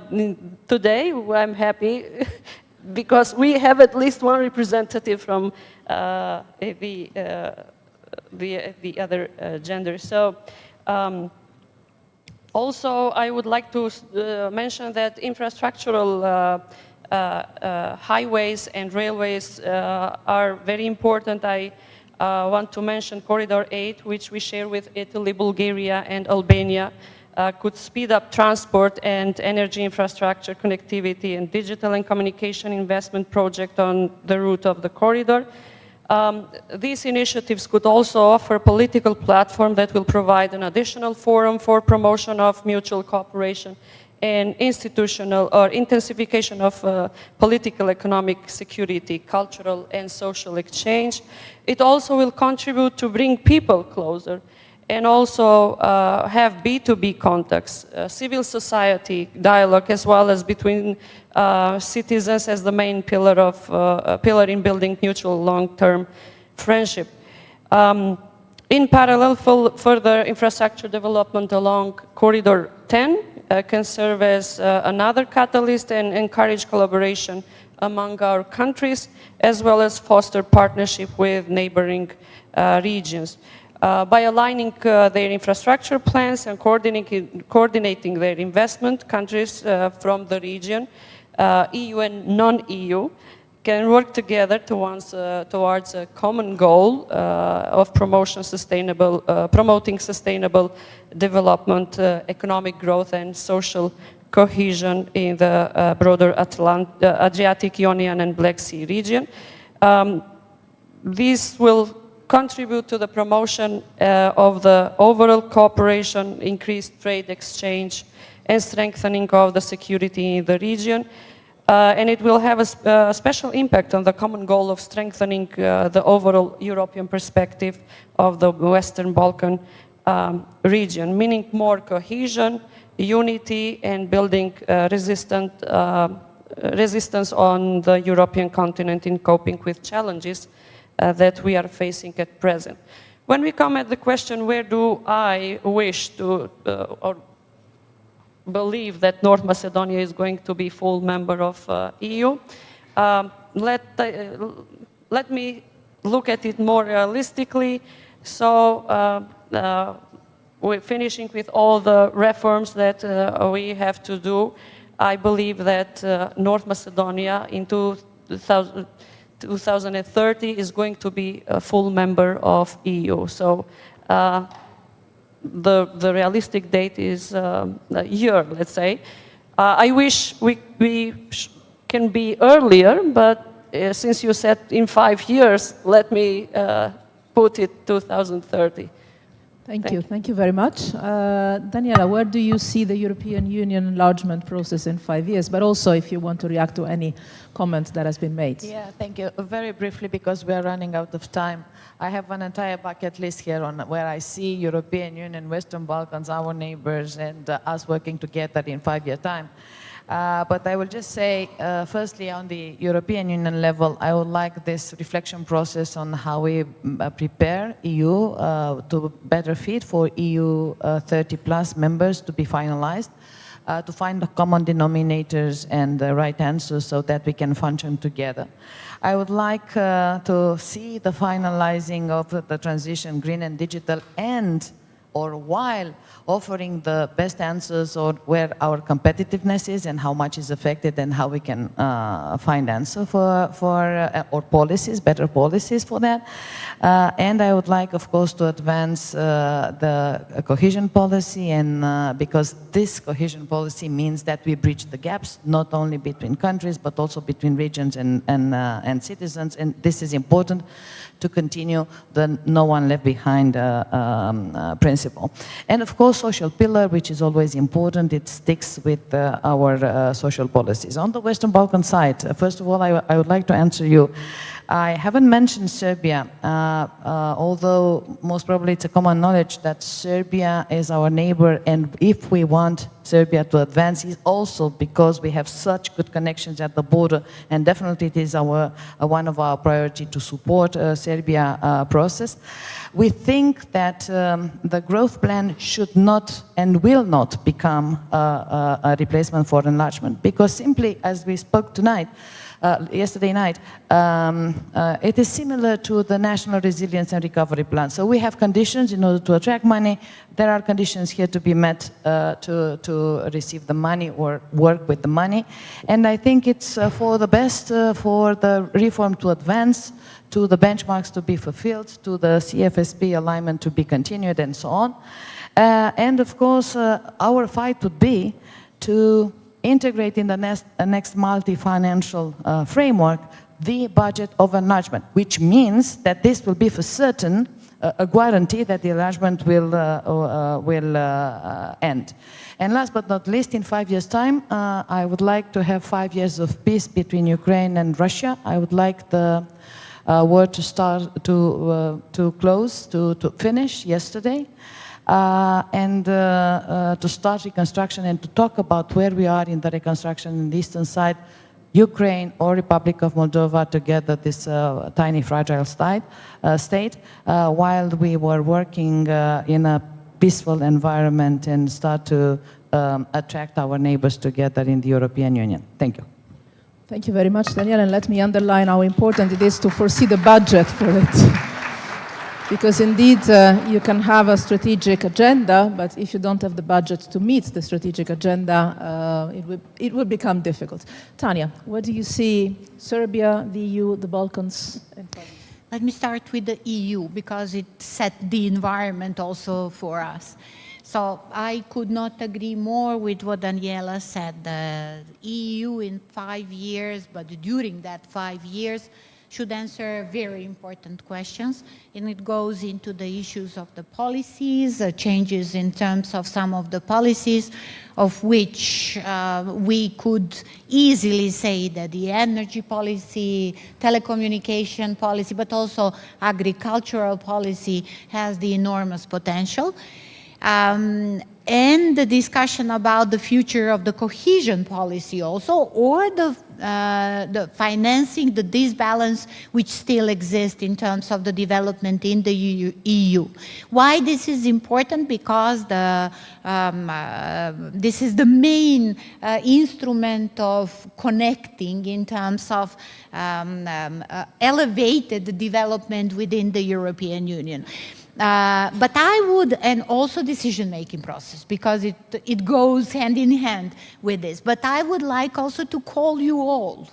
today I'm happy because we have at least 1 representative from the other gender. So. Also, I would like to mention that infrastructural highways and railways are very important. I want to mention Corridor 8, which we share with Italy, Bulgaria, and Albania, could speed up transport and energy infrastructure connectivity and digital and communication investment project on the route of the corridor. These initiatives could also offer a political platform that will provide an additional forum for promotion of mutual cooperation and institutional or intensification of political, economic, security, cultural and social exchange. It also will contribute to bring people closer and also have B2B contacts, civil society dialogue, as well as between citizens as the main pillar in building mutual long-term friendship. In parallel, further infrastructure development along Corridor 10 can serve as another catalyst and encourage collaboration among our countries, as well as foster partnership with neighboring regions. By aligning their infrastructure plans and coordinating their investment, countries from the region, EU and non-EU, can work together towards a common goal of promoting sustainable development, economic growth and social cohesion in the broader Adriatic, Ionian and Black Sea region. This will contribute to the promotion of the overall cooperation, increased trade exchange, and strengthening of the security in the region. And it will have a special impact on the common goal of strengthening the overall European perspective of the Western Balkan region, meaning more cohesion unity and building resistance on the European continent in coping with challenges that we are facing at present. When we come at the question, where do I wish to or believe that North Macedonia is going to be full member of EU, let me look at it more realistically. So we're finishing with all the reforms that we have to do. I believe that North Macedonia in 2030 is going to be a full member of EU. So the realistic date is a year, let's say. I wish we can be earlier, but since you said in 5 years, let me put it 2030. Thank you. Thank you very much. Daniela, where do you see the European Union enlargement process in 5 years? But also, if you want to react to any comment that has been made. Yeah, thank you. Very briefly, because we are running out of time. I have an entire bucket list here on where I see European Union, Western Balkans, our neighbors, and us working together in 5 years' time. But I will just say, firstly, on the European Union level, I would like this reflection process on how we prepare EU to better fit for EU 30+ members to be finalized, to find the common denominators and the right answers so that we can function together. I would like to see the finalizing of the transition, green and digital, or while offering the best answers on where our competitiveness is and how much is affected and how we can find answer or policies, better policies for that. And I would like, of course, to advance the cohesion policy, and because this cohesion policy means that we bridge the gaps, not only between countries, but also between regions and citizens, and this is important to continue the no one left behind principle. And of course, social pillar, which is always important, it sticks with our social policies. On the Western Balkan side, first of all, I would like to answer you. I haven't mentioned Serbia, although most probably it's a common knowledge that Serbia is our neighbor, and if we want Serbia to advance, it's also because we have such good connections at the border, and definitely it is one of our priority to support Serbia process. We think that the growth plan should not and will not become a replacement for enlargement, because simply, as we spoke tonight, yesterday night, it is similar to the National Resilience and Recovery Plan. So we have conditions in order to attract money. There are conditions here to be met to receive the money or work with the money. And I think it's for the best for the reform to advance, to the benchmarks to be fulfilled, to the CFSP alignment to be continued, and so on. And of course, our fight would be to integrate in the next multi-financial framework the budget of enlargement, which means that this will be for certain a guarantee that the enlargement will end. And last but not least, in 5 years' time, I would like to have 5 years of peace between Ukraine and Russia. I would like the war to start to finish yesterday. And to start reconstruction and to talk about where we are in the reconstruction in the eastern side, Ukraine or Republic of Moldova together, this tiny fragile state, while we were working in a peaceful environment and start to attract our neighbors together in the European Union. Thank you. Thank you very much, Daniel, and let me underline how important it is to foresee the budget for it. Because indeed, you can have a strategic agenda, but if you don't have the budget to meet the strategic agenda, it will become difficult. Tanya, where do you see Serbia, the EU, the Balkans? Let me start with the EU, because it set the environment also for us. So I could not agree more with what Daniela said. The EU in 5 years, but during that 5 years, should answer very important questions, and it goes into the issues of the policies, changes in terms of some of the policies, of which we could easily say that the energy policy, telecommunication policy, but also agricultural policy has the enormous potential. and the discussion about the future of the cohesion policy also, or the financing, the disbalance which still exists in terms of the development in the EU. Why this is important? Because this is the main instrument of connecting in terms of elevated development within the European Union. But I would, and also decision-making process, because it goes hand in hand with this. But I would like also to call you all,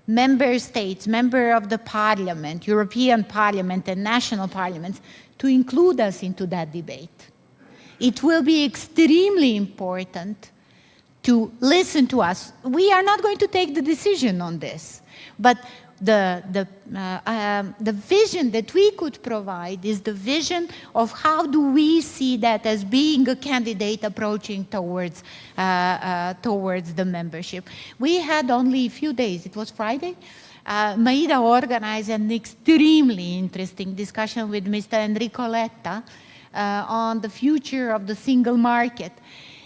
member states, member of the parliament, European Parliament and national parliaments, to include us into that debate. It will be extremely important to listen to us. We are not going to take the decision on this, but the vision that we could provide is the vision of how do we see that as being a candidate approaching towards the membership. We had only a few days, it was Friday, Maida organized an extremely interesting discussion with Mr. Enrico Letta on the future of the single market.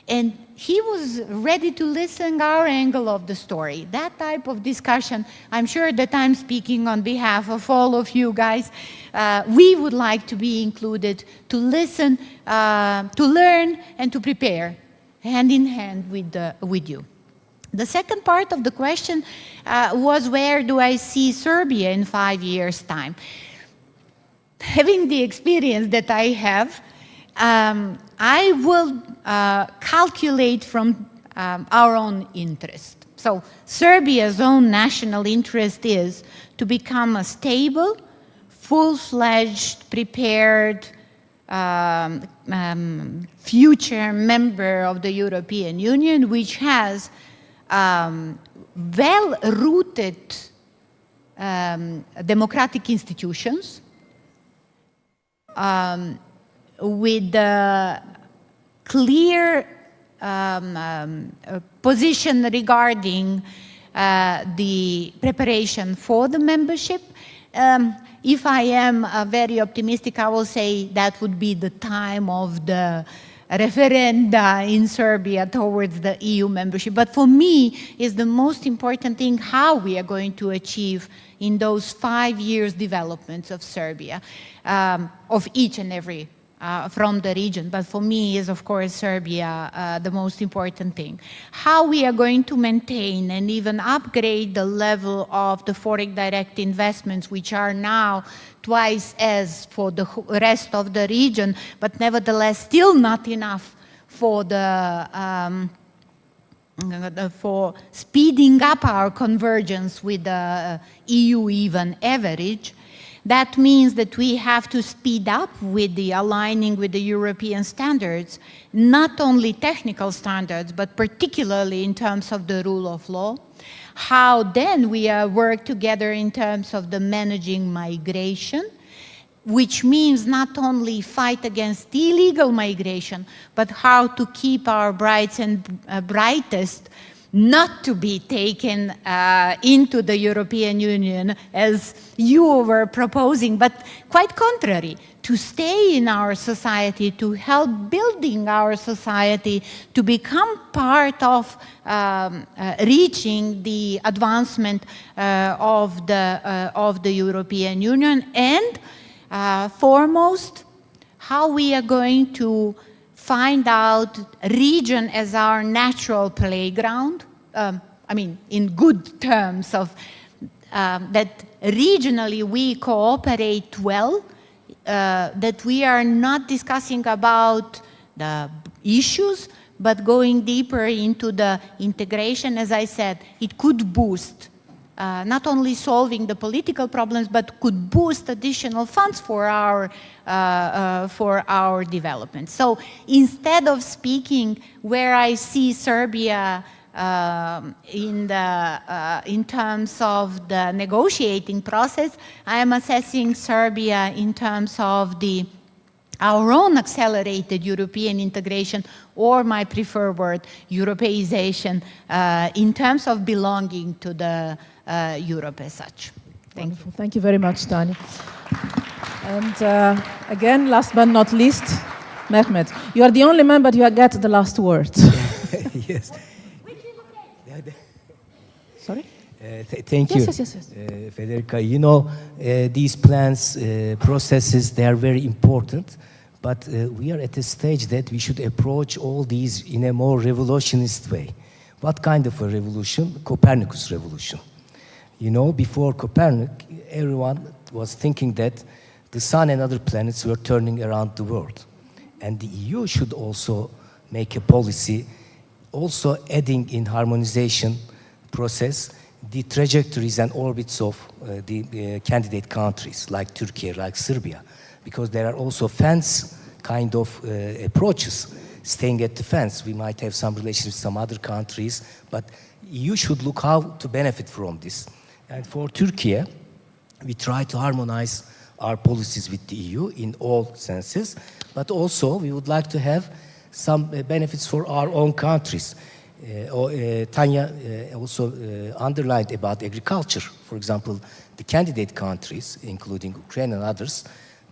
And he was ready to listen our angle of the story. That type of discussion, I'm sure that I'm speaking on behalf of all of you guys, we would like to be included, to listen, to learn, and to prepare, hand in hand with you. The second part of the question was, where do I see Serbia in 5 years' time? Having the experience that I have, I will calculate from our own interest. So Serbia's own national interest is to become a stable, full-fledged, prepared future member of the European Union, which has well-rooted democratic institutions, with a clear position regarding the preparation for the membership. If I am very optimistic, I will say that would be the time of the referenda in Serbia towards the EU membership. But for me, is the most important thing how we are going to achieve in those 5 years developments of Serbia, of each and every from the region, but for me is, of course, Serbia the most important thing. How we are going to maintain and even upgrade the level of the foreign direct investments, which are now twice as for the rest of the region, but nevertheless still not enough for for speeding up our convergence with the EU even average. That means that we have to speed up with the aligning with the European standards, not only technical standards, but particularly in terms of the rule of law. How then we work together in terms of the managing migration, which means not only fight against illegal migration, but how to keep our brights and brightest not to be taken into the European Union as you were proposing, but quite contrary, to stay in our society, to help building our society, to become part of reaching the advancement of the European Union, and foremost, how we are going to find out region as our natural playground. I mean, in good terms of that regionally we cooperate well, that we are not discussing about the issues, but going deeper into the integration. As I said, it could boost not only solving the political problems, but could boost additional funds for our development. So instead of speaking where I see Serbia in terms of the negotiating process, I am assessing Serbia in terms of our own accelerated European integration, or my preferred word, Europeization, in terms of belonging to the Europe as such. Thank you. Thank you very much, Tanya. And again, last but not least, Mehmet, you are the only man, but you get the last word. Yes. Sorry? Thank you, yes. Federica. You know, these plans, processes, they are very important, but we are at a stage that we should approach all these in a more revolutionist way. What kind of a revolution? Copernicus revolution. You know, before Copernicus, everyone was thinking that the sun and other planets were turning around the world. And the EU should also make a policy, also adding in harmonization process the trajectories and orbits of the candidate countries like Turkey, like Serbia, because there are also fence kind of approaches, staying at the fence. We might have some relations with some other countries, but EU should look how to benefit from this. And for Turkey, we try to harmonize our policies with the EU in all senses, but also we would like to have some benefits for our own countries. Tanya also underlined about agriculture. For example, the candidate countries, including Ukraine and others,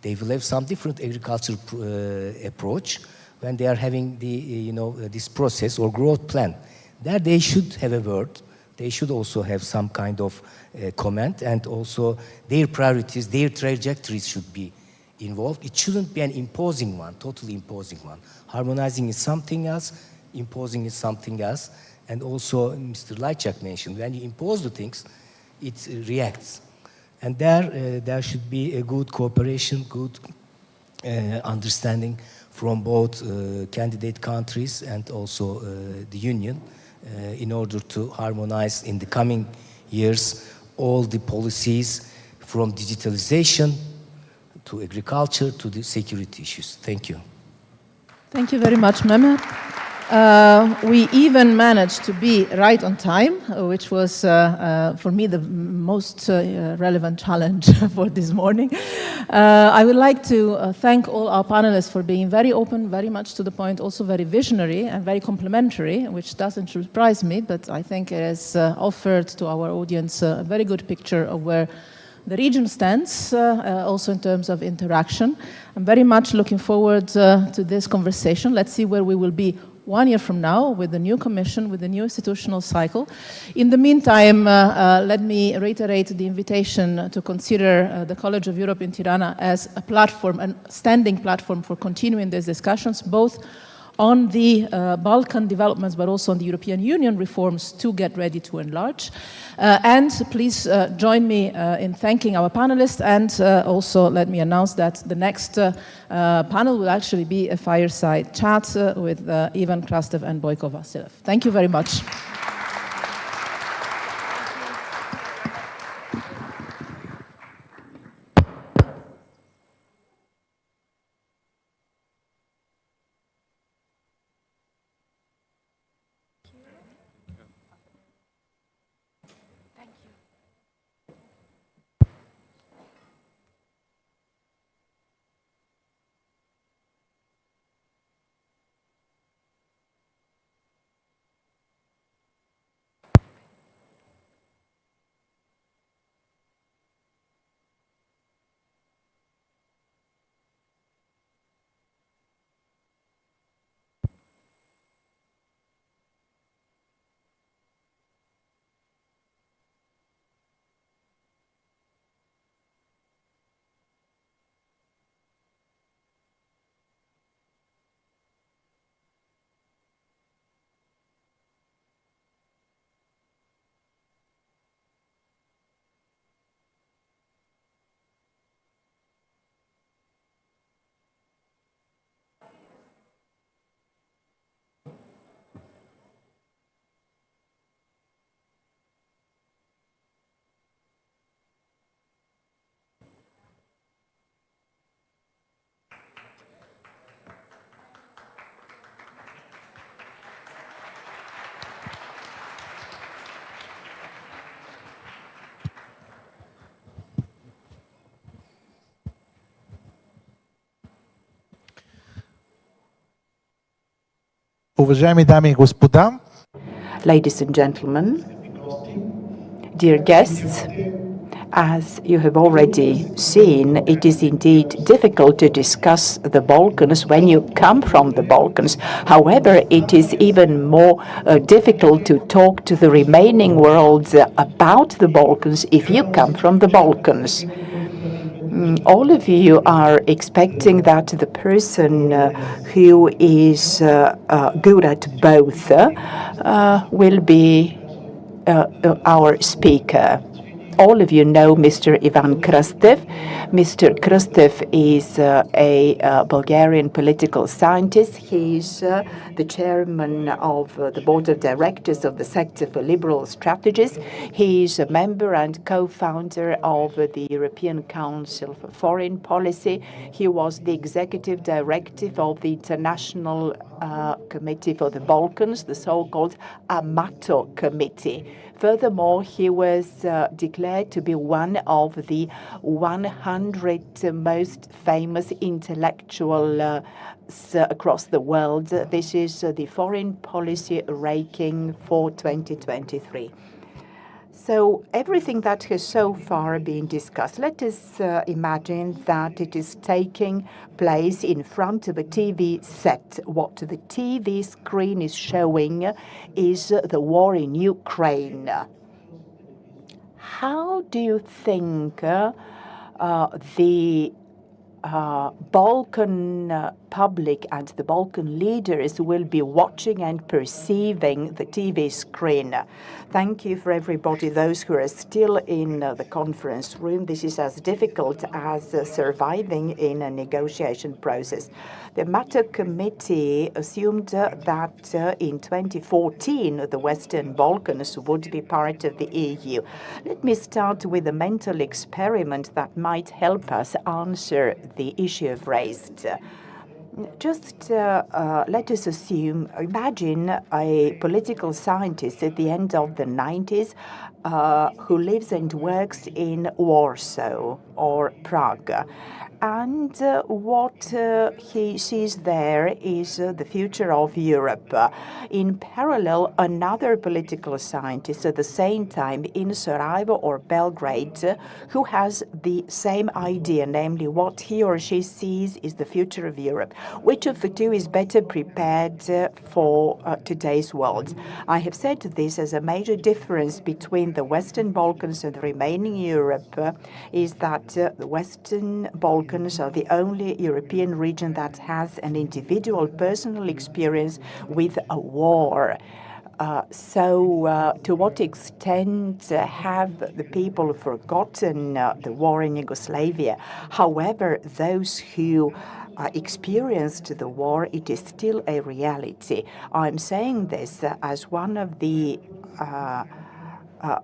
they will have some different agricultural approach when they are having the, this process or growth plan. There they should have a word. They should also have some kind of comment, and also their priorities, their trajectories should be involved. It shouldn't be an imposing one, totally imposing one. Harmonizing is something else, imposing is something else. And also, Mr. Lajcak mentioned, when you impose the things, it reacts. And there should be a good cooperation, good understanding from both candidate countries and also the Union in order to harmonize in the coming years all the policies from digitalization to agriculture to the security issues. Thank you. Thank you very much, Mehmet. We even managed to be right on time, which was, for me, the most relevant challenge for this morning. I would like to thank all our panelists for being very open, very much to the point, also very visionary and very complimentary, which doesn't surprise me, but I think it has offered to our audience a very good picture of where the region stands, also in terms of interaction. I'm very much looking forward to this conversation. Let's see where we will be 1 year from now with the new Commission, with the new institutional cycle. In the meantime, let me reiterate the invitation to consider the College of Europe in Tirana as a platform, a standing platform for continuing these discussions, both on the Balkan developments, but also on the European Union reforms to get ready to enlarge. And please join me in thanking our panelists, and also let me announce that the next panel will actually be a fireside chat with Ivan Krastev and Boyko Vasilev. Thank you very much. Уважаеми дами и господа, Ladies and gentlemen, dear guests, As you have already seen, it is indeed difficult to discuss the Balkans when you come from the Balkans. However, it is even more difficult to talk to the remaining world about the Balkans if you come from the Balkans. All of you are expecting that the person who is good at both will be our speaker. All of you know Mr. Ivan Krastev. Mr. Krastev is a Bulgarian political scientist. He's the chairman of the board of directors of the Sector for Liberal Strategies. He's a member and co-founder of the European Council for Foreign Policy. He was the executive director of the International Committee for the Balkans, the so-called Amato Committee. Furthermore, he was declared to be one of the 100 most famous intellectuals across the world. This is the foreign policy ranking for 2023. So everything that has so far been discussed, let us imagine that it is taking place in front of a TV set. What the TV screen is showing is the war in Ukraine. How do you think the Balkan public and the Balkan leaders will be watching and perceiving the TV screen? Thank you for everybody, those who are still in the conference room. This is as difficult as surviving in a negotiation process. The Matter Committee assumed that in 2014 the Western Balkans would be part of the EU. Let me start with a mental experiment that might help us answer the issue I've raised. Just let us imagine a political scientist at the end of the 90s who lives and works in Warsaw or Prague. And what he sees there is the future of Europe. In parallel, another political scientist at the same time in Sarajevo or Belgrade who has the same idea, namely what he or she sees is the future of Europe. Which of the two is better prepared for today's world? I have said this as a major difference between the Western Balkans and the remaining Europe is that the Western Balkans are the only European region that has an individual personal experience with a war. To what extent have the people forgotten the war in Yugoslavia? However, those who experienced the war, it is still a reality. I'm saying this as one of the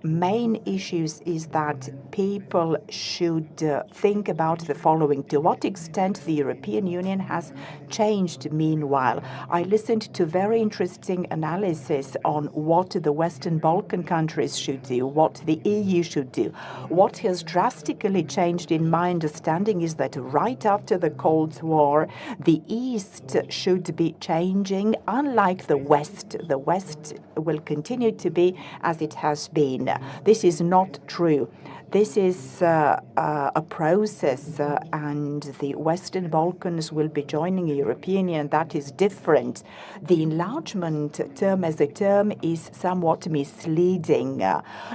main issues is that people should think about the following. To what extent the European Union has changed meanwhile? I listened to very interesting analysis on what the Western Balkan countries should do, what the EU should do. What has drastically changed in my understanding is that right after the Cold War, the East should be changing, unlike the West. The West will continue to be as it has been. This is not true. This is a process, and the Western Balkans will be joining the European Union. That is different. The enlargement term as a term is somewhat misleading.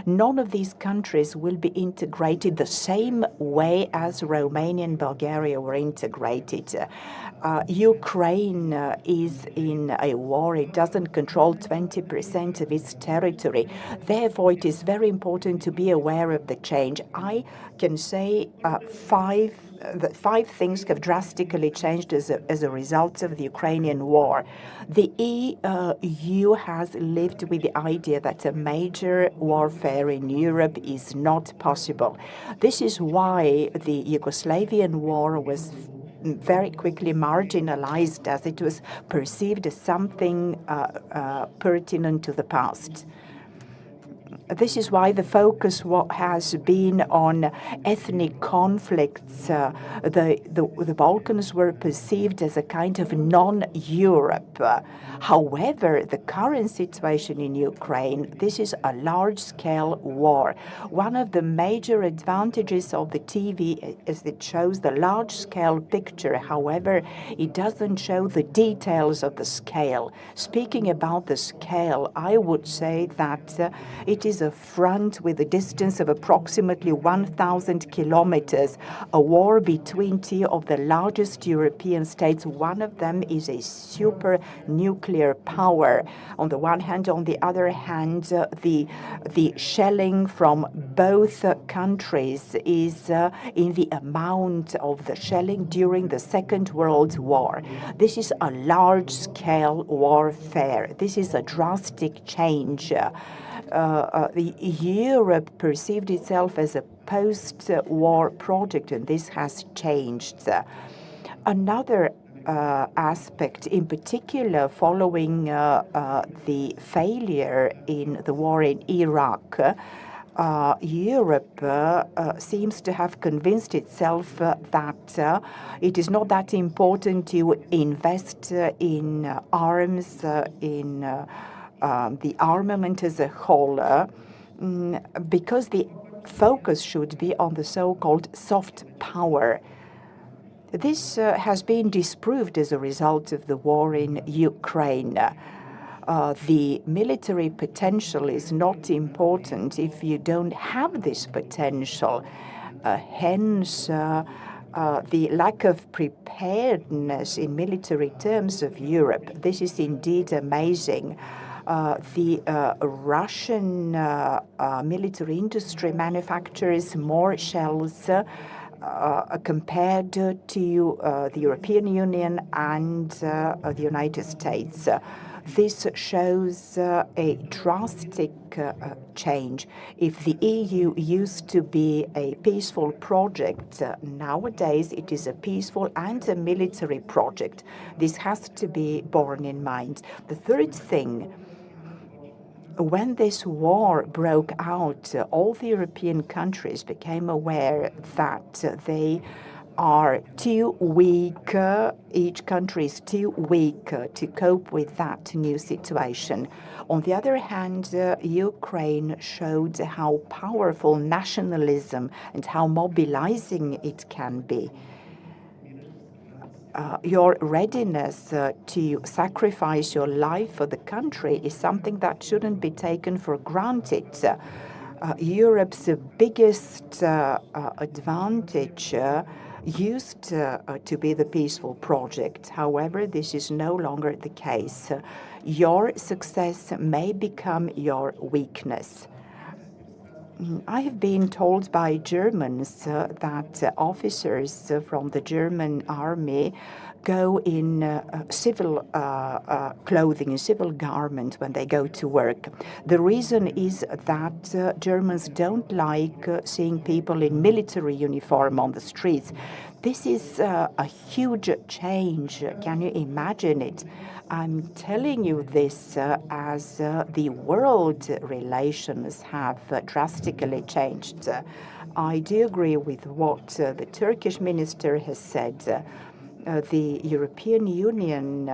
None of these countries will be integrated the same way as Romania and Bulgaria were integrated. Ukraine is in a war. It doesn't control 20% of its territory. Therefore, it is very important to be aware of the change. I can say five things have drastically changed as a result of the Ukrainian war. The EU has lived with the idea that a major warfare in Europe is not possible. This is why the Yugoslavian war was very quickly marginalized, as it was perceived as something pertinent to the past. This is why the focus has been on ethnic conflicts. The Balkans were perceived as a kind of non-Europe. However, the current situation in Ukraine, this is a large-scale war. One of the major advantages of the TV is it shows the large-scale picture. However, it doesn't show the details of the scale. Speaking about the scale, I would say that it is a front with a distance of approximately 1,000 kilometers, a war between two of the largest European states. One of them is a super nuclear power. On the one hand, on the other hand, the shelling from both countries is in the amount of the shelling during the Second World War. This is a large-scale warfare. This is a drastic change. Europe perceived itself as a post-war project, and this has changed. Another aspect, in particular, following the failure in the war in Iraq, Europe seems to have convinced itself that it is not that important to invest in arms, in the armament as a whole, because the focus should be on the so-called soft power. This has been disproved as a result of the war in Ukraine. The military potential is not important if you don't have this potential. Hence, the lack of preparedness in military terms of Europe. This is indeed amazing. The Russian military industry manufactures more shells compared to the European Union and the United States. This shows a drastic change. If the EU used to be a peaceful project, nowadays it is a peaceful and a military project. This has to be borne in mind. The third thing, when this war broke out, all the European countries became aware that they are too weak, each country is too weak to cope with that new situation. On the other hand, Ukraine showed how powerful nationalism and how mobilizing it can be. Your readiness to sacrifice your life for the country is something that shouldn't be taken for granted. Europe's biggest advantage used to be the peaceful project. However, this is no longer the case. Your success may become your weakness. I have been told by Germans that officers from the German army go in civil clothing, in civil garment when they go to work. The reason is that Germans don't like seeing people in military uniform on the streets. This is a huge change. Can you imagine it? I'm telling you this as the world relations have drastically changed. I do agree with what the Turkish minister has said. The European Union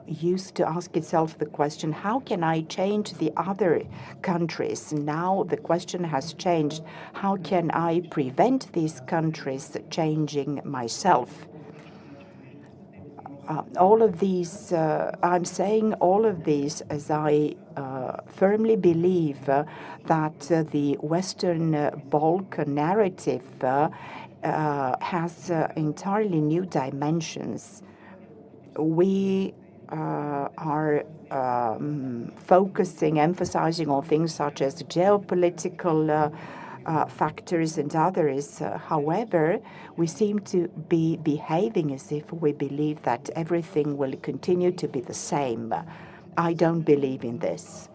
used to ask itself the question, how can I change the other countries? Now the question has changed. How can I prevent these countries changing myself? All of these, I'm saying all of these as I firmly believe that the Western Balkan narrative has entirely new dimensions. We are emphasizing on things such as geopolitical factors and others. However, we seem to be behaving as if we believe that everything will continue to be the same. I don't believe in this.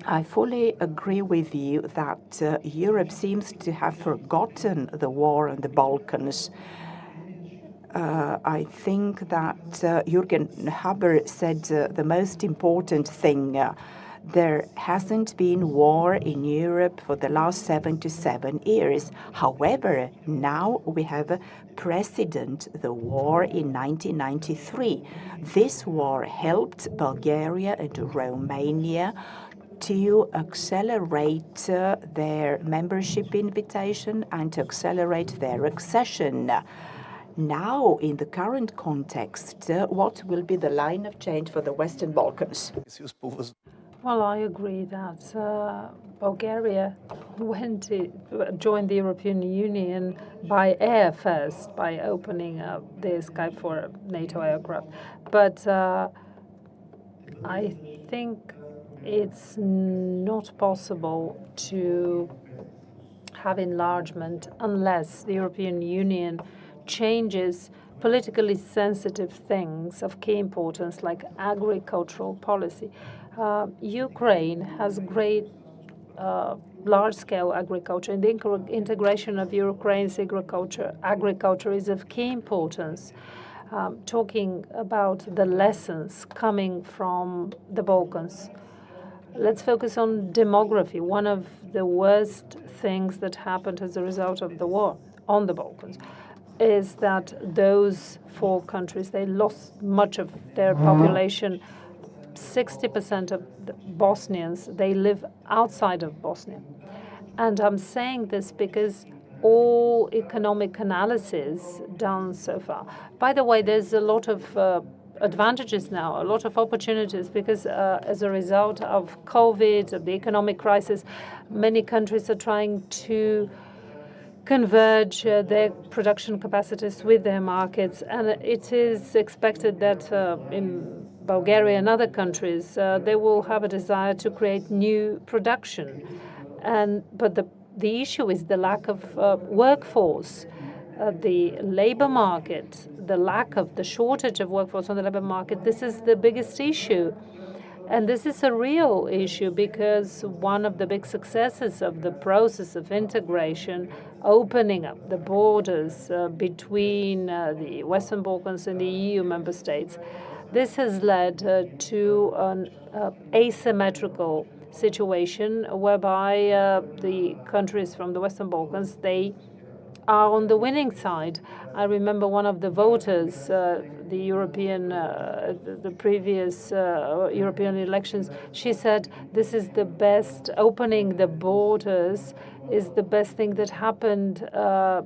I fully agree with you that Europe seems to have forgotten the war in the Balkans. I think that Jürgen Haber said the most important thing. There hasn't been war in Europe for the last 77 years. However, now we have a precedent, the war in 1993. This war helped Bulgaria and Romania to accelerate their membership invitation and to accelerate their accession. Now, in the current context, what will be the line of change for the Western Balkans? Well, I agree that Bulgaria joined the European Union by air first, by opening up the sky for NATO aircraft. But I think it's not possible to have enlargement unless the European Union changes politically sensitive things of key importance like agricultural policy. Ukraine has great large-scale agriculture, and the integration of Ukraine's agriculture is of key importance. Talking about the lessons coming from the Balkans. Let's focus on demography. One of the worst things that happened as a result of the war on the Balkans is that those four countries, they lost much of their population. 60% of the Bosnians, they live outside of Bosnia. And I'm saying this because all economic analysis done so far. By the way, there's a lot of advantages now, a lot of opportunities, because as a result of COVID, of the economic crisis, many countries are trying to converge their production capacities with their markets. And it is expected that in Bulgaria and other countries, they will have a desire to create new production. But the issue is the lack of workforce. The labor market, the shortage of workforce on the labor market, this is the biggest issue. And this is a real issue because one of the big successes of the process of integration, opening up the borders between the Western Balkans and the EU member states, this has led to an asymmetrical situation whereby the countries from the Western Balkans, they are on the winning side. I remember one of the voters, the previous European elections, she said, this is the best, opening the borders is the best thing that happened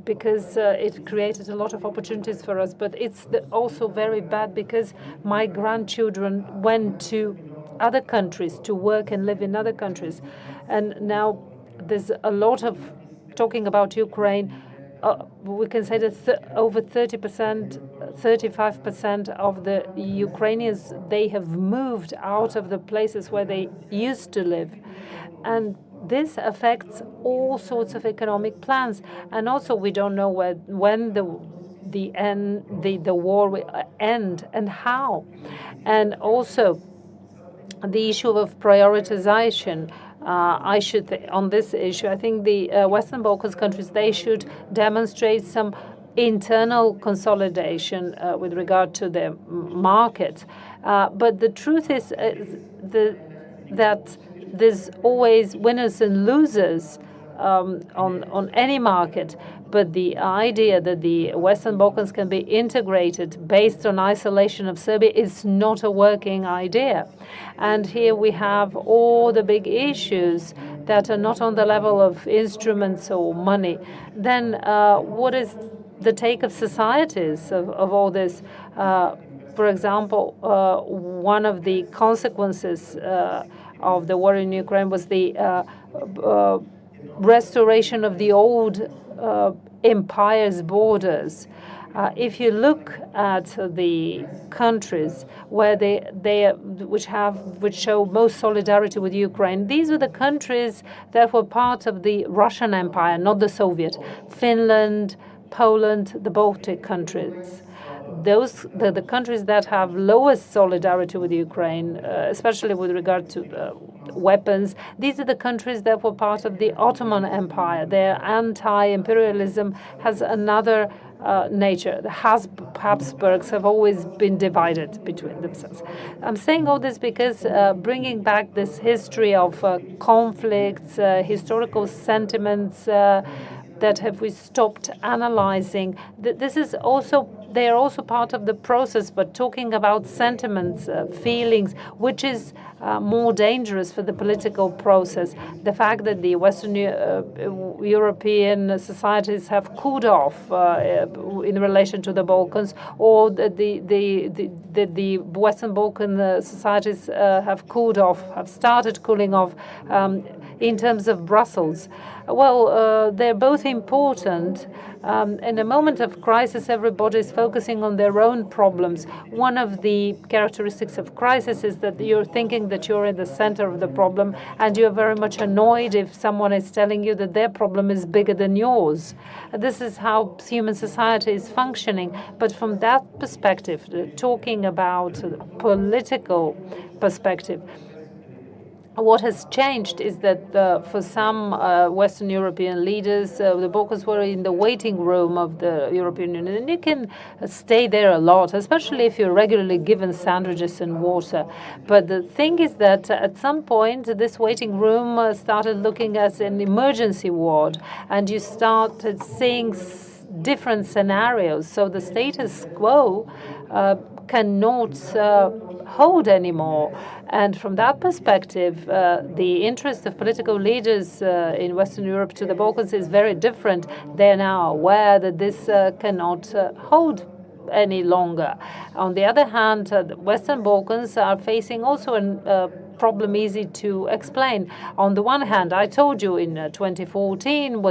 because it created a lot of opportunities for us. But it's also very bad because my grandchildren went to other countries to work and live in other countries. And now there's a lot of talking about Ukraine. We can say that over 30%, 35% of the Ukrainians, they have moved out of the places where they used to live. And this affects all sorts of economic plans. And also we don't know when the war will end and how. And also the issue of prioritization. On this issue, I think the Western Balkans countries, they should demonstrate some internal consolidation with regard to their market. But the truth is that there's always winners and losers on any market. But the idea that the Western Balkans can be integrated based on isolation of Serbia is not a working idea. And here we have all the big issues that are not on the level of instruments or money. Then what is the take of societies of all this? For example, one of the consequences of the war in Ukraine was the restoration of the old empire's borders. If you look at the countries where which show most solidarity with Ukraine, these are the countries that were part of the Russian Empire, not the Soviet. Finland, Poland, the Baltic countries. The countries that have lowest solidarity with Ukraine, especially with regard to weapons, these are the countries that were part of the Ottoman Empire. Their anti-imperialism has another nature. The Habsburgs have always been divided between themselves. I'm saying all this because bringing back this history of conflicts, historical sentiments that have we stopped analyzing. This is also, they are also part of the process, but talking about sentiments, feelings, which is more dangerous for the political process. The fact that the Western European societies have cooled off in relation to the Balkans, or the Western Balkan societies have cooled off, have started cooling off in terms of Brussels. Well, they're both important. In a moment of crisis, everybody is focusing on their own problems. One of the characteristics of crisis is that you're thinking that you're in the center of the problem, and you're very much annoyed if someone is telling you that their problem is bigger than yours. This is how human society is functioning. But from that perspective, talking about political perspective, what has changed is that for some Western European leaders, the Balkans were in the waiting room of the European Union, and you can stay there a lot, especially if you're regularly given sandwiches and water. But the thing is that at some point, this waiting room started looking as an emergency ward, and you started seeing different scenarios. So the status quo cannot hold anymore. And from that perspective, the interest of political leaders in Western Europe to the Balkans is very different. They're now aware that this cannot hold any longer. On the other hand, the Western Balkans are facing also a problem easy to explain. On the one hand, I told you in 2014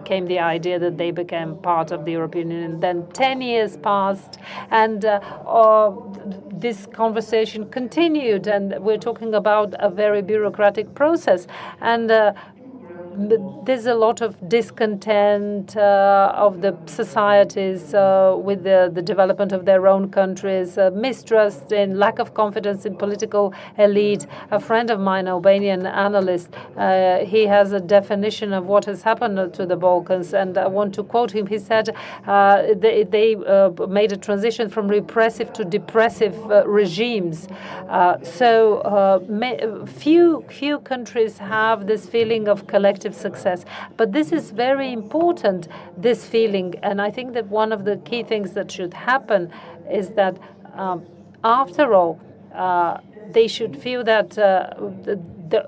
came the idea that they became part of the European Union. Then 10 years passed, and this conversation continued, and we're talking about a very bureaucratic process. And there's a lot of discontent of the societies with the development of their own countries, mistrust and lack of confidence in political elite. A friend of mine, Albanian analyst, he has a definition of what has happened to the Balkans, and I want to quote him. He said they made a transition from repressive to depressive regimes. Few countries have this feeling of collective success. But this is very important, this feeling. And I think that one of the key things that should happen is that, after all, they should feel that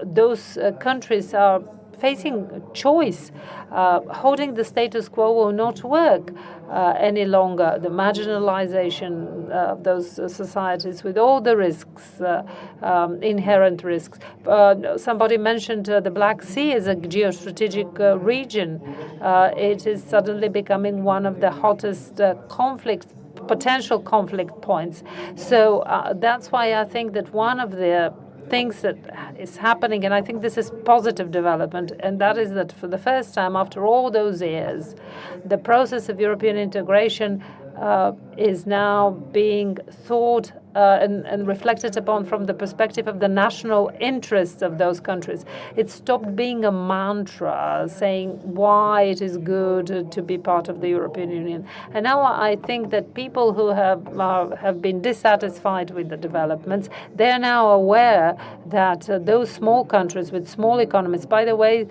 those countries are facing a choice. Holding the status quo will not work any longer. The marginalization of those societies with all the risks, inherent risks. Somebody mentioned the Black Sea as a geostrategic region. It is suddenly becoming one of the hottest potential conflict points. So that's why I think that one of the things that is happening, and I think this is positive development, and that is that for the first time after all those years, the process of European integration is now being thought and reflected upon from the perspective of the national interests of those countries. It stopped being a mantra saying why it is good to be part of the European Union. And now I think that people who have been dissatisfied with the developments, they're now aware that those small countries with small economies, by the way,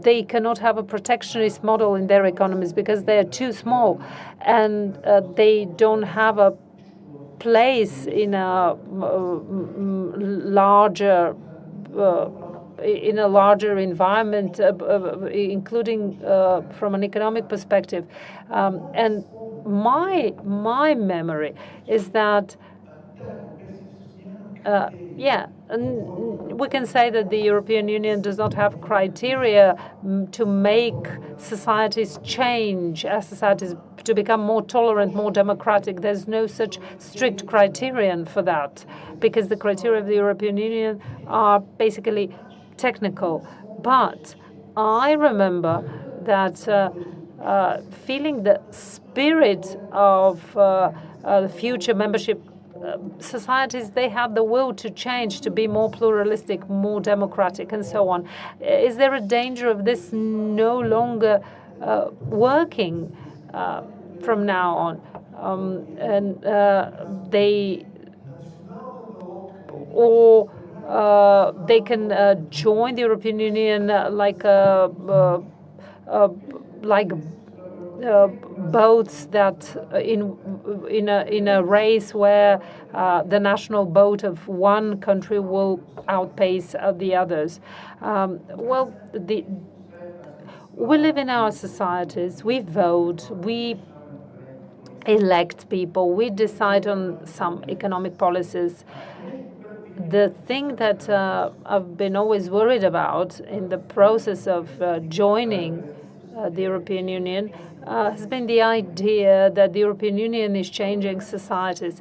they cannot have a protectionist model in their economies because they are too small, and they don't have a place in a larger environment, including from an economic perspective. And my memory is that we can say that the European Union does not have criteria to make societies change, as societies to become more tolerant, more democratic. There's no such strict criterion for that, because the criteria of the European Union are basically technical. But I remember that feeling the spirit of the future membership societies, they have the will to change, to be more pluralistic, more democratic, and so on. Is there a danger of this no longer working from now on. They can join the European Union like boats that in a race where the national boat of one country will outpace the others. We live in our societies. We vote. We elect people. We decide on some economic policies. The thing that I've been always worried about in the process of joining the European Union has been the idea that the European Union is changing societies.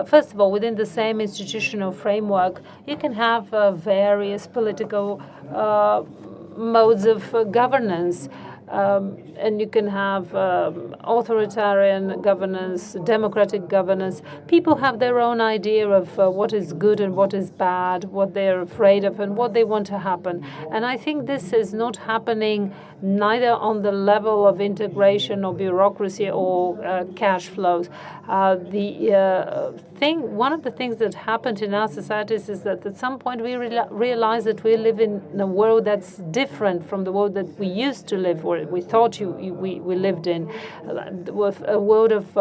First of all, within the same institutional framework, you can have various political modes of governance. And you can have authoritarian governance, democratic governance. People have their own idea of what is good and what is bad, what they're afraid of and what they want to happen. And I think this is not happening neither on the level of integration or bureaucracy or cash flows. One of the things that happened in our societies is that at some point we realize that we live in a world that's different from the world that we used to live, or we thought we lived in, with a world of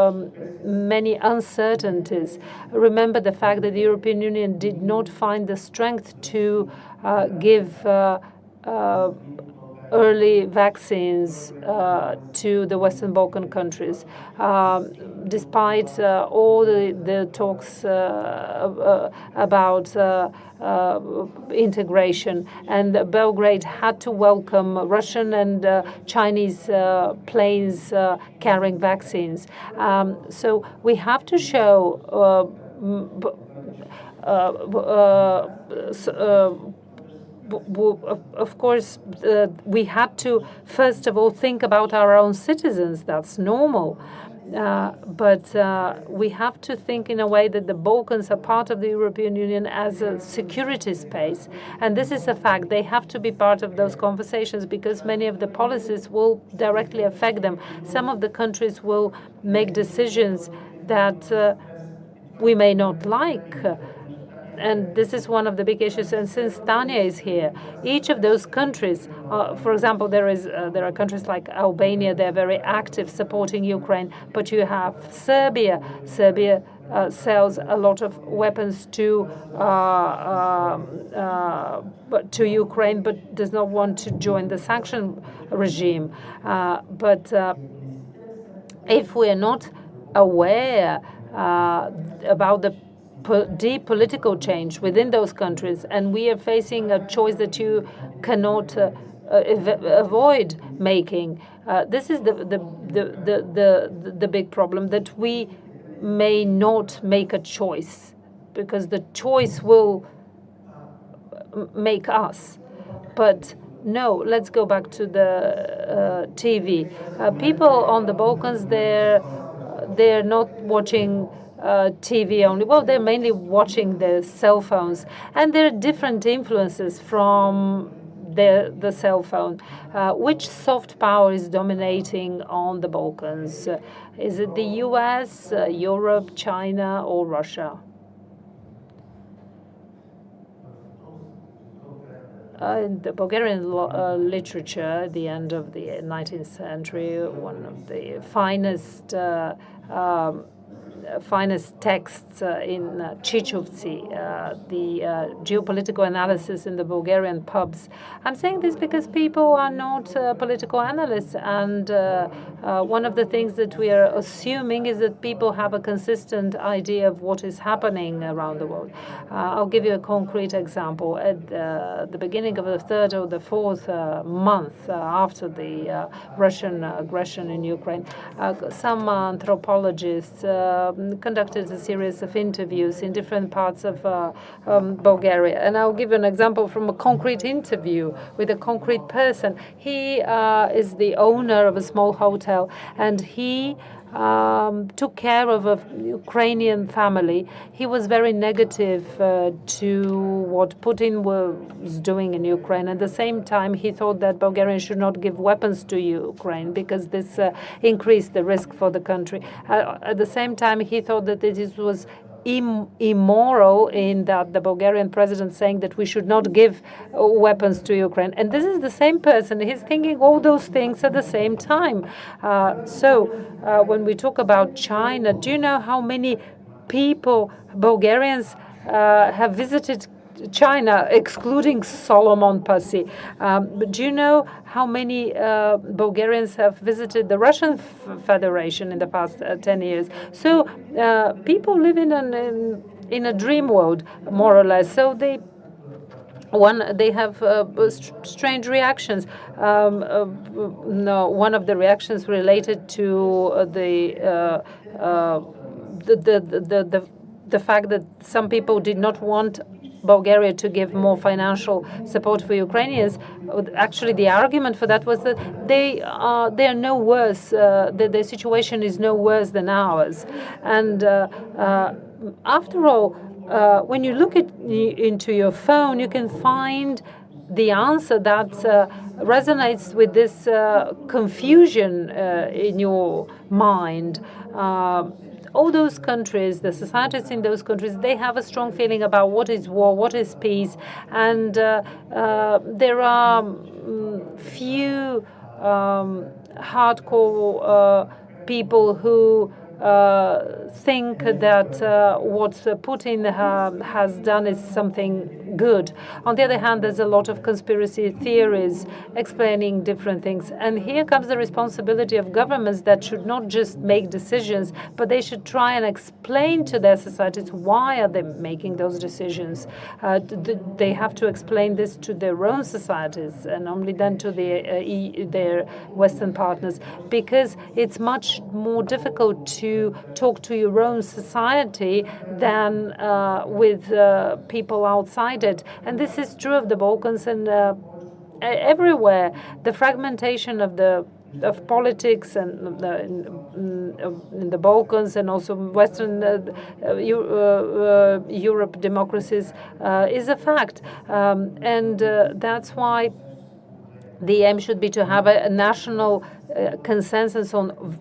many uncertainties. Remember the fact that the European Union did not find the strength to give early vaccines to the Western Balkan countries, despite all the talks about integration. And Belgrade had to welcome Russian and Chinese planes carrying vaccines. So we have to show of course, we had to, first of all, think about our own citizens. That's normal. But we have to think in a way that the Balkans are part of the European Union as a security space. And this is a fact. They have to be part of those conversations because many of the policies will directly affect them. Some of the countries will make decisions that we may not like. And this is one of the big issues. And since Tanya is here, each of those countries, for example, there are countries like Albania. They're very active supporting Ukraine. But you have Serbia. Serbia sells a lot of weapons to Ukraine, but does not want to join the sanction regime. But if we are not aware about the deep political change within those countries, and we are facing a choice that you cannot avoid making. This is the big problem, that we may not make a choice because the choice will make us. But no, let's go back to the TV. People on the Balkans, they're not watching TV only. Well, they're mainly watching their cell phones, and there are different influences from the cell phone. Which soft power is dominating on the Balkans? Is it the US, Europe, China, or Russia? In the Bulgarian literature, at the end of the 19th century, one of the finest texts in Chichovci, the geopolitical analysis in the Bulgarian pubs. I'm saying this because people are not political analysts, and one of the things that we are assuming is that people have a consistent idea of what is happening around the world. I'll give you a concrete example. At the beginning of the third or the fourth month after the Russian aggression in Ukraine, some anthropologists conducted a series of interviews in different parts of Bulgaria. And I'll give you an example from a concrete interview with a concrete person. He is the owner of a small hotel, and he took care of a Ukrainian family. He was very negative to what Putin was doing in Ukraine. At the same time, he thought that Bulgarians should not give weapons to Ukraine because this increased the risk for the country. At the same time, he thought that it was immoral in that the Bulgarian president saying that we should not give weapons to Ukraine. And this is the same person. He's thinking all those things at the same time. When we talk about China, do you know how many people, Bulgarians, have visited China, excluding Solomon Passy? But do you know how many Bulgarians have visited the Russian Federation in the past 10 years? So people live in a dream world, more or less. So they have strange reactions. No, one of the reactions related to the fact that some people did not want Bulgaria to give more financial support for Ukrainians. Actually, the argument for that was that they are no worse. Their situation is no worse than ours. And after all, when you look into your phone, you can find the answer that resonates with this confusion in your mind. All those countries, the societies in those countries, they have a strong feeling about what is war, what is peace, and there are few hardcore people who think that what Putin has done is something good. On the other hand, there's a lot of conspiracy theories explaining different things. And here comes the responsibility of governments that should not just make decisions, but they should try and explain to their societies why are they making those decisions. They have to explain this to their own societies and only then to their Western partners, because it's much more difficult to talk to your own society than with people outside it. And this is true of the Balkans and everywhere. The fragmentation of politics and in the Balkans and also Western Europe democracies is a fact. And that's why the aim should be to have a national consensus on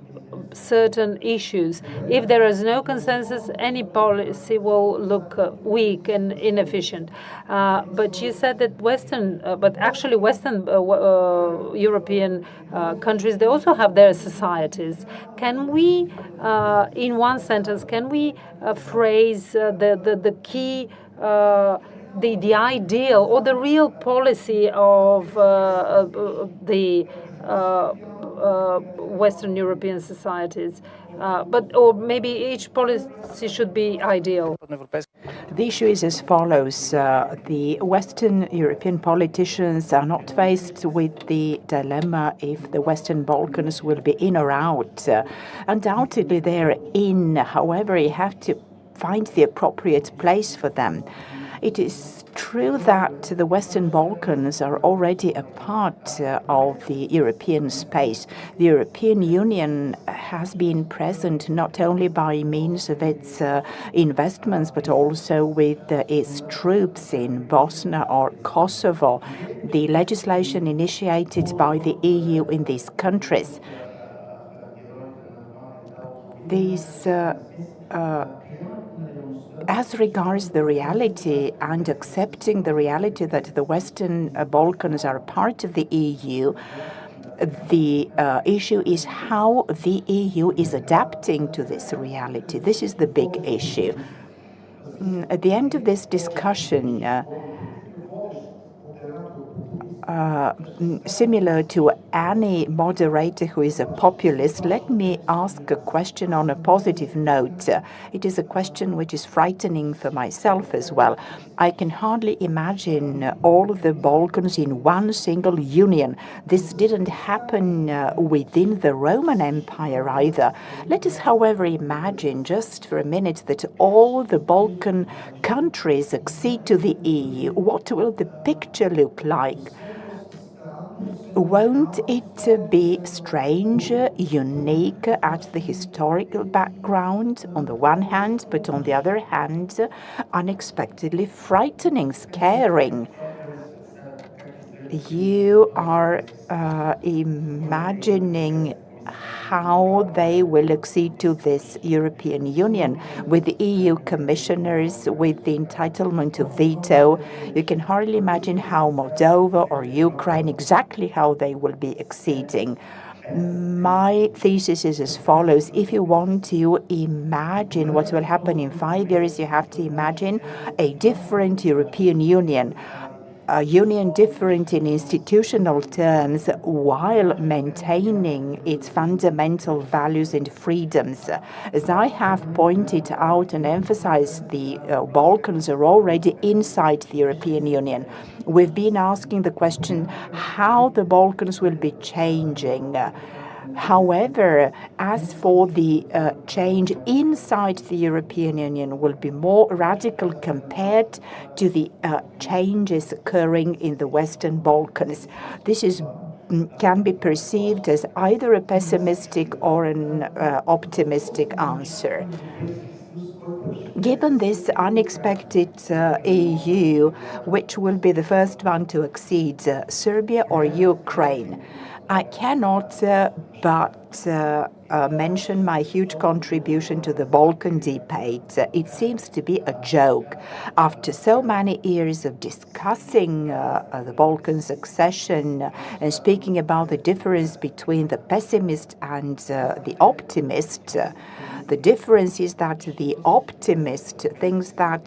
certain issues. If there is no consensus, any policy will look weak and inefficient. But you said that Western European countries, they also have their societies. Can we, in one sentence, can we phrase the key, the ideal or the real policy of the Western European societies, or maybe each policy should be ideal? The issue is as follows. The Western European politicians are not faced with the dilemma if the Western Balkans will be in or out. Undoubtedly, they're in. However, you have to find the appropriate place for them. It is true that the Western Balkans are already a part of the European space. The European Union has been present not only by means of its investments, but also with its troops in Bosnia or Kosovo. The legislation initiated by the EU in these countries. As regards the reality and accepting the reality that the Western Balkans are part of the EU, the issue is how the EU is adapting to this reality. This is the big issue. At the end of this discussion, similar to any moderator who is a populist, let me ask a question on a positive note. It is a question which is frightening for myself as well. I can hardly imagine all of the Balkans in one single union. This didn't happen within the Roman Empire either. Let us, however, imagine just for a minute that all the Balkan countries accede to the EU. What will the picture look like? Won't it be strange, unique at the historical background on the one hand, but on the other hand, unexpectedly frightening, scaring? You are imagining how they will accede to this European Union with the EU commissioners, with the entitlement to veto. You can hardly imagine how Moldova or Ukraine, exactly how they will be acceding. My thesis is as follows. If you want to imagine what will happen in 5 years, you have to imagine a different European Union. A union different in institutional terms while maintaining its fundamental values and freedoms. As I have pointed out and emphasized, the Balkans are already inside the European Union. We've been asking the question how the Balkans will be changing. However, as for the change inside the European Union will be more radical compared to the changes occurring in the Western Balkans. This can be perceived as either a pessimistic or an optimistic answer. Given this unexpected EU, which will be the first one to accede, Serbia or Ukraine? I cannot but mention my huge contribution to the Balkan debate. It seems to be a joke. After so many years of discussing the Balkan succession and speaking about the difference between the pessimist and the optimist, the difference is that the optimist thinks that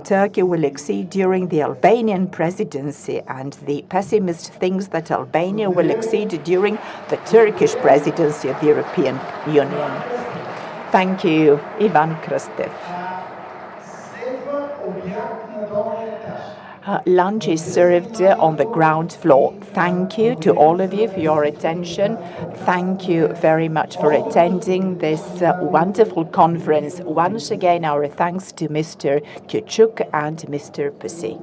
Turkey will accede during the Albanian presidency, and the pessimist thinks that Albania will accede during the Turkish presidency of the European Union. Thank you, Ivan Krastev. Lunch is served on the ground floor. Thank you to all of you for your attention. Thank you very much for attending this wonderful conference. Once again, our thanks to Mr. Kyuchuk and Mr. Pussy.